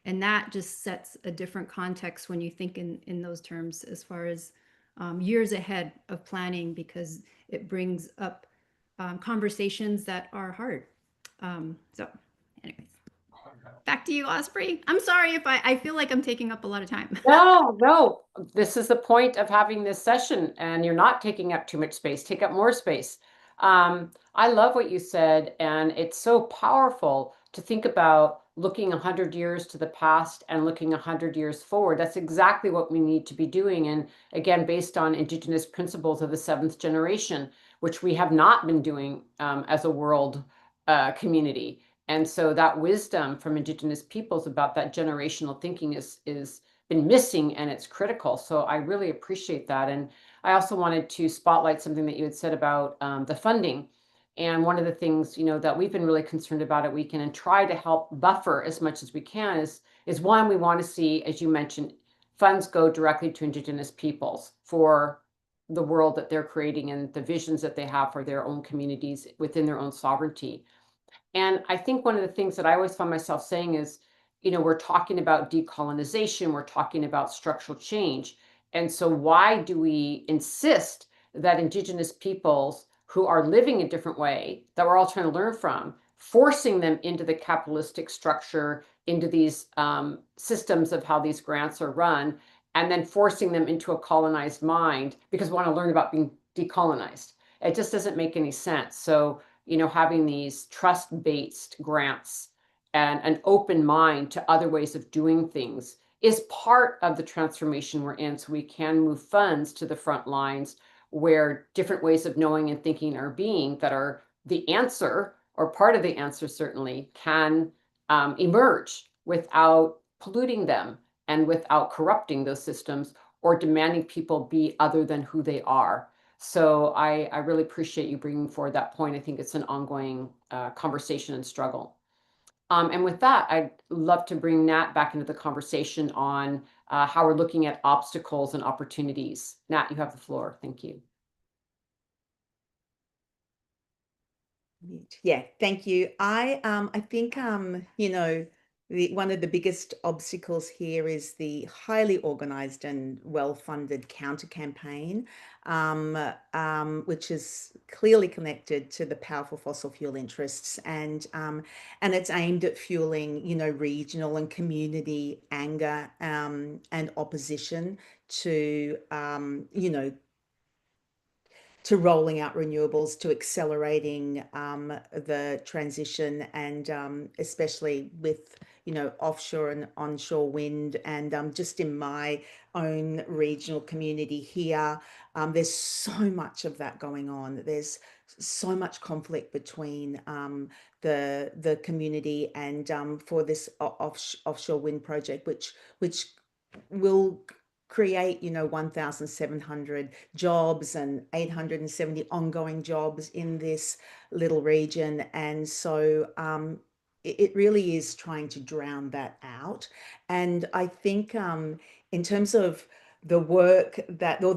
And that just sets a different context when you think in those terms, as far as years ahead of planning, because it brings up conversations that are hard. So anyways, back to you, Osprey. I'm sorry if I feel like I'm taking up a lot of time. No, this is the point of having this session, and you're not taking up too much space. Take up more space. I love what you said, and it's so powerful to think about looking 100 years to the past and looking 100 years forward. That's exactly what we need to be doing. And again, based on Indigenous principles of the 7th generation, which we have not been doing as a world community. And so that wisdom from Indigenous peoples about that generational thinking is been missing, and it's critical. So I really appreciate that. And I also wanted to spotlight something that you had said about the funding. And one of the things, that we've been really concerned about at Weekend and try to help buffer as much as we can is one, we want to see, as you mentioned, funds go directly to Indigenous peoples for the world that they're creating and the visions that they have for their own communities within their own sovereignty. And I think one of the things that I always find myself saying is, we're talking about decolonization, we're talking about structural change. And so why do we insist that Indigenous peoples who are living a different way, that we're all trying to learn from, forcing them into the capitalistic structure, into these systems of how these grants are run, and then forcing them into a colonized mind because we want to learn about being decolonized? It just doesn't make any sense. So, having these trust-based grants and an open mind to other ways of doing things is part of the transformation we're in, so we can move funds to the front lines where different ways of knowing and thinking are being that are the answer, or part of the answer certainly, can emerge without polluting them and without corrupting those systems or demanding people be other than who they are. So I really appreciate you bringing forward that point. I think it's an ongoing conversation and struggle. And with that, I'd love to bring Nat back into the conversation on how we're looking at obstacles and opportunities. Nat, you have the floor. Thank you. Yeah, thank you. I think one of the biggest obstacles here is the highly organized and well-funded counter campaign, which is clearly connected to the powerful fossil fuel interests, and it's aimed at fueling regional and community anger and opposition to to rolling out renewables, to accelerating the transition, and especially with offshore and onshore wind. And just in my own regional community here, there's so much of that going on. There's so much conflict between the community and for this offshore wind project, which will create 1,700 jobs and 870 ongoing jobs in this little region. And so it really is trying to drown that out. And I think in terms of the work that, or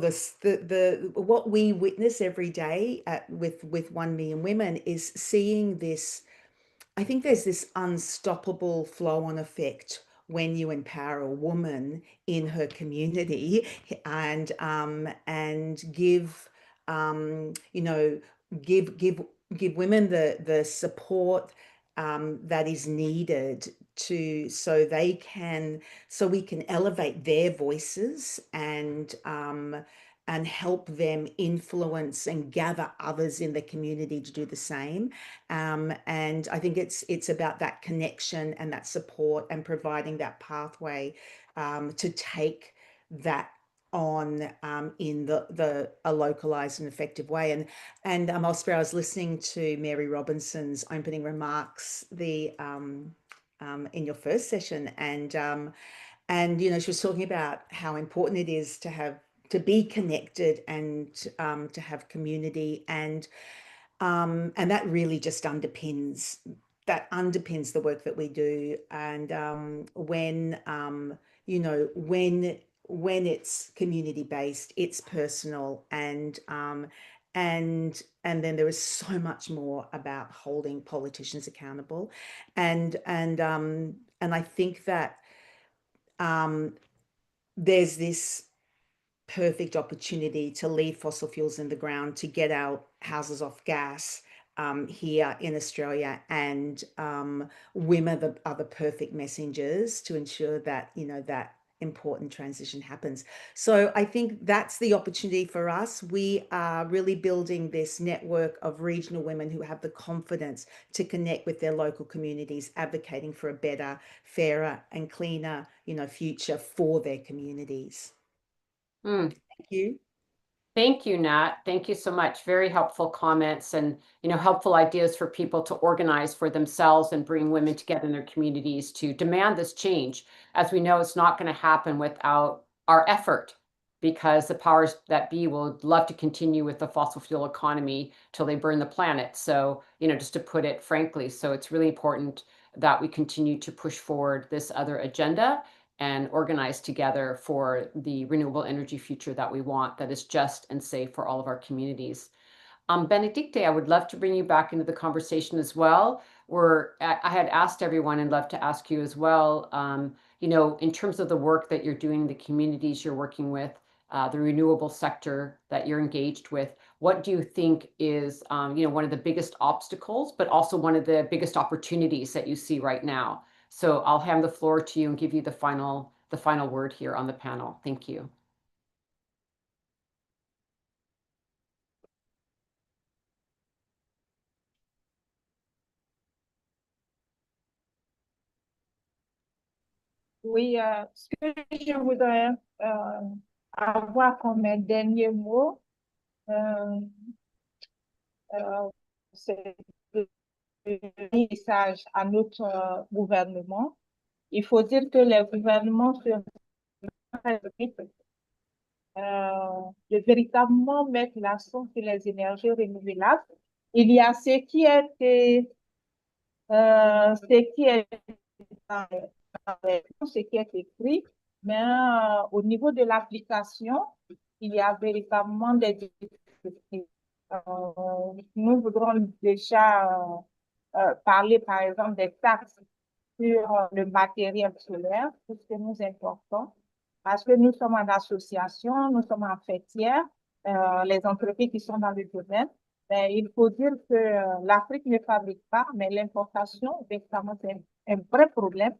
what we witness every day with 1 Million Women, is seeing this. I think there's this unstoppable flow-on effect when you empower a woman in her community and give give women the support that is needed so we can elevate their voices and help them influence and gather others in the community to do the same. And I think it's about that connection and that support and providing that pathway to take that on in a localized and effective way. And Osprey, I was listening to Mary Robinson's opening remarks in your first session, and she was talking about how important it is to be connected and to have community, and that really just underpins the work that we do. And when it's community based, it's personal, and then there is so much more about holding politicians accountable, and I think that there's this perfect opportunity to leave fossil fuels in the ground, to get our houses off gas here in Australia, and women are the perfect messengers to ensure that that important transition happens. So I think that's the opportunity for us. We are really building this network of regional women who have the confidence to connect with their local communities, advocating for a better, fairer and cleaner future for their communities. Thank you. Thank you, Nat. Thank you so much. Very helpful comments and helpful ideas for people to organize for themselves and bring women together in their communities to demand this change. As we know, it's not going to happen without our effort, because the powers that be will love to continue with the fossil fuel economy till they burn the planet. So, just to put it frankly, so it's really important that we continue to push forward this other agenda and organize together for the renewable energy future that we want, that is just and safe for all of our communities. Benedicte, I would love to bring you back into the conversation as well. I had asked everyone and love to ask you as well, you know, in terms of the work that you're doing, the communities you're working with, the renewable sector that you're engaged with, what do you think is, you know, one of the biggest obstacles, but also one of the biggest opportunities that you see right now? So I'll hand the floor to you and give you the final word here on the panel. Thank you. Oui, ce que je voudrais avoir comme un dernier mot, c'est un message à notre gouvernement. Il faut dire que les gouvernements se de véritablement mettre l'accent sur les énergies renouvelables. Il y a ce qui est ce qui est écrit, mais au niveau de l'application, il y a véritablement des difficultés. Nous voudrons déjà parler, par exemple, des taxes sur le matériel solaire, tout ce que nous importons, parce que nous sommes en association, nous sommes en fêtière, les entreprises qui sont dans le domaine. Mais il faut dire que l'Afrique ne fabrique pas, mais l'importation, effectivement, c'est un vrai problème.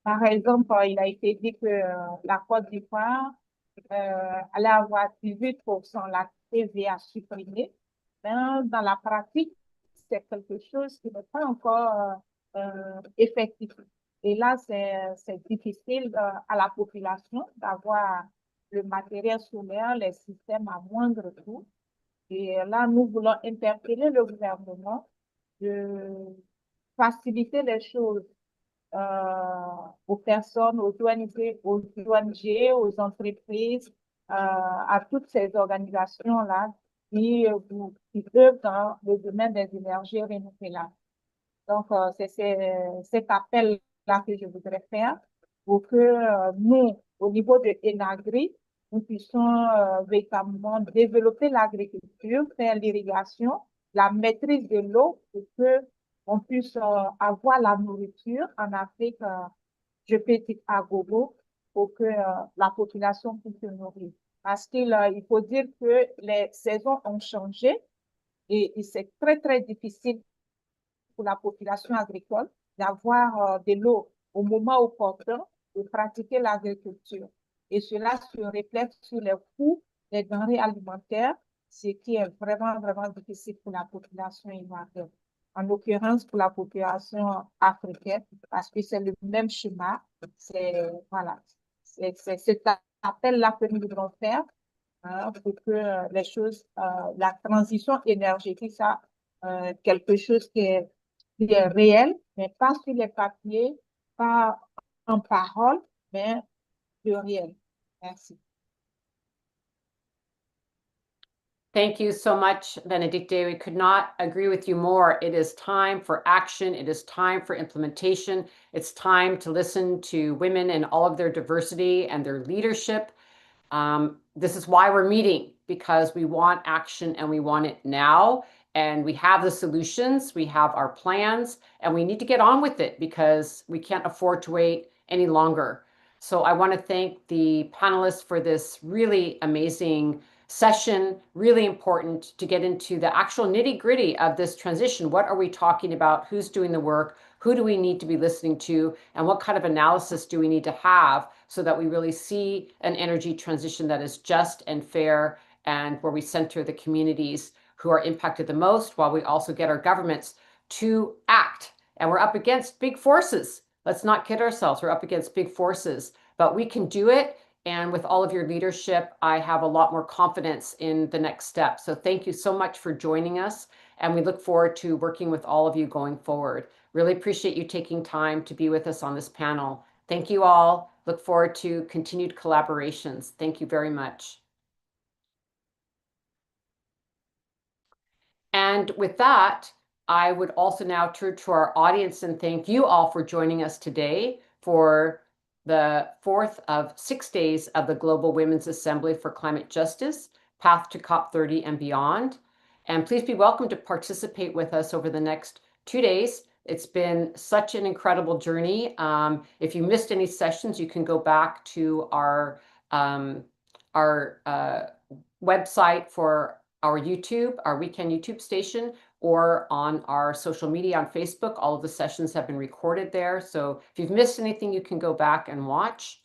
Par exemple, il a été dit que la Côte d'Ivoire allait avoir 18% la TVA supprimée. Mais dans la pratique, c'est quelque chose qui n'est pas encore effectif. Et là, c'est difficile à la population d'avoir le matériel solaire, les systèmes à moindre coût. Et là, nous voulons interpeller le gouvernement de faciliter les choses aux personnes, aux ONG, aux entreprises, à toutes ces organisations-là qui œuvrent dans le domaine des énergies renouvelables. Donc, c'est cet appel-là que je voudrais faire pour que nous, au niveau de Enagri, nous puissions véritablement développer l'agriculture, faire l'irrigation, la maîtrise de l'eau pour que on puisse avoir la nourriture en Afrique, je peux dire à gogo, pour que la population puisse se nourrir. Parce qu'il faut dire que les saisons ont changé et c'est très, très difficile pour la population agricole d'avoir de l'eau au moment opportun pour pratiquer l'agriculture. Et cela se reflète sur les coûts des denrées alimentaires, ce qui est vraiment, vraiment difficile pour la population ivoirienne. En l'occurrence, pour la population africaine, parce que c'est le même schéma. Voilà, c'est cet appel-là que nous devons faire pour que les choses, la transition énergétique, ça, quelque chose qui est réel, mais pas sur les papiers, pas en parole, mais de réel. Merci. Thank you so much, Benedicte. We could not agree with you more. It is time for action. It is time for implementation. It's time to listen to women and all of their diversity and their leadership. This is why we're meeting, because we want action and we want it now. And we have the solutions, we have our plans, and we need to get on with it because we can't afford to wait any longer. So I want to thank the panelists for this really amazing session, really important to get into the actual nitty-gritty of this transition. What are we talking about? Who's doing the work? Who do we need to be listening to? And what kind of analysis do we need to have so that we really see an energy transition that is just and fair and where we center the communities who are impacted the most, while we also get our governments to act. And we're up against big forces. Let's not kid ourselves. We're up against big forces, but we can do it. And with all of your leadership, I have a lot more confidence in the next step. So thank you so much for joining us. And we look forward to working with all of you going forward. Really appreciate you taking time to be with us on this panel. Thank you all. Look forward to continued collaborations. Thank you very much. And with that, I would also now turn to our audience and thank you all for joining us today for the 4th of 6 days of the Global Women's Assembly for Climate Justice, Path to COP30 and beyond. And please be welcome to participate with us over the next 2 days. It's been such an incredible journey. If you missed any sessions, you can go back to our website for our YouTube, our weekend YouTube station, or on our social media on Facebook. All of the sessions have been recorded there. So if you've missed anything, you can go back and watch.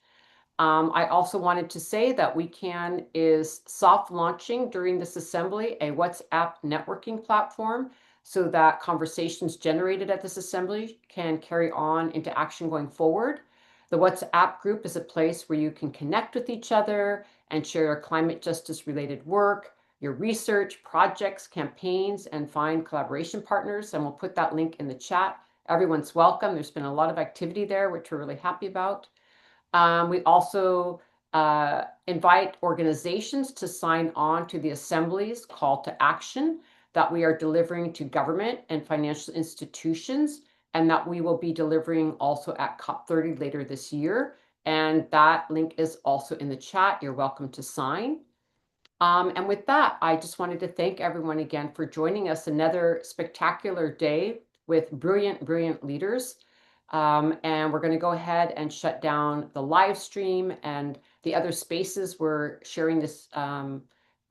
I also wanted to say that WeCan is soft launching during this assembly a WhatsApp networking platform so that conversations generated at this assembly can carry on into action going forward. The WhatsApp group is a place where you can connect with each other and share your climate justice related work, your research, projects, campaigns, and find collaboration partners. And we'll put that link in the chat. Everyone's welcome. There's been a lot of activity there, which we're really happy about. We also invite organizations to sign on to the Assembly's call to action that we are delivering to government and financial institutions, and that we will be delivering also at COP30 later this year. And that link is also in the chat. You're welcome to sign. And with that, I just wanted to thank everyone again for joining us. Another spectacular day with brilliant, brilliant leaders. And we're going to go ahead and shut down the live stream and the other spaces we're sharing this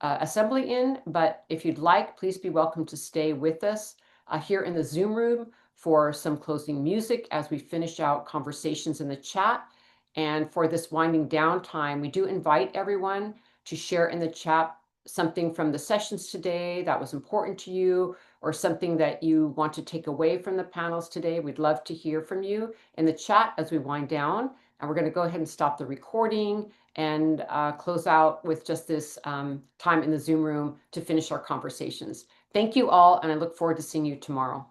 assembly in. But if you'd like, please be welcome to stay with us here in the Zoom room for some closing music as we finish out conversations in the chat. And for this winding down time, we do invite everyone to share in the chat something from the sessions today that was important to you, or something that you want to take away from the panels today. We'd love to hear from you in the chat as we wind down. And we're going to go ahead and stop the recording and close out with just this time in the Zoom room to finish our conversations. Thank you all, and I look forward to seeing you tomorrow.